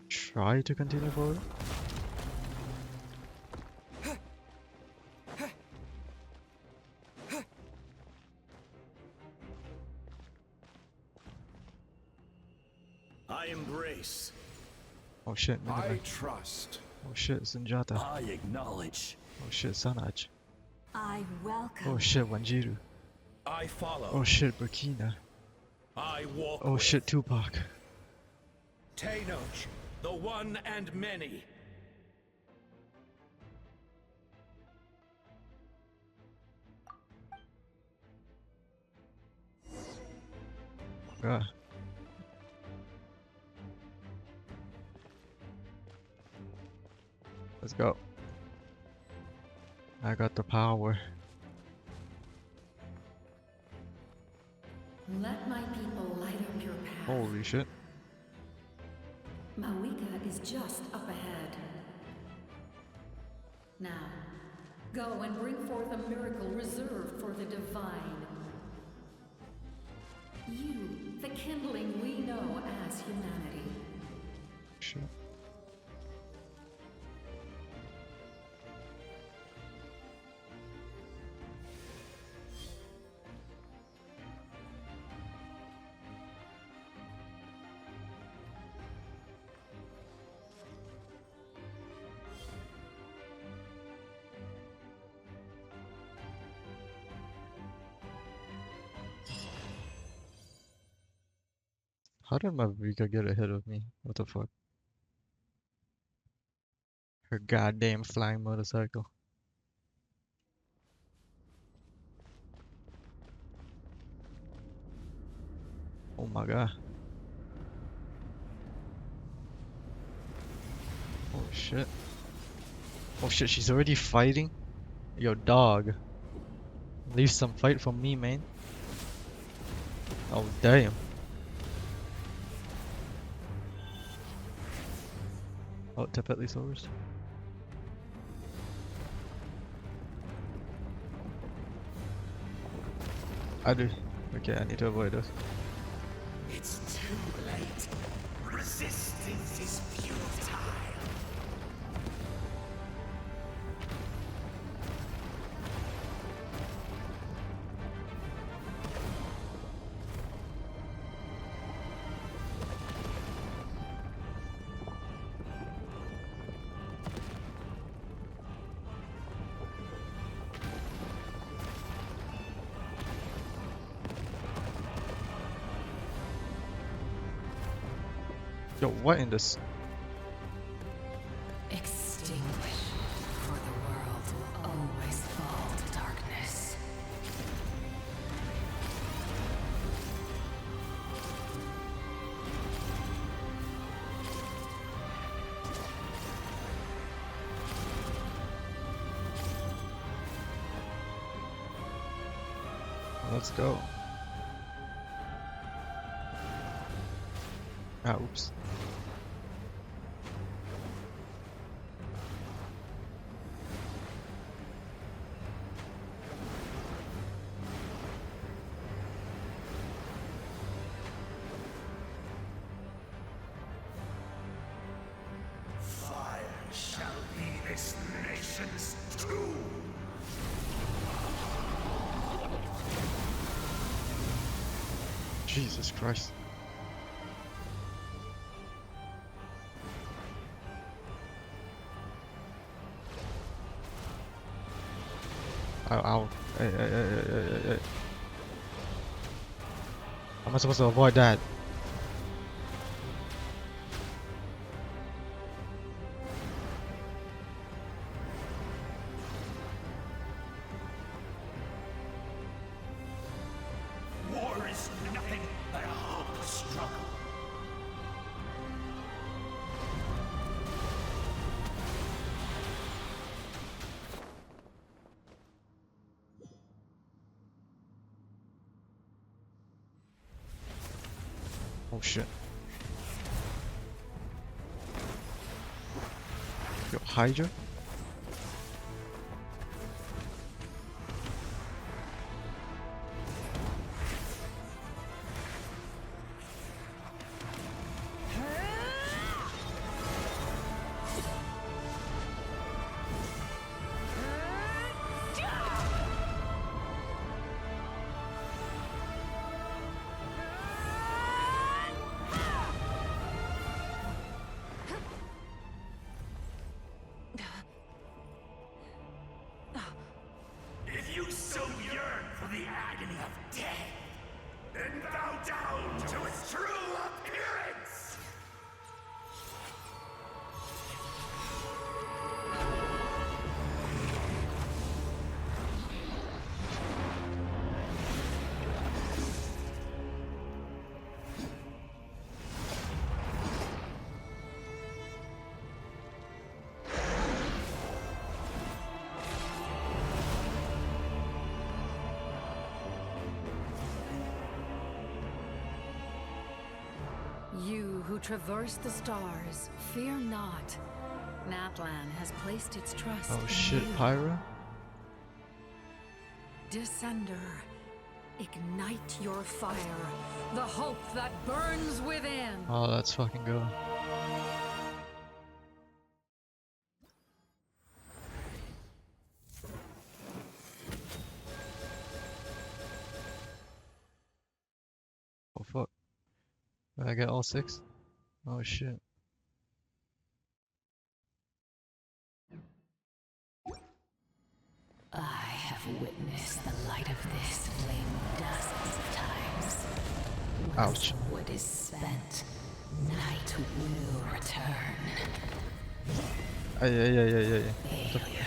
Try to continue forward. I embrace. Oh shit, I trust. Oh shit, Sunjata. I acknowledge. Oh shit, Sanaj. I welcome. Oh shit, Wanjiru. I follow. Oh shit, Burkina. I walk. Oh shit, Tupac. Tenoch, the one and many. God. Let's go. I got the power. Let my people light up your path. Holy shit. Mavuika is just up ahead. Now, go and bring forth a miracle reserved for the divine. You, the kindling we know as humanity. Shit. How did Mavuika get ahead of me? What the fuck? Her goddamn flying motorcycle. Oh my god. Oh shit. Oh shit, she's already fighting? Yo, dog. Leave some fight for me, man. Oh, damn. Oh, tap at least overs. I do. Okay, I need to avoid this. It's too late. Resistance is futile. Yo, what in this? Extinguish, for the world will always fall to darkness. Let's go. Ah, oops. Fire shall be this nation's tomb. Jesus Christ. Ow, ow. Hey. How am I supposed to avoid that? War is nothing but a hopeless struggle. Oh shit. Yo, Hydra? If you so yearn for the agony of death, then bow down to its true appearance! You who traverse the stars, fear not. Natlan has placed its trust Oh in shit, you. Pyro? Descender, ignite your fire, the hope that burns within. Oh, let's fucking go. Oh fuck. Did I get all 6? Oh shit. I have witnessed the light of this flame dozens of times. Ouch. Once wood is spent, night will return. Yeah. Failure.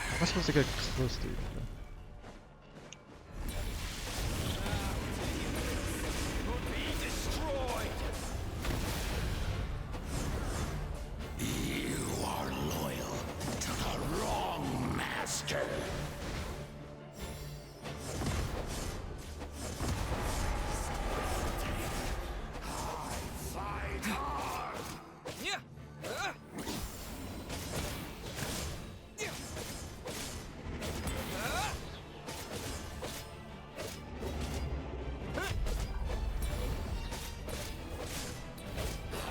How am I supposed to get close to you? You are loyal to the wrong master. Fight hard.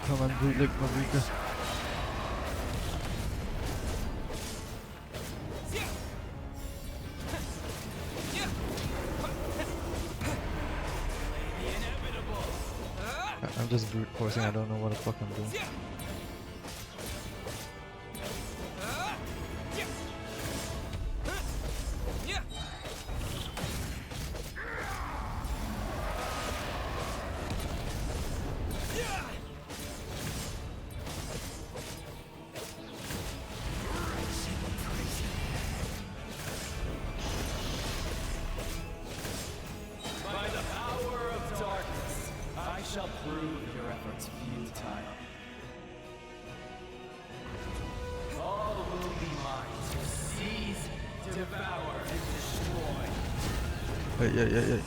Come on, bootleg Mavuika. I'm just brute forcing, I don't know what the fuck I'm doing. By the power of darkness, I shall prove your efforts futile. All devour and destroy. Hey.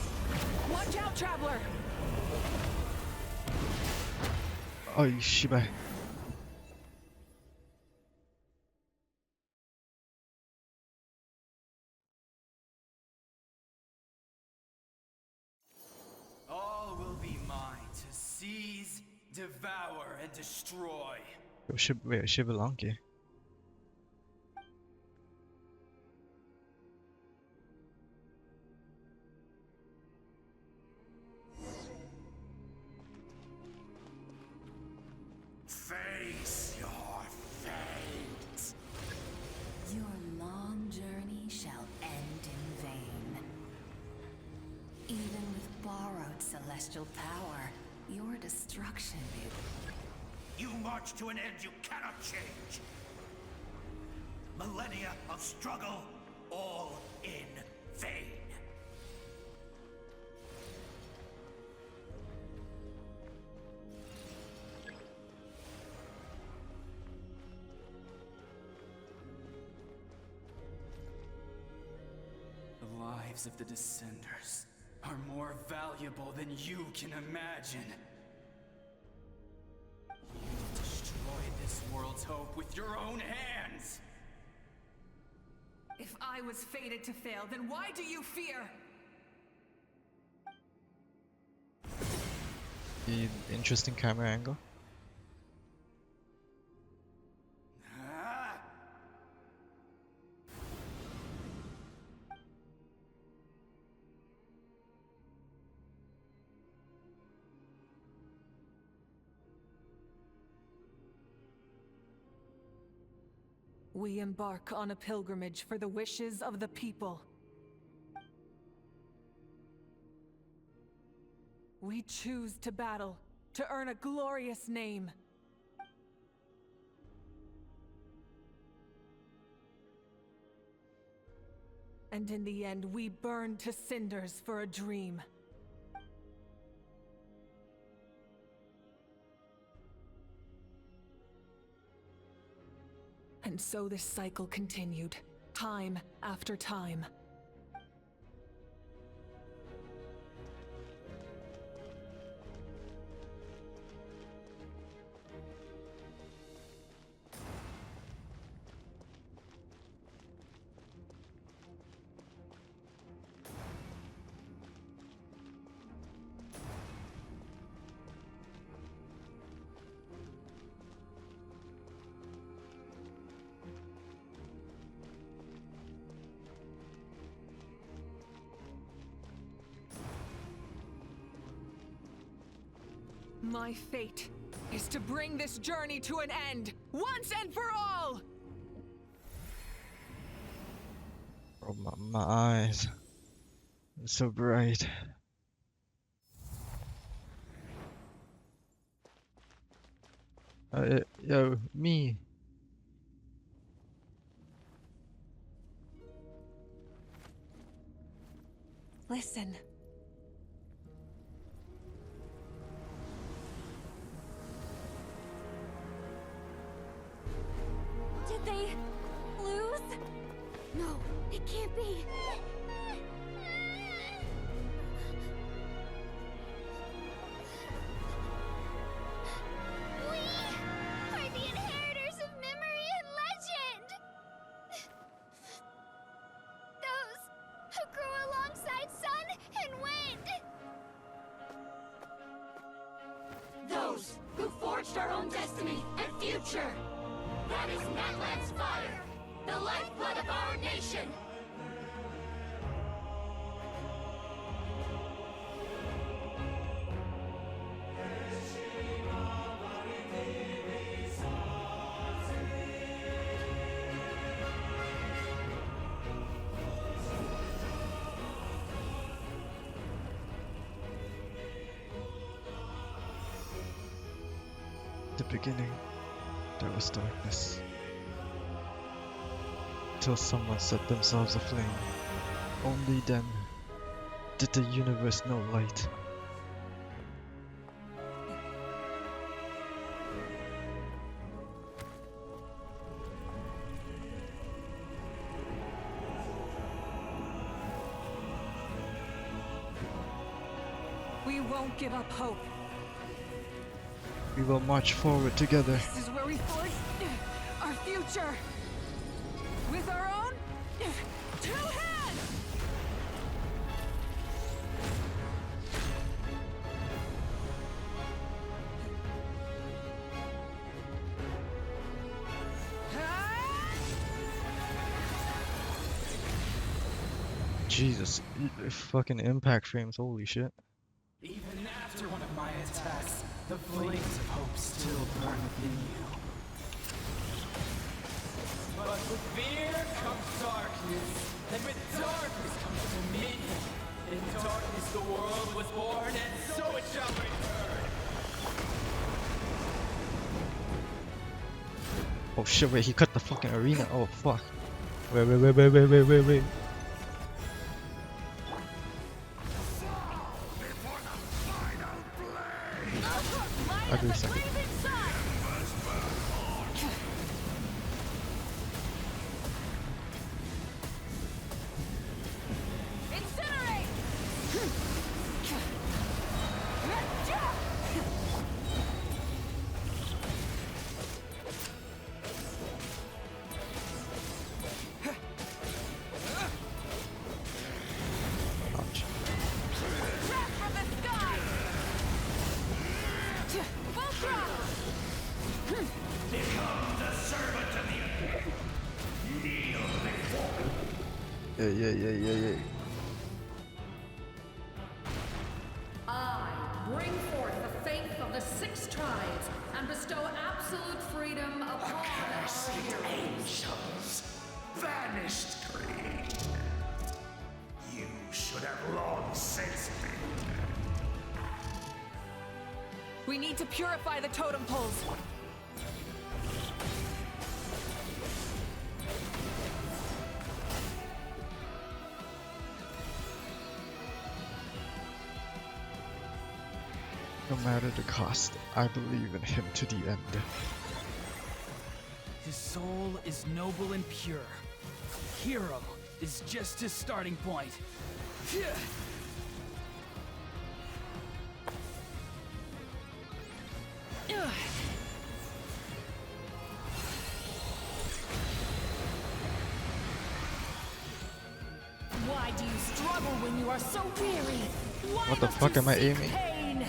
Watch out, traveler! Oh, shiba. All will be mine to seize, devour, and destroy. Wait, Shibalanki. Face your fate. Your long journey shall end in vain. Even with borrowed celestial power, your destruction is... You march to an end you cannot change. Millennia of struggle, all in vain. The lives of the Descenders are more valuable than you can imagine. You destroyed this world's hope with your own hands! If I was fated to fail, then why do you fear? Interesting camera angle. We embark on a pilgrimage for the wishes of the people. We choose to battle, to earn a glorious name. And in the end, we burn to cinders for a dream. And so this cycle continued, time after time. My fate is to bring this journey to an end, once and for all! Oh, my eyes. It's so bright. Yo, me. Listen. Did they lose? No, it can't be. We are the inheritors of memory and legend! Those who grew alongside sun and wind! Those who forged our own destiny and future! That is Natlan's fire, the lifeblood of our nation! At the beginning, there was darkness. Till someone set themselves aflame. Only then did the universe know light. We won't give up hope. We will march forward together. This is where we forge our future. With our own 2 hands! Jesus, fucking impact frames, holy shit. Even after one of my attacks, the flames of hope still burn within you. But with fear comes darkness, and with darkness comes dominion. In darkness the world was born, and so it shall return. Oh shit, wait, he cut the fucking arena. Oh fuck. Wait. I'll do a second. Yeah. I bring forth the faith of the 6 tribes and bestow absolute freedom upon Accursed our heroes. angels, vanished greed. You should have long since been. We need to purify the totem poles. No matter the cost, I believe in him to the end. His soul is noble and pure. Hero is just his starting point. Why do you struggle when you are so weary? Why What the must fuck you am I seek aiming? pain?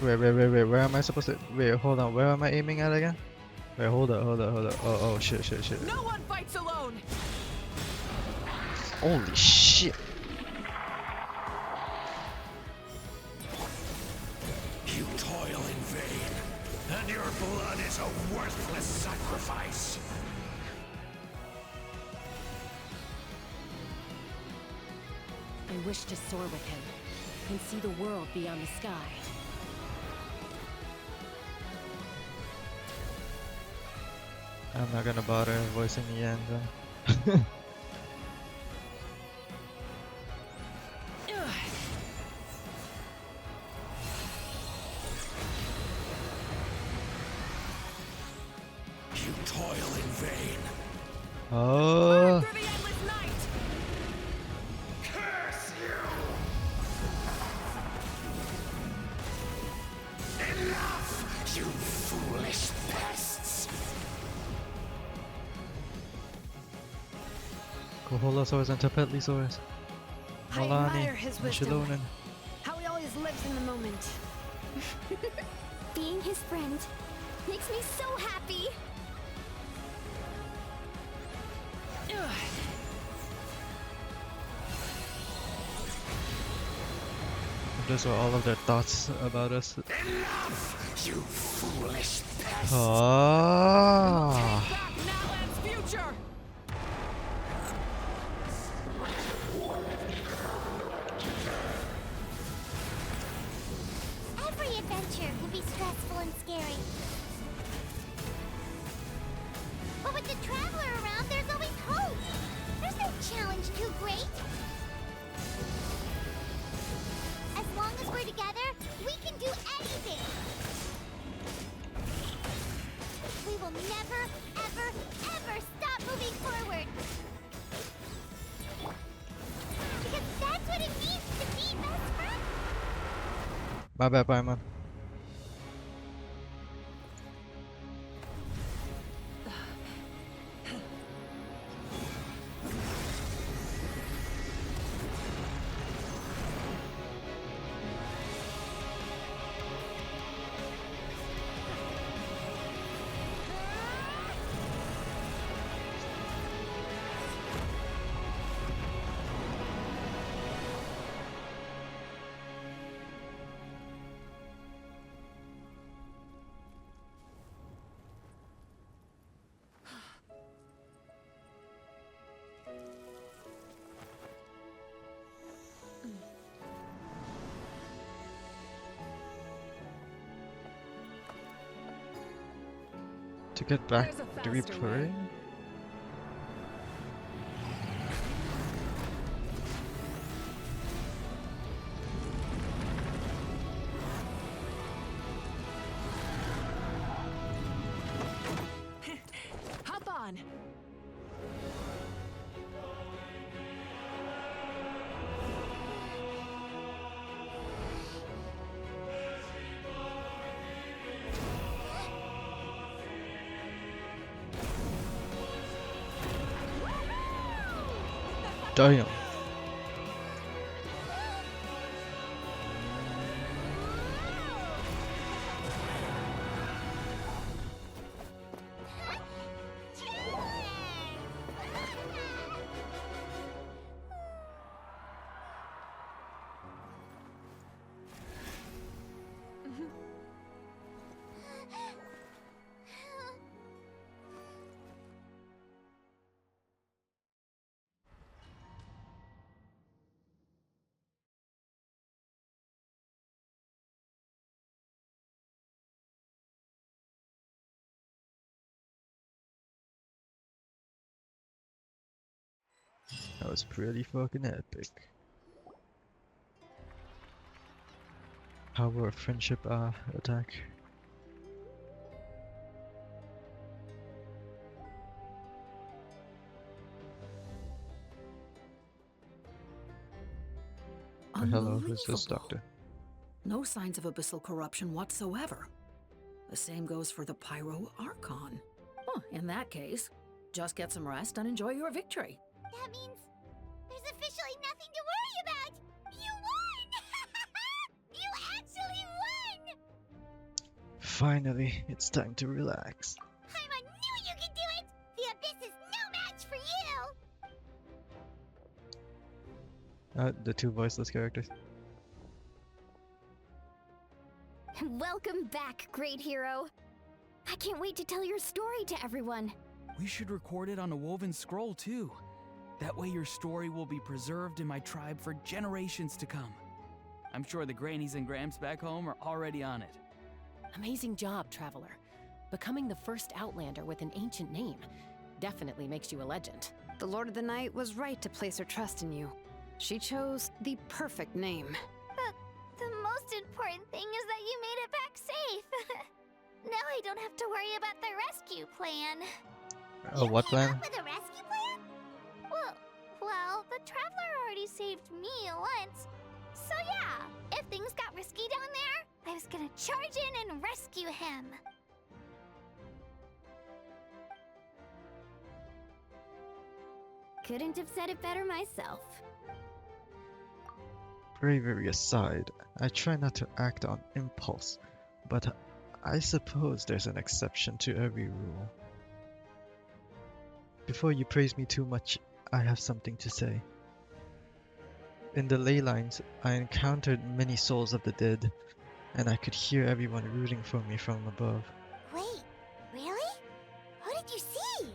Wait, where am I supposed to? Wait, hold on, where am I aiming at again? Wait, hold up. Oh, shit. No one fights alone! Holy shit. You toil in vain, and your blood is a worthless sacrifice. I wish to soar with him and see the world beyond the sky. I'm not gonna bother voicing the end then. You toil in vain. Oh. Curse you! Enough, you foolish pests! Koholosaurus and Tapetlisaurus. I Malani admire his and wisdom. Shilonen. How he always lives in the moment. Being his friend makes me so happy. Those were all of their thoughts about us. Enough, you foolish pests! Ah. Future! Every adventure can be stressful and scary. But with the Traveler around, there's always hope. There's no challenge too great. As long as we're together, we can do anything. We will never, ever stop moving forward. Because that's what it means to be best friends. My bad, Paimon. To get back, do we pray? Hop on. Damn. That was pretty fucking epic. Power of friendship attack. Hello, who's this doctor? No signs of abyssal corruption whatsoever. The same goes for the Pyro Archon. Oh, in that case, just get some rest and enjoy your victory. That means there's officially nothing to worry about. You won! You actually won! Finally, it's time to relax. Paimon knew you could do it! The Abyss is no match for you! The two voiceless characters. Welcome back, great hero. I can't wait to tell your story to everyone. We should record it on a woven scroll too. That way your story will be preserved in my tribe for generations to come. I'm sure the Grannies and Gramps back home are already on it. Amazing job, Traveler. Becoming the first Outlander with an ancient name definitely makes you a legend. The Lord of the Night was right to place her trust in you. She chose the perfect name. The most important thing is that you made it back safe. Now I don't have to worry about the rescue plan. What plan? Up with a rescue plan? Well, the Traveler already saved me once. So yeah, if things got risky down there, I was gonna charge in and rescue him. Couldn't have said it better myself. Bravery aside, I try not to act on impulse, but I suppose there's an exception to every rule. Before you praise me too much, I have something to say. In the ley lines, I encountered many souls of the dead, and I could hear everyone rooting for me from above. Wait, really? Who did you see?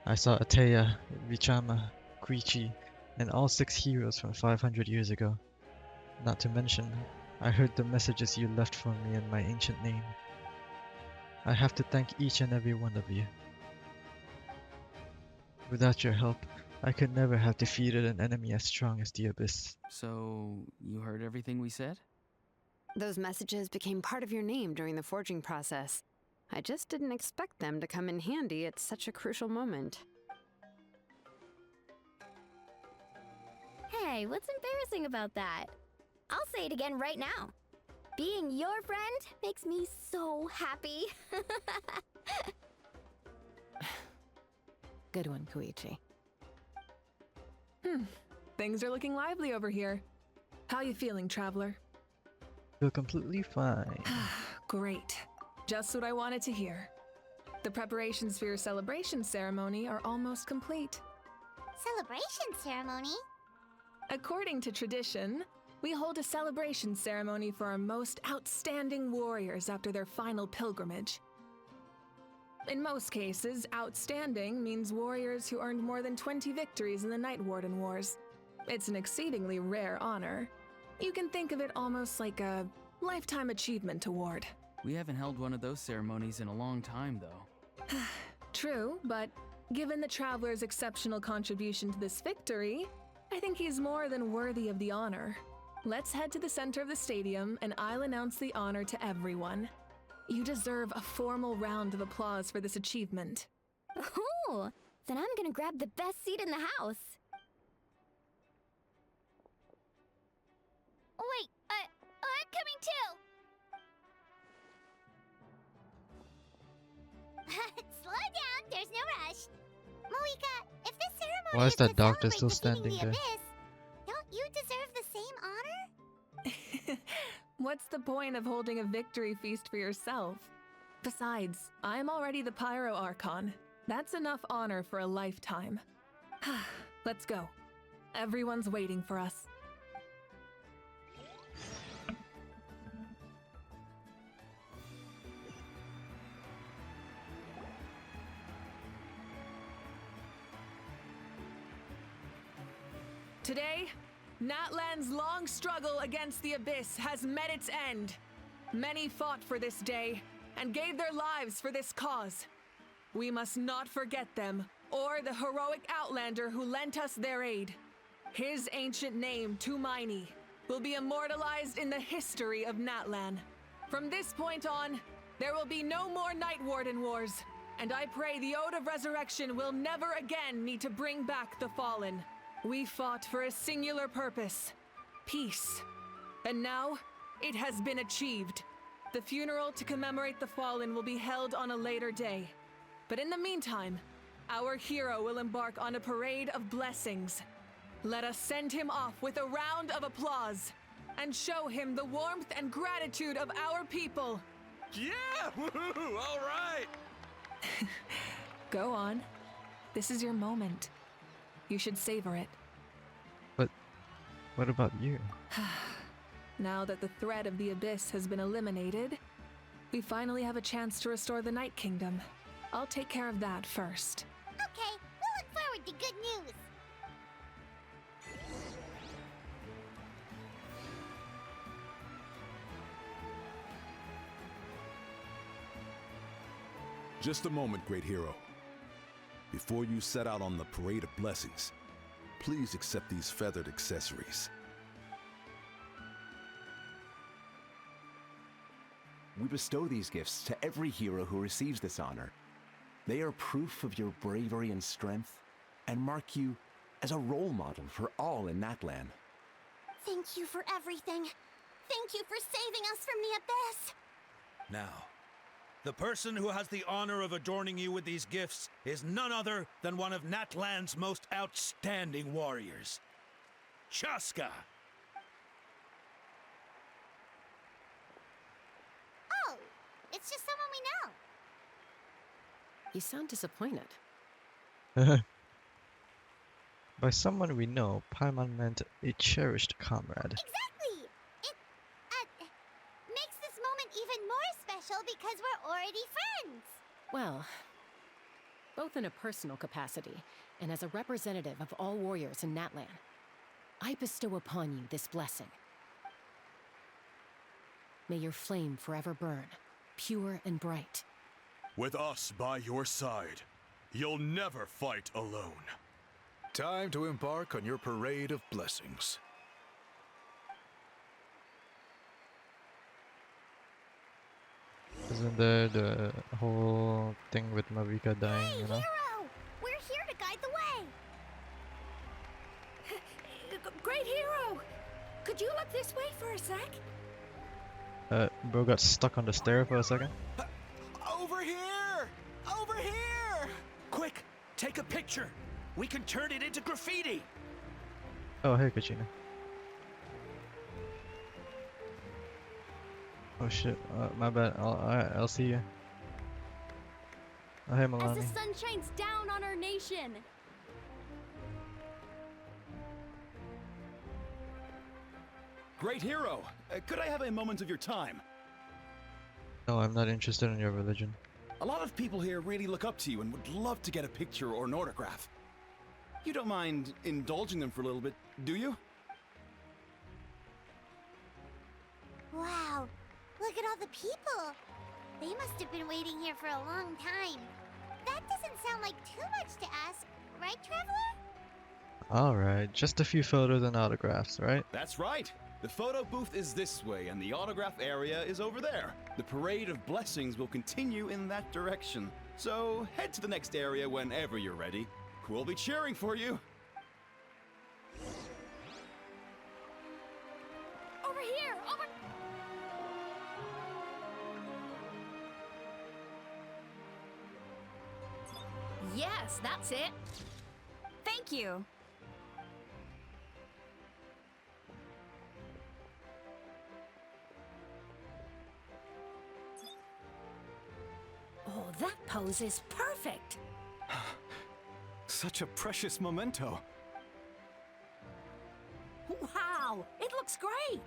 I saw Ateya, Vichama, Koichi, and all 6 heroes from 500 years ago. Not to mention, I heard the messages you left for me in my ancient name. I have to thank each and every one of you. Without your help, I could never have defeated an enemy as strong as the Abyss. So, you heard everything we said? Those messages became part of your name during the forging process. I just didn't expect them to come in handy at such a crucial moment. Hey, what's embarrassing about that? I'll say it again right now. Being your friend makes me so happy. Good one, Koichi. Things are looking lively over here. How you feeling, traveler? Feel completely fine. Great. Just what I wanted to hear. The preparations for your celebration ceremony are almost complete. Celebration ceremony? According to tradition, we hold a celebration ceremony for our most outstanding warriors after their final pilgrimage. In most cases, outstanding means warriors who earned more than 20 victories in the Night Warden Wars. It's an exceedingly rare honor. You can think of it almost like a lifetime achievement award. We haven't held one of those ceremonies in a long time, though. True, but given the Traveler's exceptional contribution to this victory, I think he's more than worthy of the honor. Let's head to the center of the stadium and I'll announce the honor to everyone. You deserve a formal round of applause for this achievement. Ooh, then I'm gonna grab the best seat in the house. Wait, I'm coming too! Slow down, there's no rush. Mavuika, if this ceremony Why is that to doctor celebrate still defeating standing the there? Abyss, don't you deserve the same honor? What's the point of holding a victory feast for yourself? Besides, I'm already the Pyro Archon. That's enough honor for a lifetime. Let's go. Everyone's waiting for us. Today, Natlan's long struggle against the Abyss has met its end. Many fought for this day and gave their lives for this cause. We must not forget them or the heroic Outlander who lent us their aid. His ancient name, Tumaini, will be immortalized in the history of Natlan. From this point on, there will be no more Night Warden Wars, and I pray the Ode of Resurrection will never again need to bring back the Fallen. We fought for a singular purpose, peace. And now, it has been achieved. The funeral to commemorate the Fallen will be held on a later day. But in the meantime, our hero will embark on a parade of blessings. Let us send him off with a round of applause and show him the warmth and gratitude of our people. Yeah! Woohoo! All right! Go on. This is your moment. You should savor it. But what about you? Now that the threat of the Abyss has been eliminated, we finally have a chance to restore the Night Kingdom. I'll take care of that first. Okay, we'll look forward to good news. Just a moment, great hero. Before you set out on the parade of blessings, please accept these feathered accessories. We bestow these gifts to every hero who receives this honor. They are proof of your bravery and strength, and mark you as a role model for all in Natlan. Thank you for everything. Thank you for saving us from the Abyss. Now, the person who has the honor of adorning you with these gifts is none other than one of Natlan's most outstanding warriors, Chaska. Oh, it's just someone we know. You sound disappointed. By someone we know, Paimon meant a cherished comrade. Exactly! It makes this moment even more special because we're already friends. Well, both in a personal capacity and as a representative of all warriors in Natlan, I bestow upon you this blessing. May your flame forever burn, pure and bright. With us by your side, you'll never fight alone. Time to embark on your parade of blessings. Isn't there the whole thing with Mavuika dying, you know? Hero! We're here to guide the way! Great Could you look this way for a sec? Bro got stuck on the stair for a second. Over here! Over here! Quick, take a picture. We can turn it into graffiti. Oh, hey, Kachina. Oh shit, my bad. I'll see you. Oh, hey, As Milani. the sun shines down on our nation. Great hero, could I have a moment of your time? No, I'm not interested in your religion. A lot of people here really look up to you and would love to get a picture or an autograph. You don't mind indulging them for a little bit, do you? Wow, look at all the people. They must have been waiting here for a long time. That doesn't sound like too much to ask, right, Traveler? Alright, just a few photos and autographs, right? That's right. The photo booth is this way and the autograph area is over there. The parade of blessings will continue in that direction. So head to the next area whenever you're ready. We'll be cheering for you. Over here! Over... Yes, that's it. Thank you. Oh, that pose is perfect. Such a precious memento. Wow, it looks great.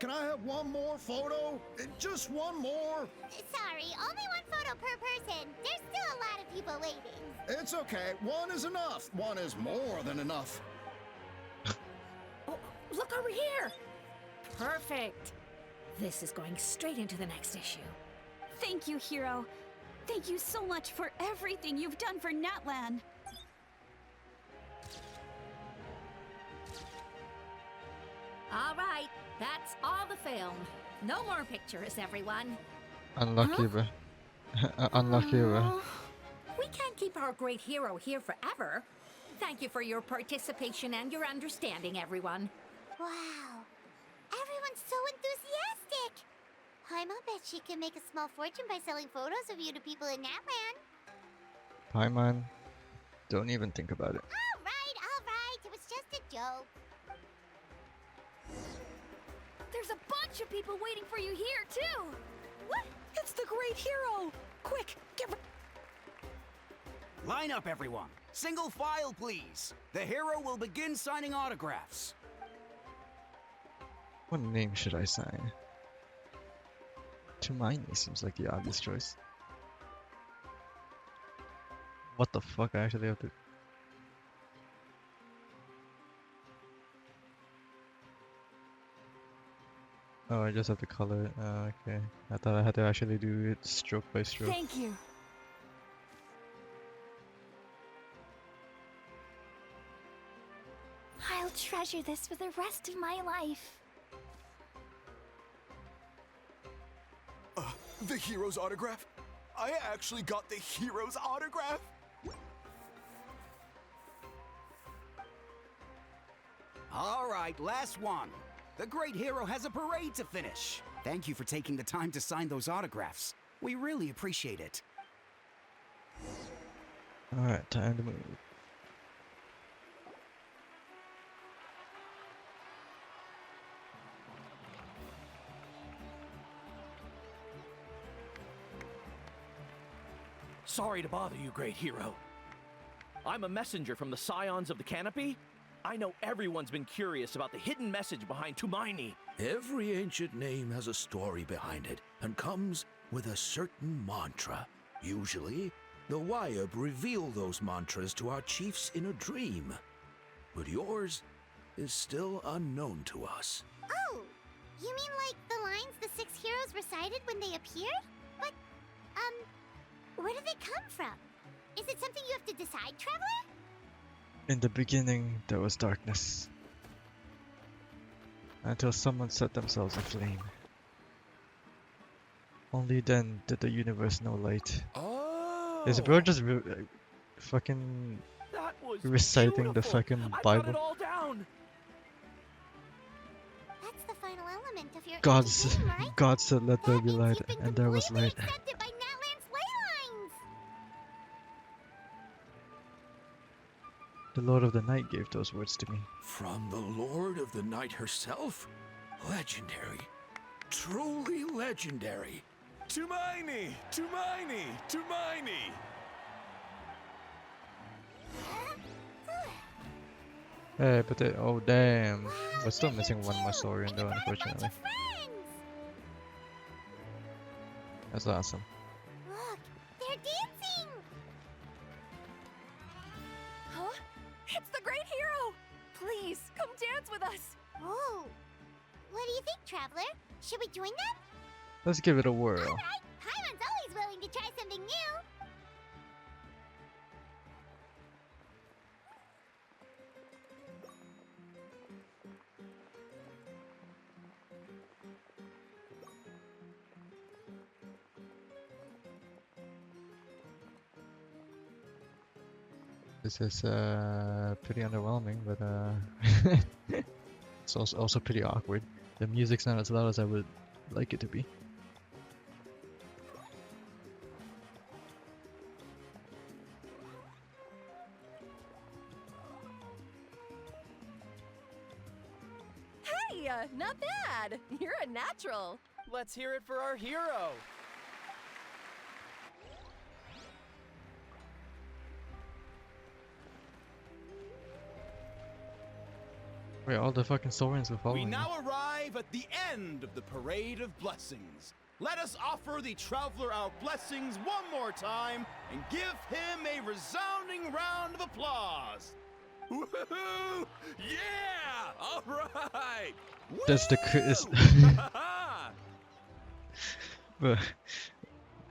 Can I have one more photo? Just one more? Sorry, only one photo per person. There's still a lot of people waiting. It's okay. One is enough. One is more than enough. Oh, look over here. Perfect. This is going straight into the next issue. Thank you, Hero. Thank you so much for everything you've done for Natlan. All right, that's all the film. No more pictures, everyone. Unlucky, bro. Unlucky, bro. We can't keep our great hero here forever. Thank you for your participation and your understanding, everyone. Wow, everyone's so enthusiastic. Paimon bet she can make a small fortune by selling photos of you to people in Natlan. Paimon, don't even think about it. All right, it was just a joke. There's a bunch of people waiting for you here, too. What? It's the great hero. Quick, get... Line up, everyone. Single file, please. The hero will begin signing autographs. What name should I sign? Tumaini seems like the obvious choice. What the fuck? I actually have to... Oh, I just have to color it. Okay. I thought I had to actually do it stroke by stroke. Thank you. I'll treasure this for the rest of my life. The hero's autograph? I actually got the hero's autograph? All right, last one. The great hero has a parade to finish. Thank you for taking the time to sign those autographs. We really appreciate it. Alright, time to move. Sorry to bother you, great hero. I'm a messenger from the Scions of the Canopy. I know everyone's been curious about the hidden message behind Tumaini. Every ancient name has a story behind it and comes with a certain mantra. Usually, the Wayab reveal those mantras to our chiefs in a dream. But yours is still unknown to us. Oh, you mean like the lines the 6 heroes recited when they appeared? But, where do they come from? Is it something you have to decide, Traveler? In the beginning, there was darkness. Until someone set themselves aflame. Only then did the universe know light. Oh! Is bro just fucking That was reciting beautiful. the fucking I got Bible? it all down. element of your God, name, right? God said let there be light, Been and there was light. accepted by Natlan's ley lines. The Lord of the Night gave those words to me. From the Lord of the Night herself? Legendary. Truly legendary. Tumaini! Tumaini! Tumaini! Hey, but they, oh damn, we're still missing one more story though, unfortunately. That's awesome. Look, they're dancing. Huh? It's the Great Hero! Please, come dance with us! Oh, what do you think, Traveler? Should we join them? Let's give it a whirl. Alright, Paimon's always willing to try something new. This is pretty underwhelming, but it's also pretty awkward. The music's not as loud as I would like it to be. Hey, not bad! You're a natural! Let's hear it for our hero! Wait, all the fucking Saurians were following We me. now arrive at the end of the Parade of Blessings. Let us offer the Traveler our blessings one more time and give him a resounding round of applause. Woohoo! Yeah! All right! That's the is. But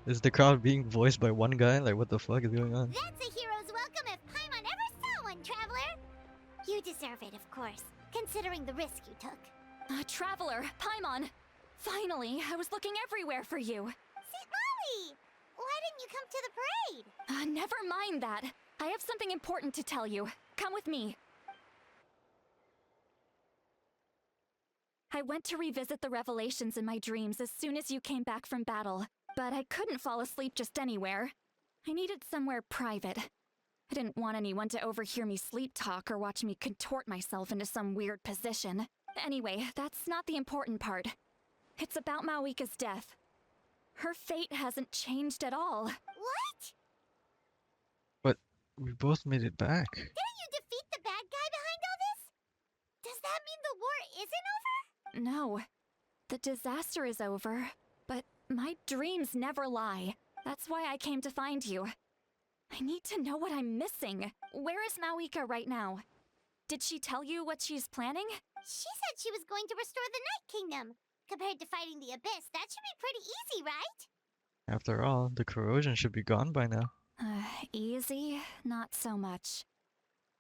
is the crowd being voiced by one guy? Like, what the fuck is going on? That's a hero's welcome if Paimon ever saw one, Traveler. You deserve it, of course, considering the risk you took. Traveler, Paimon! Finally, I was looking everywhere for you. Citlali! Why didn't you come to the parade? Never mind that. I have something important to tell you. Come with me. I went to revisit the revelations in my dreams as soon as you came back from battle, but I couldn't fall asleep just anywhere. I needed somewhere private. I didn't want anyone to overhear me sleep talk or watch me contort myself into some weird position. Anyway, that's not the important part. It's about Mavuika's death. Her fate hasn't changed at all. What? But we both made it back. Didn't you defeat the bad guy behind all this? Does that mean the war isn't over? No. The disaster is over, but my dreams never lie. That's why I came to find you. I need to know what I'm missing. Where is Mavuika right now? Did she tell you what she's planning? She said she was going to restore the Night Kingdom. Compared to fighting the Abyss, that should be pretty easy, right? After all, the corrosion should be gone by now. Easy? Not so much.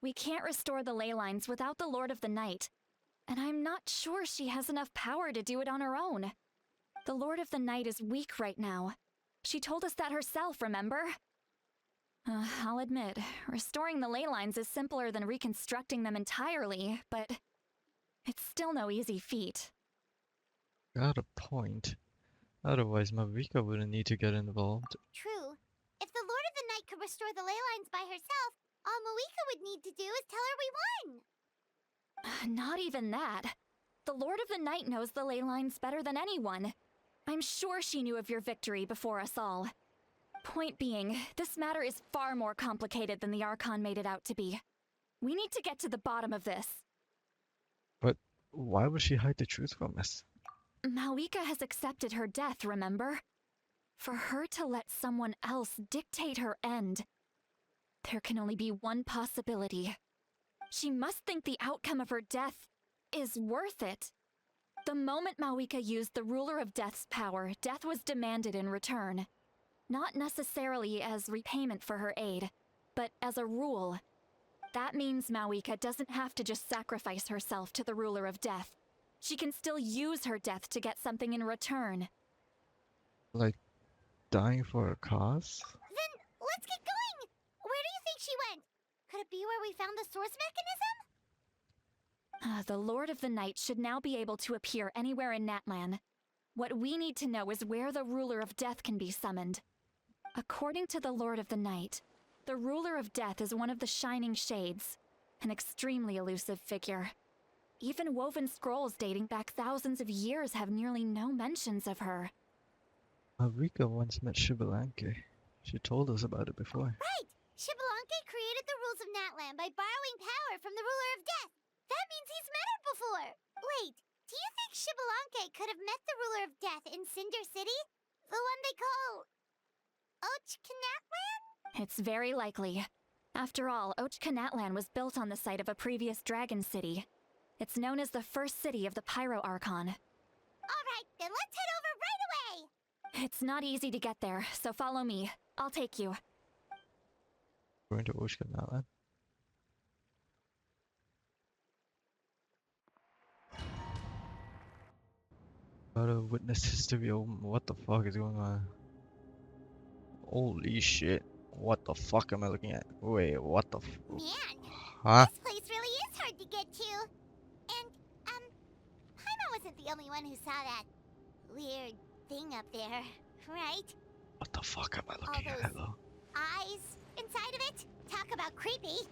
We can't restore the ley lines without the Lord of the Night, and I'm not sure she has enough power to do it on her own. The Lord of the Night is weak right now. She told us that herself, remember? I'll admit, restoring the ley lines is simpler than reconstructing them entirely, but it's still no easy feat. Got a point. Otherwise, Mavuika wouldn't need to get involved. True. If the Lord of the Night could restore the ley lines by herself, all Mavuika would need to do is tell her we won. Not even that. The Lord of the Night knows the ley lines better than anyone. I'm sure she knew of your victory before us all. Point being, this matter is far more complicated than the Archon made it out to be. We need to get to the bottom of this. But why would she hide the truth from us? Mavuika has accepted her death, remember? For her to let someone else dictate her end, there can only be one possibility. She must think the outcome of her death is worth it. The moment Mavuika used the Ruler of Death's power, death was demanded in return. Not necessarily as repayment for her aid, but as a rule. That means Mavuika doesn't have to just sacrifice herself to the Ruler of Death. She can still use her death to get something in return. Like, dying for a cause? Then let's get going! Where do you think she went? Could it be where we found the source The Lord of the Night should now be able to appear anywhere in Natlan. What we need to know is where the Ruler of Death can be summoned. According to the Lord of the Night, the Ruler of Death is one of the Shining Shades, an extremely elusive figure. Even woven scrolls dating back thousands of years have nearly no mentions of her. Mavuika once met Shibalanke. She told us about it before. Right! Shibalanke created the rules of Natlan by borrowing power from the Ruler of Death. That means he's met her before. Wait, do you think Shibalanke could have met the Ruler of Death in Cinder City? The one they call... Ochkanatlan? It's very likely. After all, Ochkanatlan was built on the site of a previous dragon city. It's known as the first city of the Pyro Archon. Alright, then let's head over right away! It's not easy to get there, so follow me. I'll take you. Going to Ochkanatlan? Gotta witness history. What the fuck is going on? Holy shit. What the fuck am I looking at? Wait, what the Man, huh? this place really is hard to get to. And, Paimon wasn't the only one who saw that weird thing up there, right? What the fuck am I looking at, though? Eyes inside of it? Talk about creepy.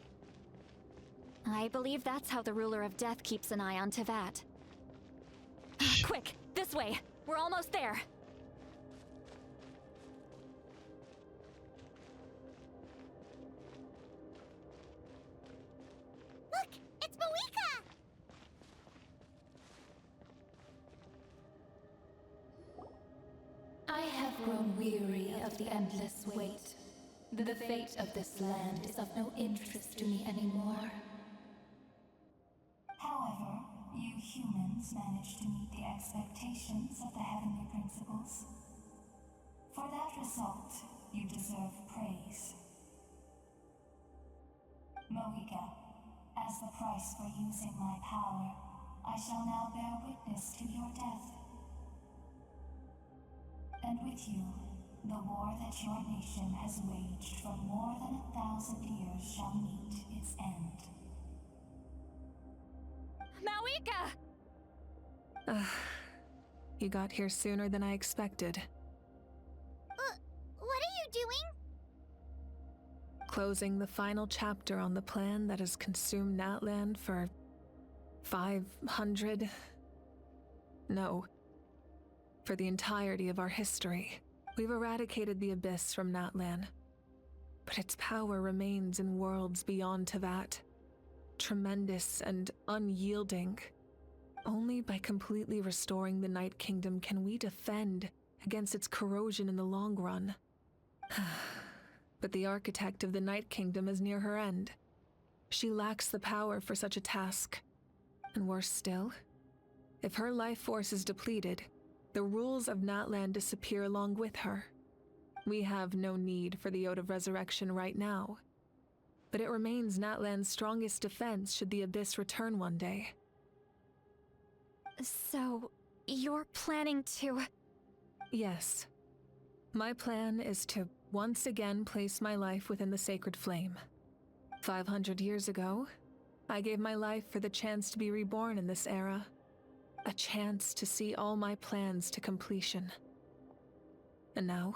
I believe that's how the Ruler of Death keeps an eye on Tevat. Quick, this way. We're almost there. Look, it's Mavuika! I have grown weary of the endless wait. The fate of this land is of no interest to me anymore. However, you humans managed to meet the expectations of the heavenly principles. For that result, you deserve praise. Mavuika, as the price for using my power, I shall now bear witness to your death. And with you, the war that your nation has waged for more than 1,000 years shall meet its end. Mavuika! You got here sooner than I expected. What are you doing? Closing the final chapter on the plan that has consumed Natlan for 500... No. For the entirety of our history. We've eradicated the Abyss from Natlan. But its power remains in worlds beyond Tevat. Tremendous and unyielding. Only by completely restoring the Night Kingdom can we defend against its corrosion in the long run. But the architect of the Night Kingdom is near her end. She lacks the power for such a task. And worse still, if her life force is depleted, the rules of Natlan disappear along with her. We have no need for the Ode of Resurrection right now. But it remains Natlan's strongest defense should the Abyss return one day. So, you're planning to... Yes. My plan is to once again place my life within the sacred flame. 500 years ago, I gave my life for the chance to be reborn in this era. A chance to see all my plans to completion. And now,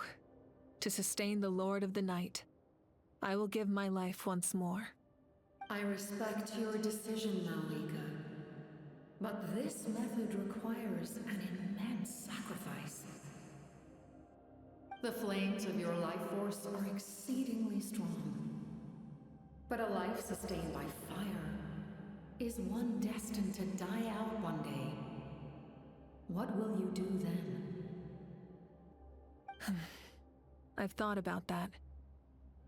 to sustain the Lord of the Night, I will give my life once more. I respect your decision, Mavuika. But this method requires an immense sacrifice. The flames of your life force are exceedingly strong. But a life sustained by fire is one destined to die out one day. What will you do then? I've thought about that.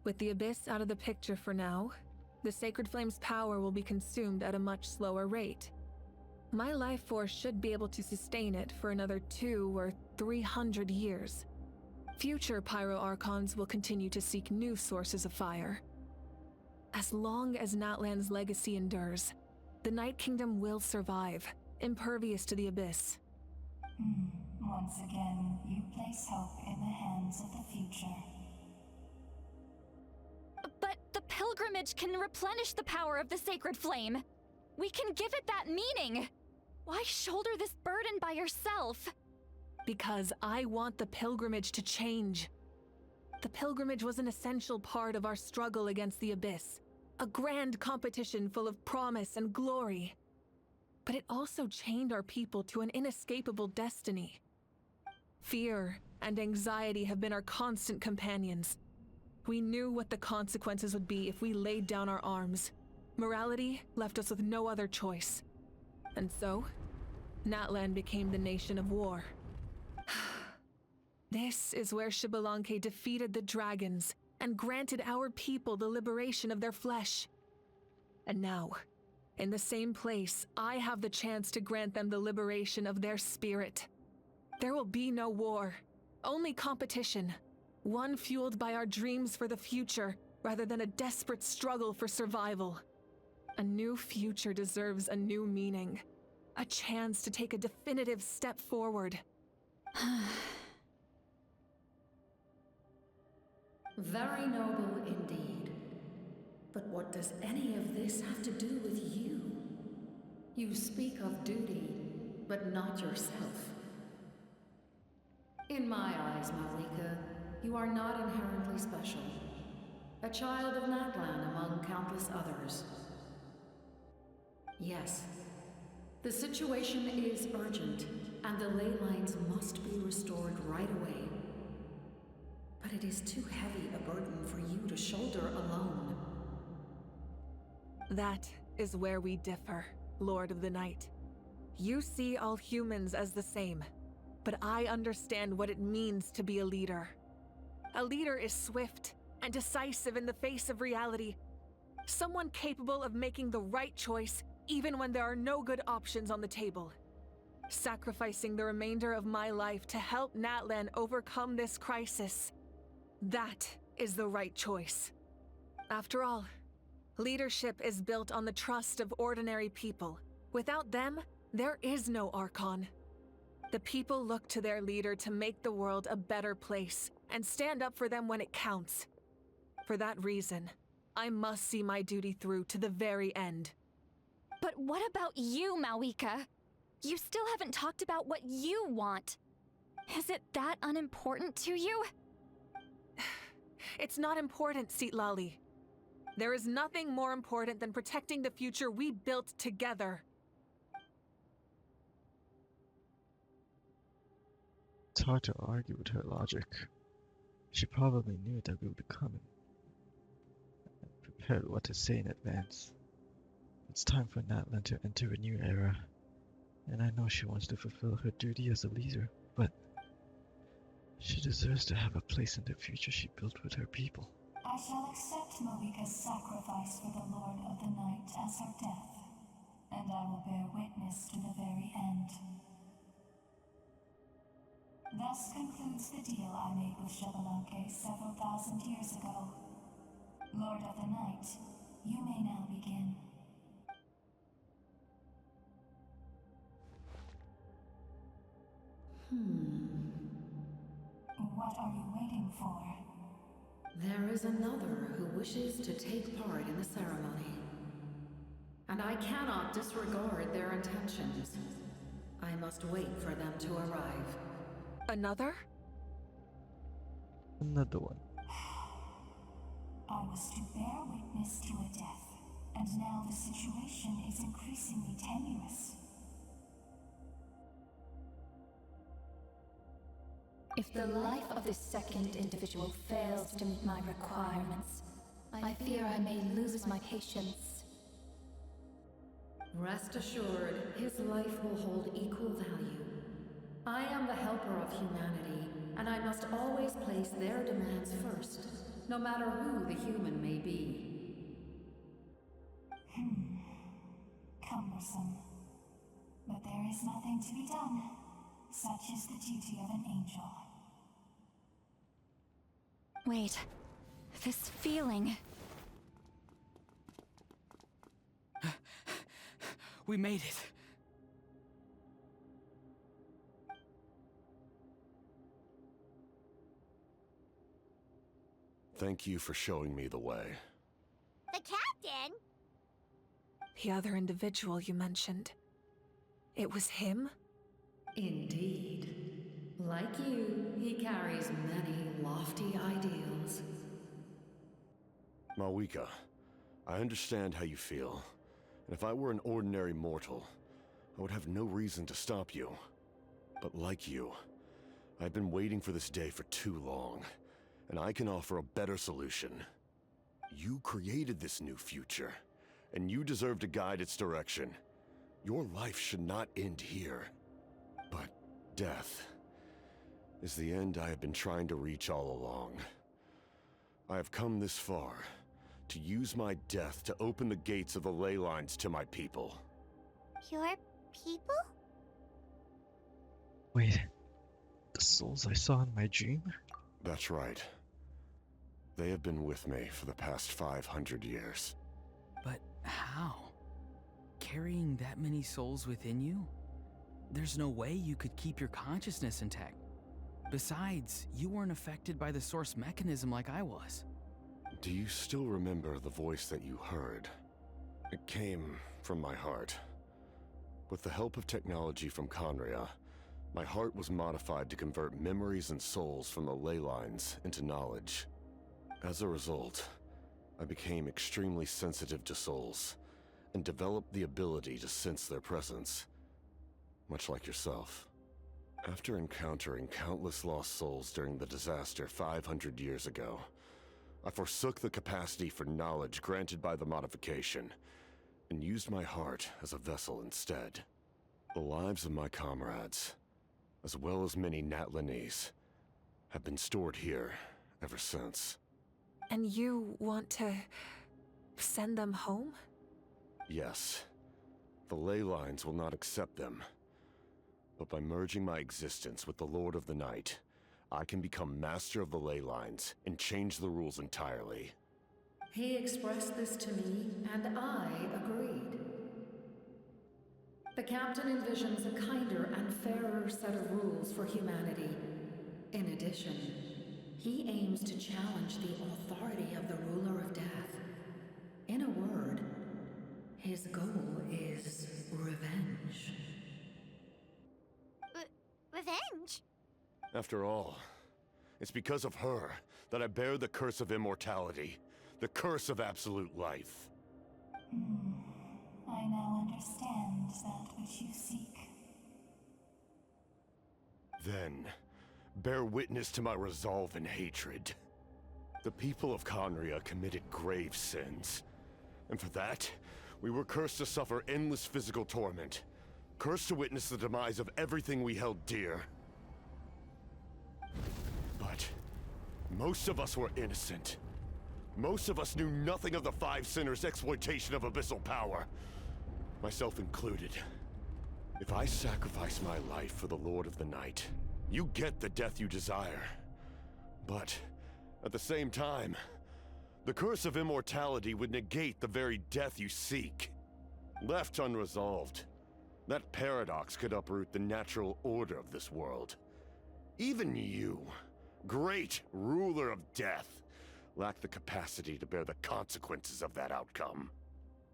With the Abyss out of the picture for now, the Sacred Flame's power will be consumed at a much slower rate. My life force should be able to sustain it for another 200 or 300 years. Future Pyro Archons will continue to seek new sources of fire. As long as Natlan's legacy endures, the Night Kingdom will survive, impervious to the Abyss. Once again, you place hope in the hands of the future. But the pilgrimage can replenish the power of the sacred flame. We can give it that meaning! Why shoulder this burden by yourself? Because I want the pilgrimage to change. The pilgrimage was an essential part of our struggle against the Abyss, a grand competition full of promise and glory. But it also chained our people to an inescapable destiny. Fear and anxiety have been our constant companions. We knew what the consequences would be if we laid down our arms. Morality left us with no other choice. And so, Natlan became the nation of war. This is where Xbalanque defeated the dragons and granted our people the liberation of their flesh. And now, in the same place, I have the chance to grant them the liberation of their spirit. There will be no war, only competition. One fueled by our dreams for the future, rather than a desperate struggle for survival. A new future deserves a new meaning. A chance to take a definitive step forward. Very noble indeed. But what does any of this have to do with you? You speak of duty, but not yourself. In my eyes, Mavuika, you are not inherently special. A child of Natlan among countless others. Yes, the situation is urgent, and the ley lines must be restored right away. But it is too heavy a burden for you to shoulder alone. That is where we differ, Lord of the Night. You see all humans as the same, but I understand what it means to be a leader. A leader is swift and decisive in the face of reality. Someone capable of making the right choice even when there are no good options on the table. Sacrificing the remainder of my life to help Natlan overcome this crisis. That is the right choice. After all, leadership is built on the trust of ordinary people. Without them, there is no Archon. The people look to their leader to make the world a better place and stand up for them when it counts. For that reason, I must see my duty through to the very end. But what about you, Mavuika? You still haven't talked about what you want. Is it that unimportant to you? It's not important, Citlali. There is nothing more important than protecting the future we built together. It's hard to argue with her logic. She probably knew that we would be coming, and prepared what to say in advance. It's time for Natlan to enter a new era, and I know she wants to fulfill her duty as a leader, but she deserves to have a place in the future she built with her people. I shall accept Mavuika's sacrifice for the Lord of the Night as her death, and I will bear witness to the very end. Thus concludes the deal I made with Xbalanque several thousand years ago. Lord of the Night, you may now begin. What are you waiting for? There is another who wishes to take part in the ceremony. And I cannot disregard their intentions. I must wait for them to arrive. Another? Another one. I was to bear witness to a death, and now the situation is increasingly tenuous. If the life of this second individual fails to meet my requirements, I fear I may lose my patience. Rest assured, his life will hold equal value. I am the helper of humanity, and I must always place their demands first, no matter who the human may be. Cumbersome. But there is nothing to be done. Such is the duty of an angel. Wait, this feeling... We made it. Thank you for showing me the way. The captain? The other individual you mentioned. It was him? Indeed. Like you, he carries many lofty ideals. Mavuika, I understand how you feel. And if I were an ordinary mortal, I would have no reason to stop you. But like you, I've been waiting for this day for too long, and I can offer a better solution. You created this new future, and you deserve to guide its direction. Your life should not end here. But death is the end I have been trying to reach all along. I have come this far to use my death to open the gates of the ley lines to my people. Your people? Wait, the souls I saw in my dream? That's right. They have been with me for the past 500 years. But how? Carrying that many souls within you? There's no way you could keep your consciousness intact. Besides, you weren't affected by the source mechanism like I was. Do you still remember the voice that you heard? It came from my heart. With the help of technology from Khaenri'ah, my heart was modified to convert memories and souls from the ley lines into knowledge. As a result, I became extremely sensitive to souls, and developed the ability to sense their presence, much like yourself. After encountering countless lost souls during the disaster 500 years ago, I forsook the capacity for knowledge granted by the modification, and used my heart as a vessel instead. The lives of my comrades, as well as many Natlanese, have been stored here ever since. And you want to send them home? Yes. The ley lines will not accept them. But by merging my existence with the Lord of the Night, I can become master of the ley lines and change the rules entirely. He expressed this to me, and I agreed. The captain envisions a kinder and fairer set of rules for humanity. In addition, he aims to challenge the authority of the ruler of death. In a word, his goal is revenge. Revenge? After all, it's because of her that I bear the curse of immortality, the curse of absolute life. I now understand that which you seek. Then, bear witness to my resolve and hatred. The people of Khaenri'ah committed grave sins, and for that, we were cursed to suffer endless physical torment, cursed to witness the demise of everything we held dear. But most of us were innocent. Most of us knew nothing of the Five Sinners' exploitation of abyssal power, myself included. If I sacrifice my life for the Lord of the Night, you get the death you desire. But at the same time, the curse of immortality would negate the very death you seek. Left unresolved, that paradox could uproot the natural order of this world. Even you, great ruler of death, lack the capacity to bear the consequences of that outcome.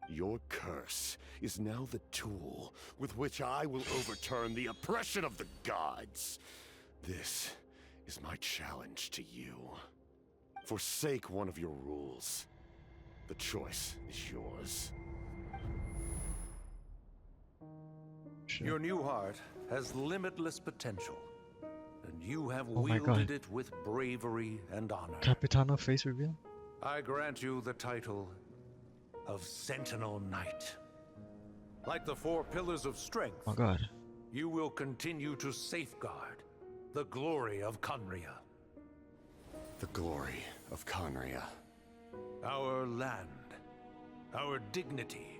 Your curse is now the tool with which I will overturn the oppression of the gods. This is my challenge to you. Forsake one of your rules. The choice is yours. Your new heart has limitless potential, and you have Oh my God. wielded it with bravery and honor. Capitano face reveal? I grant you the title of Sentinel Knight. Like the four pillars of strength, Oh God. you will continue to safeguard the glory of Khaenri'ah. The glory of Khaenri'ah. Our land, our dignity,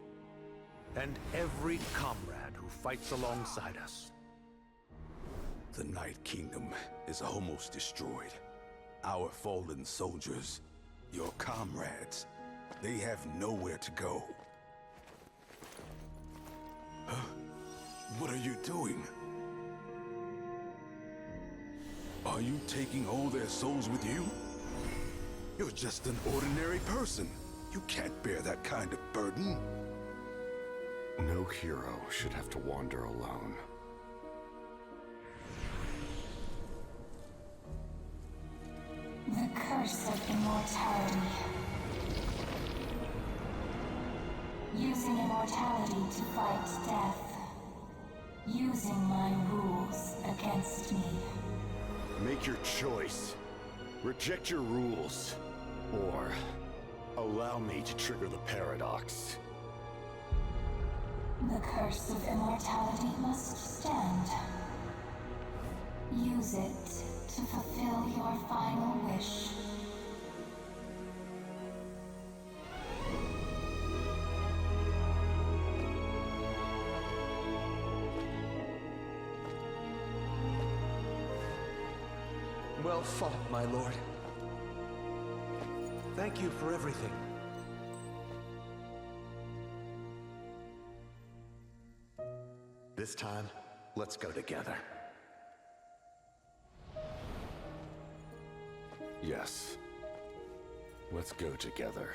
and every comrade who fights alongside us. The Night Kingdom is almost destroyed. Our fallen soldiers, your comrades, they have nowhere to go. Huh? What are you doing? Are you taking all their souls with you? You're just an ordinary person. You can't bear that kind of burden. No hero should have to wander alone. The curse of immortality. Using immortality to fight death. Using my rules against me. Make your choice. Reject your rules. Or allow me to trigger the paradox. The curse of immortality must stand. Use it to fulfill your final wish. Well fought, my lord. Thank you for everything. This time, let's go together. Yes. Let's go together.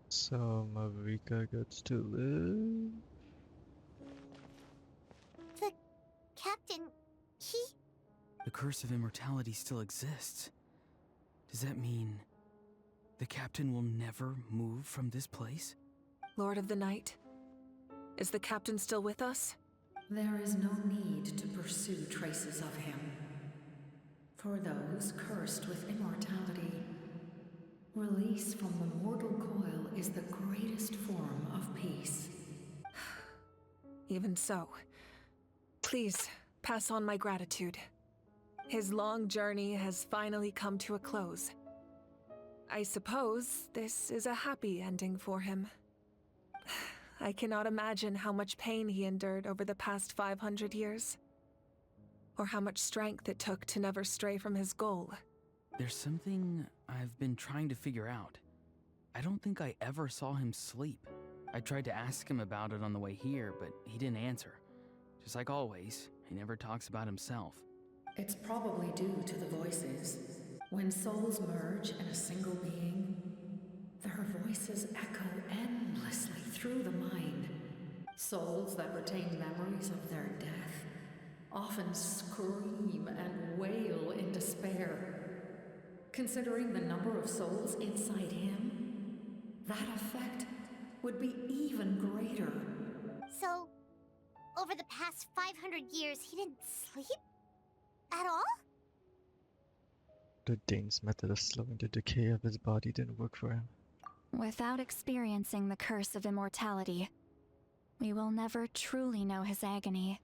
So Mavuika gets to live. The captain, he... The curse of immortality still exists. Does that mean the captain will never move from this place? Lord of the Night, is the captain still with us? There is no need to pursue traces of him. For those cursed with immortality, release from the mortal coil is the greatest form of peace. Even so, please pass on my gratitude. His long journey has finally come to a close. I suppose this is a happy ending for him. I cannot imagine how much pain he endured over the past 500 years, or how much strength it took to never stray from his goal. There's something I've been trying to figure out. I don't think I ever saw him sleep. I tried to ask him about it on the way here, but he didn't answer. Just like always, he never talks about himself. It's probably due to the voices. When souls merge in a single being, their voices echo endlessly through the mind. Souls that retain memories of their death often scream and wail in despair. Considering the number of souls inside him, that effect would be even greater. So, over the past 500 years, he didn't sleep? At all? The Dane's method of slowing the decay of his body didn't work for him. Without experiencing the curse of immortality, we will never truly know his agony.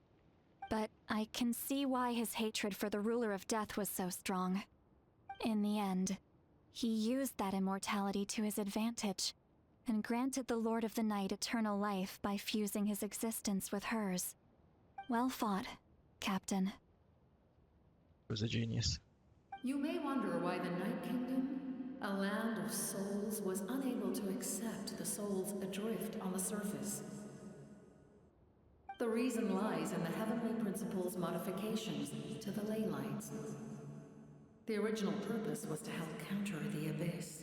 But I can see why his hatred for the ruler of death was so strong. In the end, he used that immortality to his advantage, and granted the Lord of the Night eternal life by fusing his existence with hers. Well fought, Captain. He was a genius. You may wonder why the Night Kingdom, a land of souls, was unable to accept the souls adrift on the surface. The reason lies in the Heavenly Principle's modifications to the ley lines. The original purpose was to help counter the Abyss,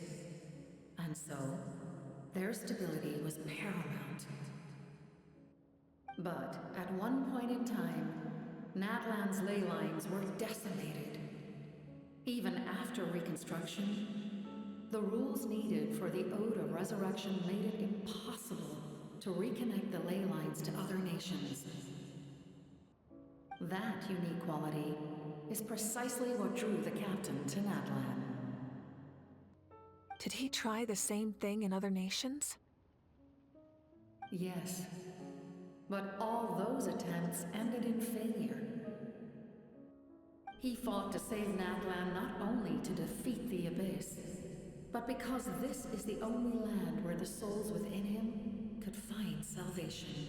and so their stability was paramount. But at one point in time, Natlan's ley lines were decimated. Even after reconstruction, the rules needed for the Ode of Resurrection made it impossible to reconnect the ley lines to other nations. That unique quality is precisely what drew the captain to Natlan. Did he try the same thing in other nations? Yes, but all those attempts ended in failure. He fought to save Natlan not only to defeat the Abyss, but because this is the only land where the souls within him could find salvation.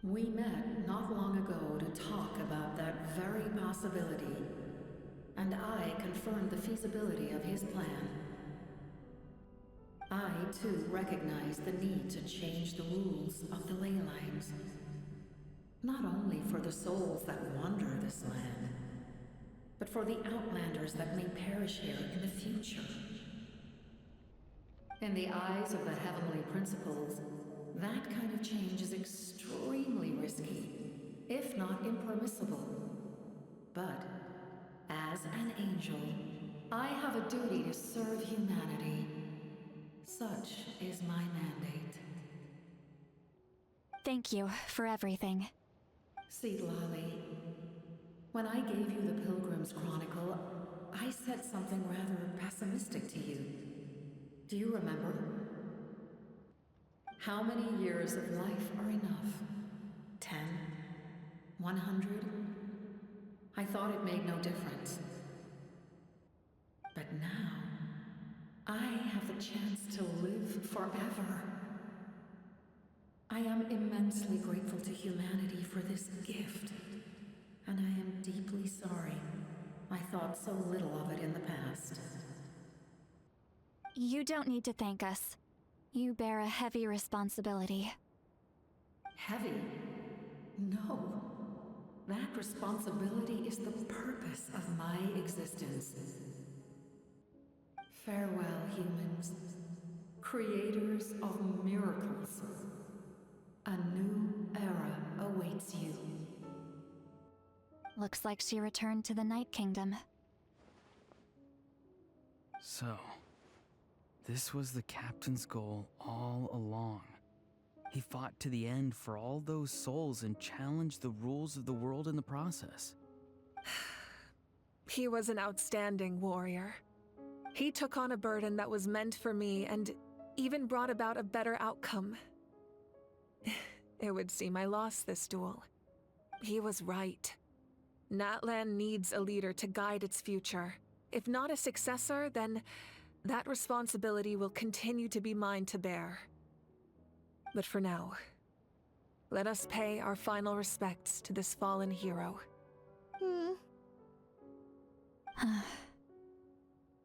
We met not long ago to talk about that very possibility, and I confirmed the feasibility of his plan. I, too, recognize the need to change the rules of the ley lines. Not only for the souls that wander this land, but for the outlanders that may perish here in the future. In the eyes of the heavenly principles, that kind of change is extremely risky, if not impermissible. But, as an angel, I have a duty to serve humanity. Such is my mandate. Thank you for everything. Citlali, when I gave you the Pilgrim's Chronicle, I said something rather pessimistic to you. Do you remember? How many years of life are enough? 10? 100? I thought it made no difference. But now, I have the chance to live forever. I am immensely grateful to humanity for this gift, and I am deeply sorry I thought so little of it in the past. You don't need to thank us. You bear a heavy responsibility. Heavy? No. That responsibility is the purpose of my existence. Farewell, humans. Creators of miracles. A new era awaits you. Looks like she returned to the Night Kingdom. So, this was the captain's goal all along. He fought to the end for all those souls and challenged the rules of the world in the process. He was an outstanding warrior. He took on a burden that was meant for me and even brought about a better outcome. It would seem I lost this duel. He was right. Natlan needs a leader to guide its future. If not a successor, then that responsibility will continue to be mine to bear. But for now, let us pay our final respects to this fallen hero.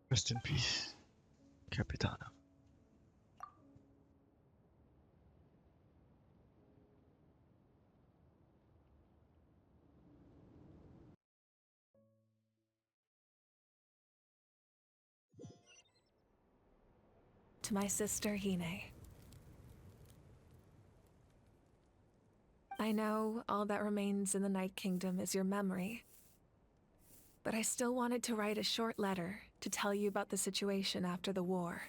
Rest in peace, Capitana. To my sister Hine. I know all that remains in the Night Kingdom is your memory, but I still wanted to write a short letter to tell you about the situation after the war.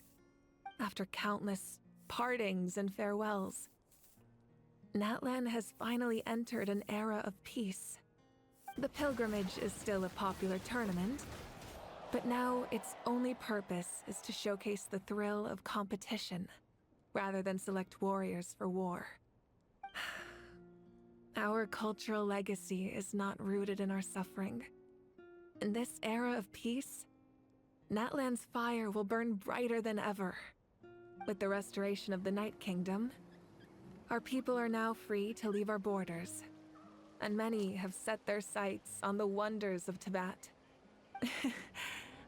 After countless partings and farewells, Natlan has finally entered an era of peace. The pilgrimage is still a popular tournament, but now its only purpose is to showcase the thrill of competition, rather than select warriors for war. Our cultural legacy is not rooted in our suffering. In this era of peace, Natlan's fire will burn brighter than ever. With the restoration of the Night Kingdom, our people are now free to leave our borders, and many have set their sights on the wonders of Tibet.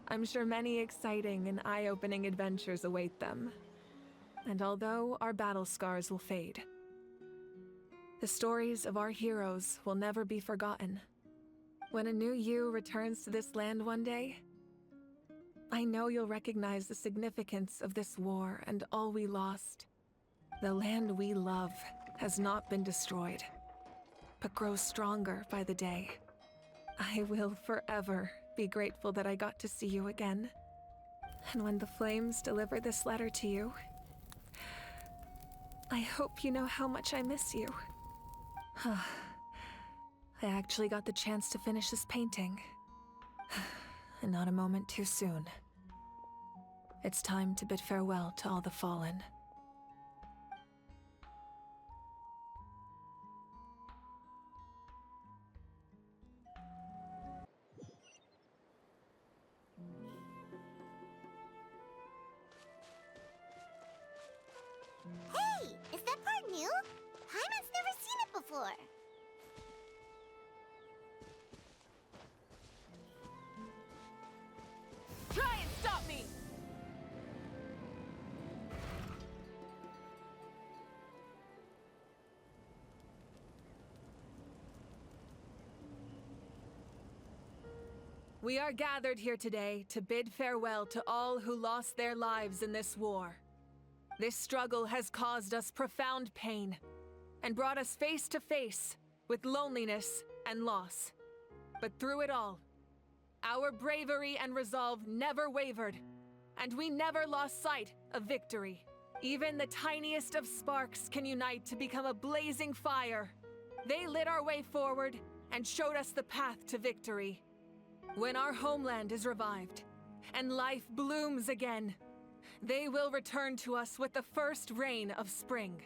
I'm sure many exciting and eye-opening adventures await them. And although our battle scars will fade, the stories of our heroes will never be forgotten. When a new you returns to this land one day, I know you'll recognize the significance of this war and all we lost. The land we love has not been destroyed, but grows stronger by the day. I will forever be grateful that I got to see you again. And when the flames deliver this letter to you, I hope you know how much I miss you. I actually got the chance to finish this painting. And not a moment too soon. It's time to bid farewell to all the fallen. Hey, is that part new? Paimon's never seen it before. We are gathered here today to bid farewell to all who lost their lives in this war. This struggle has caused us profound pain and brought us face to face with loneliness and loss. But through it all, our bravery and resolve never wavered, and we never lost sight of victory. Even the tiniest of sparks can unite to become a blazing fire. They lit our way forward and showed us the path to victory. When our homeland is revived and life blooms again, they will return to us with the first rain of spring.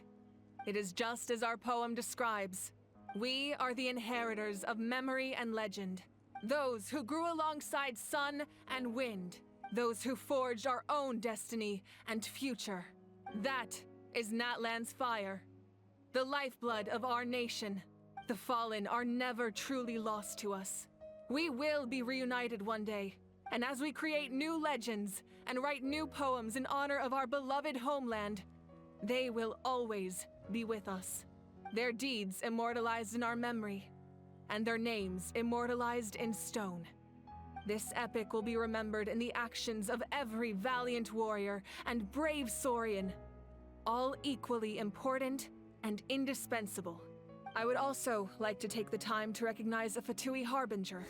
It is just as our poem describes. We are the inheritors of memory and legend, those who grew alongside sun and wind, those who forged our own destiny and future. That is Natlan's fire, the lifeblood of our nation. The fallen are never truly lost to us. We will be reunited one day, and as we create new legends and write new poems in honor of our beloved homeland, they will always be with us. Their deeds immortalized in our memory, and their names immortalized in stone. This epic will be remembered in the actions of every valiant warrior and brave Saurian, all equally important and indispensable. I would also like to take the time to recognize a Fatui Harbinger,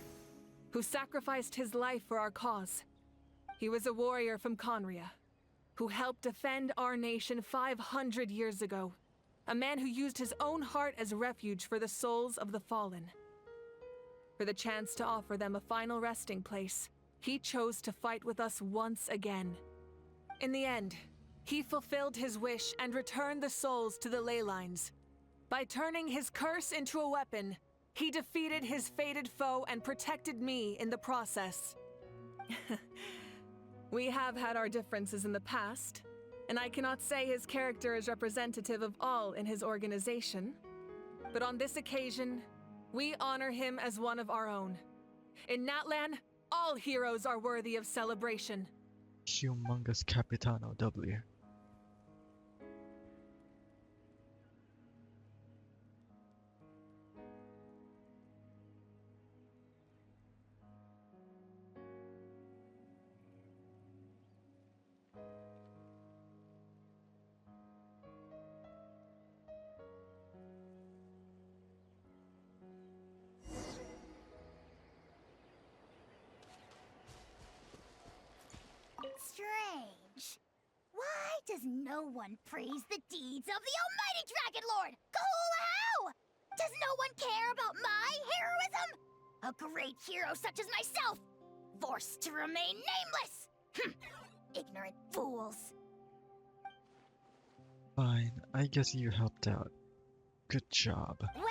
who sacrificed his life for our cause. He was a warrior from Conria, who helped defend our nation 500 years ago, a man who used his own heart as refuge for the souls of the fallen. For the chance to offer them a final resting place, he chose to fight with us once again. In the end, he fulfilled his wish and returned the souls to the ley lines. By turning his curse into a weapon, he defeated his fated foe and protected me in the process. We have had our differences in the past, and I cannot say his character is representative of all in his organization. But on this occasion, we honor him as one of our own. In Natlan, all heroes are worthy of celebration. Humongous Capitano W. Strange. Why does no one praise the deeds of the almighty Dragon Lord? How? Does no one care about my heroism? A great hero such as myself, forced to remain nameless. Ignorant fools. Fine, I guess you helped out. Good job. Well.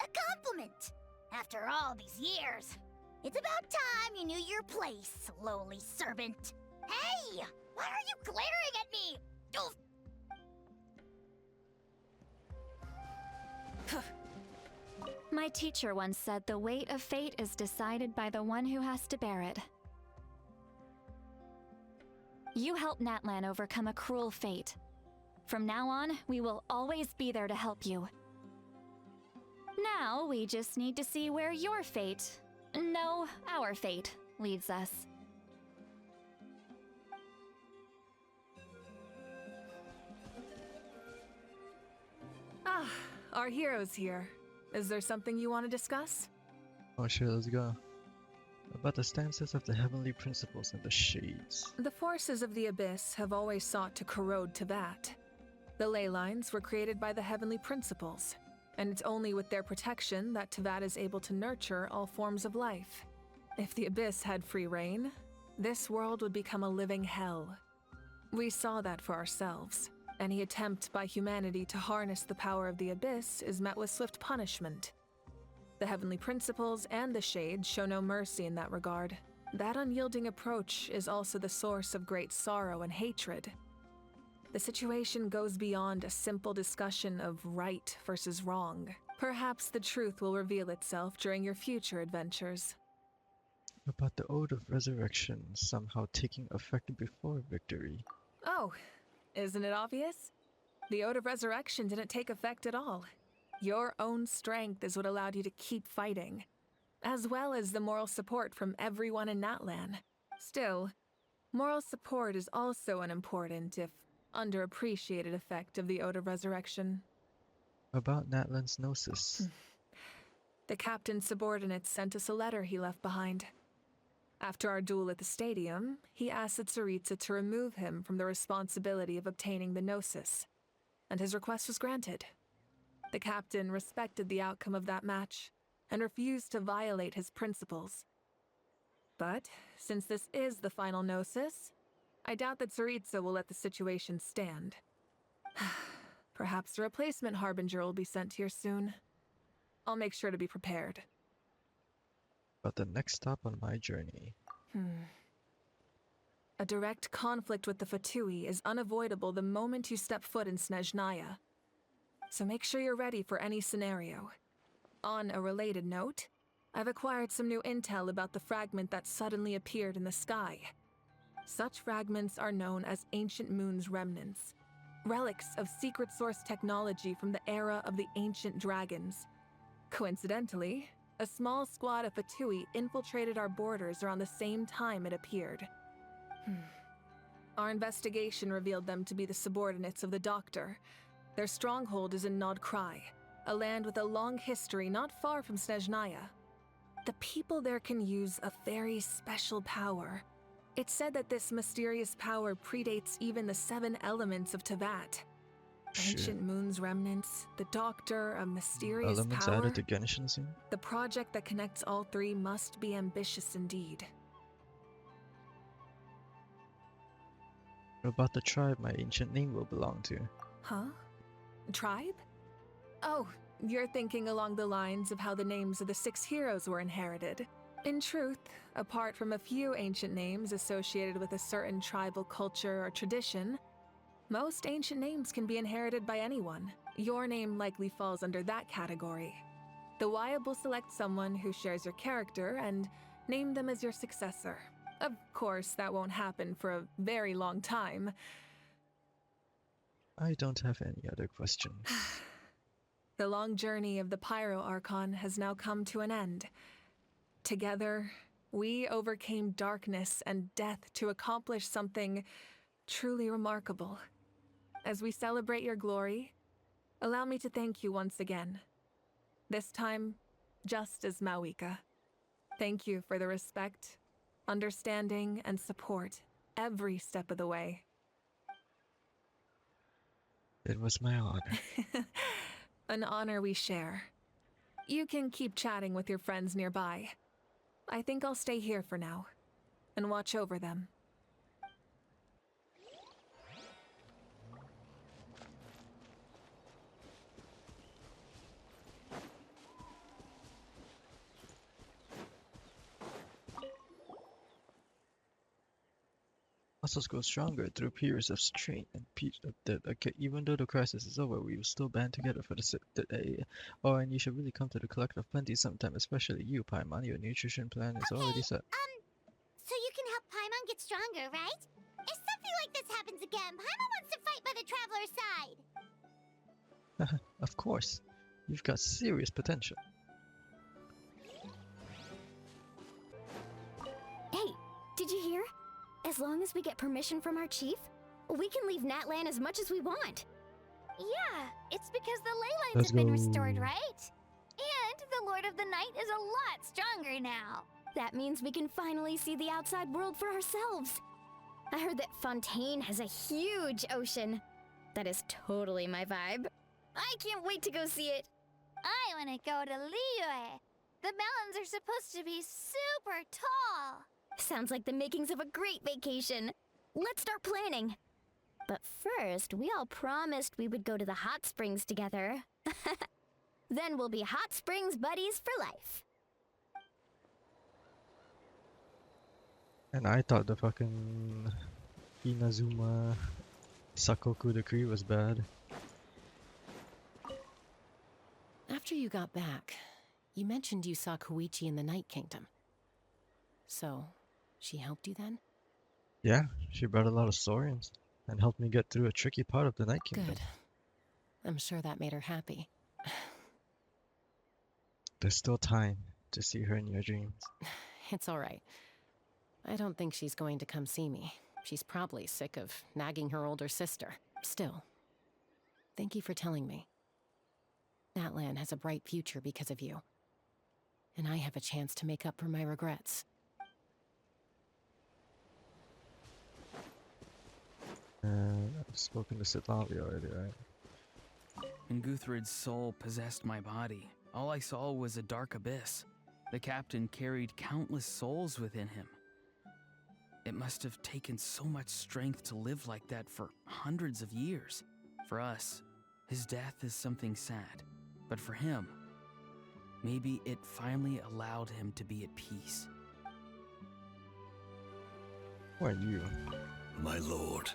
A compliment. After all these years. It's about time you knew your place, lowly servant. Hey! Why are you glaring at me? My teacher once said the weight of fate is decided by the one who has to bear it. You helped Natlan overcome a cruel fate. From now on, we will always be there to help you. Now, we just need to see where your fate, no, our fate, leads us. Ah, our hero's here. Is there something you want to discuss? Oh sure, let's go. About the stances of the heavenly principles and the shades. The forces of the Abyss have always sought to corrode Tevat. The ley lines were created by the heavenly principles, and it's only with their protection that Tevat is able to nurture all forms of life. If the Abyss had free reign, this world would become a living hell. We saw that for ourselves. Any attempt by humanity to harness the power of the Abyss is met with swift punishment. The heavenly principles and the shades show no mercy in that regard. That unyielding approach is also the source of great sorrow and hatred. The situation goes beyond a simple discussion of right versus wrong. Perhaps the truth will reveal itself during your future adventures. About the Ode of Resurrection somehow taking effect before victory. Oh, isn't it obvious? The Ode of Resurrection didn't take effect at all. Your own strength is what allowed you to keep fighting. as well as the moral support from everyone in Natlan. Still, moral support is also an important, if underappreciated, effect of the Ode of Resurrection. About Natlan's Gnosis. The captain's subordinates sent us a letter he left behind. After our duel at the stadium, he asked Tsaritsa to remove him from the responsibility of obtaining the Gnosis, and his request was granted. The captain respected the outcome of that match and refused to violate his principles. But, since this is the final Gnosis, I doubt that Tsaritsa will let the situation stand. Perhaps a replacement Harbinger will be sent here soon. I'll make sure to be prepared. But the next stop on my journey. A direct conflict with the Fatui is unavoidable the moment you step foot in Snezhnaya. So make sure you're ready for any scenario. On a related note, I've acquired some new intel about the fragment that suddenly appeared in the sky. Such fragments are known as Ancient Moon's remnants, relics of secret source technology from the era of the ancient dragons. Coincidentally, a small squad of Fatui infiltrated our borders around the same time it appeared. Our investigation revealed them to be the subordinates of the Doctor. Their stronghold is in Nod Krai, a land with a long history not far from Snezhnaya. The people there can use a very special power. It's said that this mysterious power predates even the 7 elements of Tevat. Ancient Moon's remnants, the Doctor, a mysterious Elements power. added to Genshin soon? The project that connects all 3 must be ambitious indeed. What about the tribe my ancient name will belong to? Huh? Tribe? Oh, you're thinking along the lines of how the names of the 6 heroes were inherited. In truth, apart from a few ancient names associated with a certain tribal culture or tradition, most ancient names can be inherited by anyone. Your name likely falls under that category. The Wyab will select someone who shares your character and name them as your successor. Of course, that won't happen for a very long time. I don't have any other questions. The long journey of the Pyro Archon has now come to an end. Together, we overcame darkness and death to accomplish something truly remarkable. As we celebrate your glory, allow me to thank you once again. This time, just as Mavuika. Thank you for the respect, understanding, and support every step of the way. It was my honor. An honor we share. You can keep chatting with your friends nearby. I think I'll stay here for now and watch over them. Muscles grow stronger through periods of strain and even though the crisis is over, we will still band together for and you should really come to the Collective Plenty sometime, especially you, Paimon. Your nutrition plan is already set. So you can help Paimon get stronger, right? If something like this happens again, Paimon wants to fight by the Traveler's side. Of course. You've got serious potential. Hey, did you hear? As long as we get permission from our chief, we can leave Natlan as much as we want. Yeah, it's because the ley lines have been restored, right? And the Lord of the Night is a lot stronger now. That means we can finally see the outside world for ourselves. I heard that Fontaine has a huge ocean. That is totally my vibe. I can't wait to go see it. I want to go to Liyue. The mountains are supposed to be super tall. Sounds like the makings of a great vacation. Let's start planning. But first, we all promised we would go to the hot springs together. Then we'll be hot springs buddies for life. And I thought the fucking Inazuma Sakoku decree was bad. After you got back, you mentioned you saw Koichi in the Night Kingdom. So, she helped you then? Yeah, she brought a lot of saurians and helped me get through a tricky part of the Night Kingdom. Good. I'm sure that made her happy. There's still time to see her in your dreams. It's all right. I don't think she's going to come see me. She's probably sick of nagging her older sister. Still, thank you for telling me. Natlan has a bright future because of you. And I have a chance to make up for my regrets. I've spoken to Citlali already, right? When Guthred's soul possessed my body, all I saw was a dark abyss. The captain carried countless souls within him. It must have taken so much strength to live like that for hundreds of years. For us, his death is something sad. But for him, maybe it finally allowed him to be at peace. Who are you? My lord,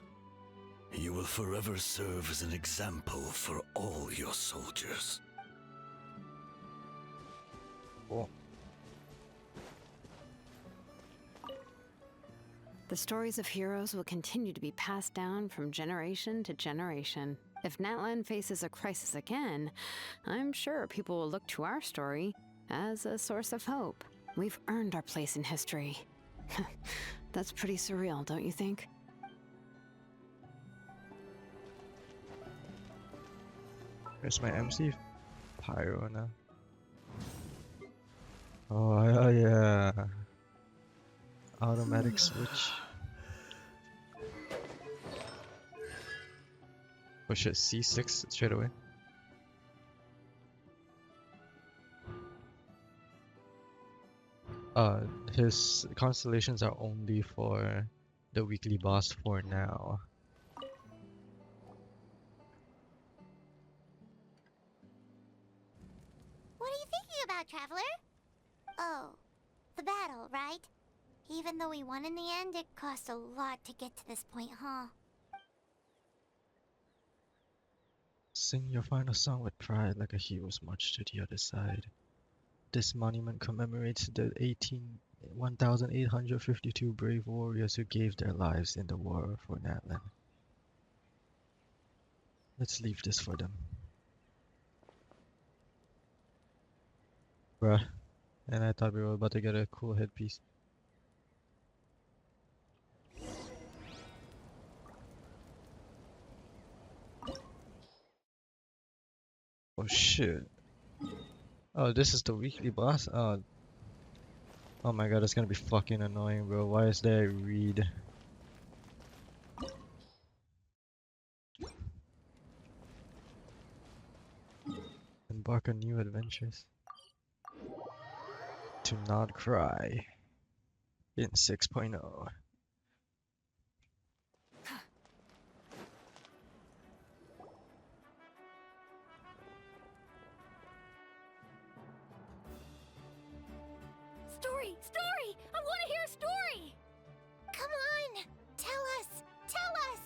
you will forever serve as an example for all your soldiers. Cool. The stories of heroes will continue to be passed down from generation to generation. If Natlan faces a crisis again, I'm sure people will look to our story as a source of hope. We've earned our place in history. That's pretty surreal, don't you think? Where's my MC? Pyro now. Oh yeah. Automatic switch. Oh shit, C6 straight away. His constellations are only for the weekly boss for now. What are you thinking about, Traveler? Oh, the battle, right? Even though we won in the end, it cost a lot to get to this point, huh? Sing your final song with pride like a hero's march to the other side. This monument commemorates the 1,852 brave warriors who gave their lives in the war for Natlan. Let's leave this for them. Bruh, and I thought we were about to get a cool headpiece. Oh shit. Oh, this is the weekly boss? Oh my god, it's gonna be fucking annoying, bro. Why is there a read? Embark on new adventures. To not cry. In 6.0. Story! Story! I want to hear a story! Come on! Tell us! Tell us!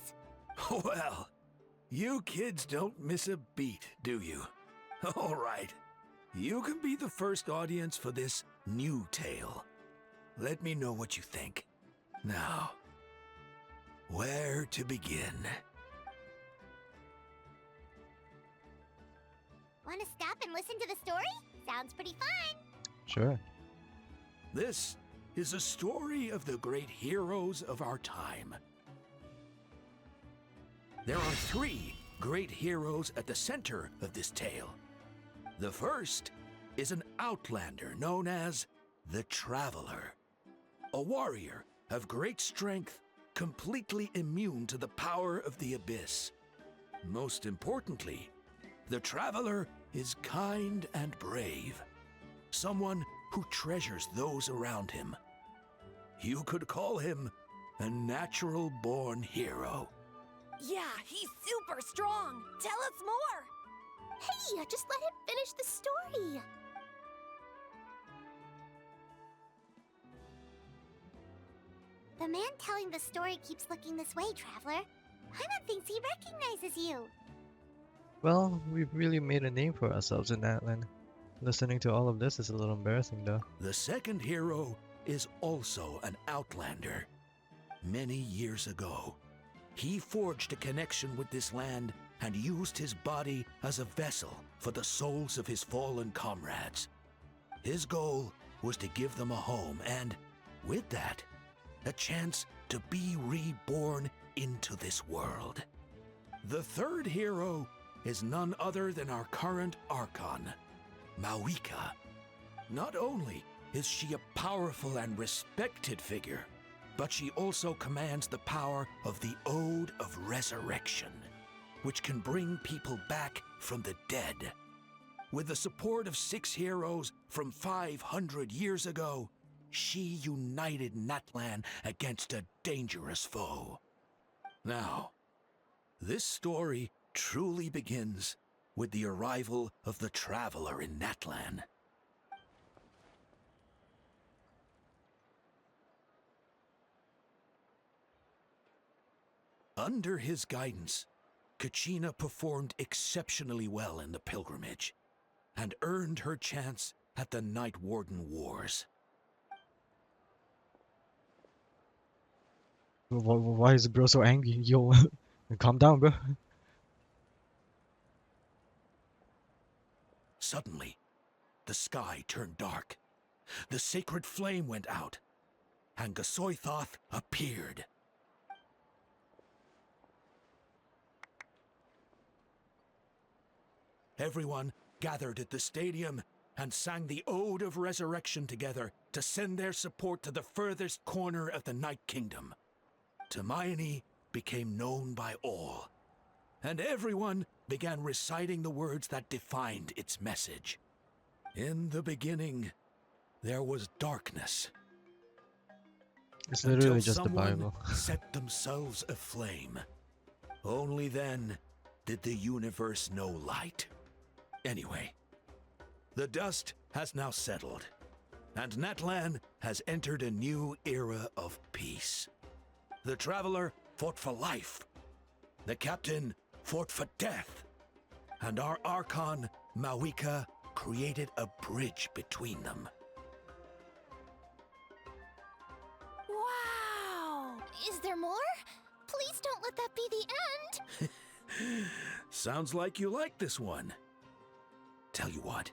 Well, you kids don't miss a beat, do you? All right. You can be the first audience for this new tale. Let me know what you think. Now, where to begin? Want to stop and listen to the story? Sounds pretty fun! Sure. This is a story of the great heroes of our time. There are 3 great heroes at the center of this tale. The first is an outlander known as the Traveler, a warrior of great strength, completely immune to the power of the Abyss. Most importantly, the Traveler is kind and brave, someone who treasures those around him. You could call him a natural-born hero. Yeah, he's super strong! Tell us more! Hey, just let him finish the story! The man telling the story keeps looking this way, Traveler. Paimon thinks he recognizes you. Well, we've really made a name for ourselves in Natlan. Listening to all of this is a little embarrassing though. The second hero is also an outlander. Many years ago, he forged a connection with this land and used his body as a vessel for the souls of his fallen comrades. His goal was to give them a home and, with that, a chance to be reborn into this world. The third hero is none other than our current Archon, Mavuika. Not only is she a powerful and respected figure, but she also commands the power of the Ode of Resurrection, which can bring people back from the dead. With the support of 6 heroes from 500 years ago, she united Natlan against a dangerous foe. Now, this story truly begins with the arrival of the Traveler in Natlan. Under his guidance, Kachina performed exceptionally well in the pilgrimage and earned her chance at the Night Warden Wars. Why is bro so angry? Yo, calm down, bro. Suddenly, the sky turned dark. The sacred flame went out, and Gasoithoth appeared. Everyone gathered at the stadium and sang the Ode of Resurrection together to send their support to the furthest corner of the Night Kingdom. Hermione became known by all, and everyone began reciting the words that defined its message. In the beginning, there was darkness. It's literally until just the someone Bible. set themselves aflame. Only then did the universe know light. Anyway, the dust has now settled, and Natlan has entered a new era of peace. The Traveler fought for life, the Captain fought for death, and our Archon, Mavuika, created a bridge between them. Wow! Is there more? Please don't let that be the end! Sounds like you like this one. Tell you what,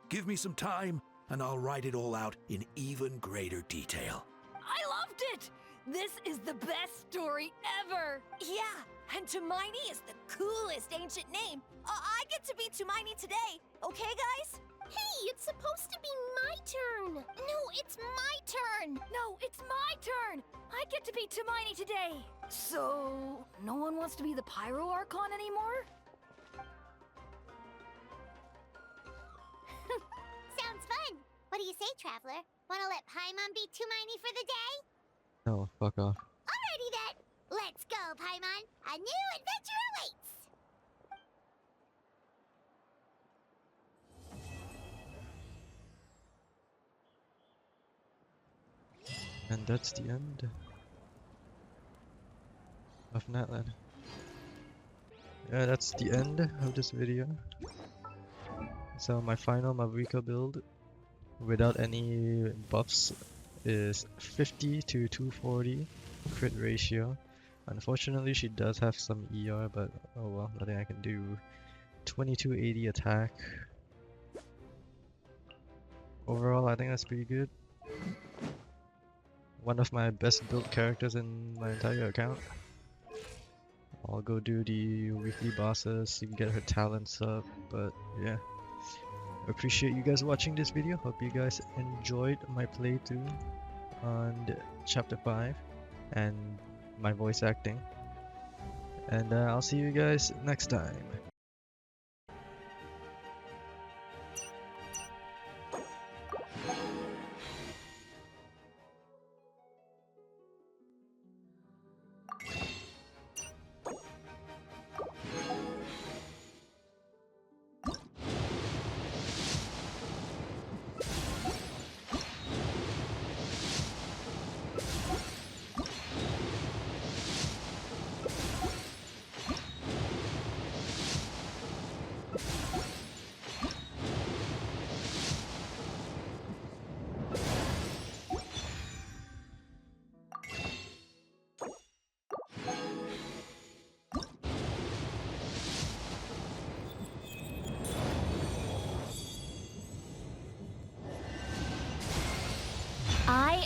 give me some time and I'll write it all out in even greater detail. I loved it! This is the best story ever! Yeah, and Tumaini is the coolest ancient name. I get to be Tumaini today, okay guys? Hey, it's supposed to be my turn! No, it's my turn! No, it's my turn! I get to be Tumaini today! So, no one wants to be the Pyro Archon anymore? Sounds fun! What do you say, Traveler? Wanna let Paimon be Tumaini for the day? No, fuck off. Alrighty then! Let's go, Paimon! A new adventure awaits! And that's the end of Natlan. Yeah, that's the end of this video. So my final Mavuika build, without any buffs, is 50 to 240 crit ratio. Unfortunately, she does have some ER, but oh well, nothing I can do. 2280 attack. Overall, I think that's pretty good. One of my best built characters in my entire account. I'll go do the weekly bosses so you can get her talents up, but yeah. Appreciate you guys watching this video. Hope you guys enjoyed my playthrough on chapter 5 and my voice acting. And I'll see you guys next time.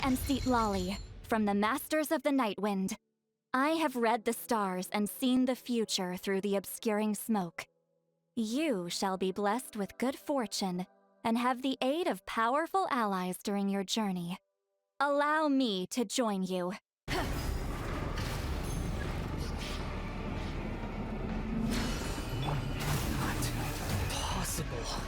and Citlali, from the Masters of the Nightwind. I have read the stars and seen the future through the obscuring smoke. You shall be blessed with good fortune and have the aid of powerful allies during your journey. Allow me to join you. Possible.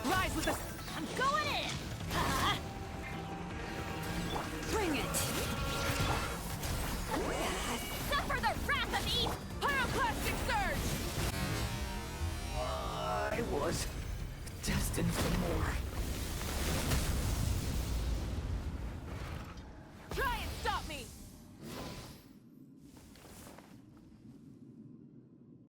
Rise with us! I'm going in! Bring it! Suffer the wrath of Eve! Pyroclastic surge! I was destined for more.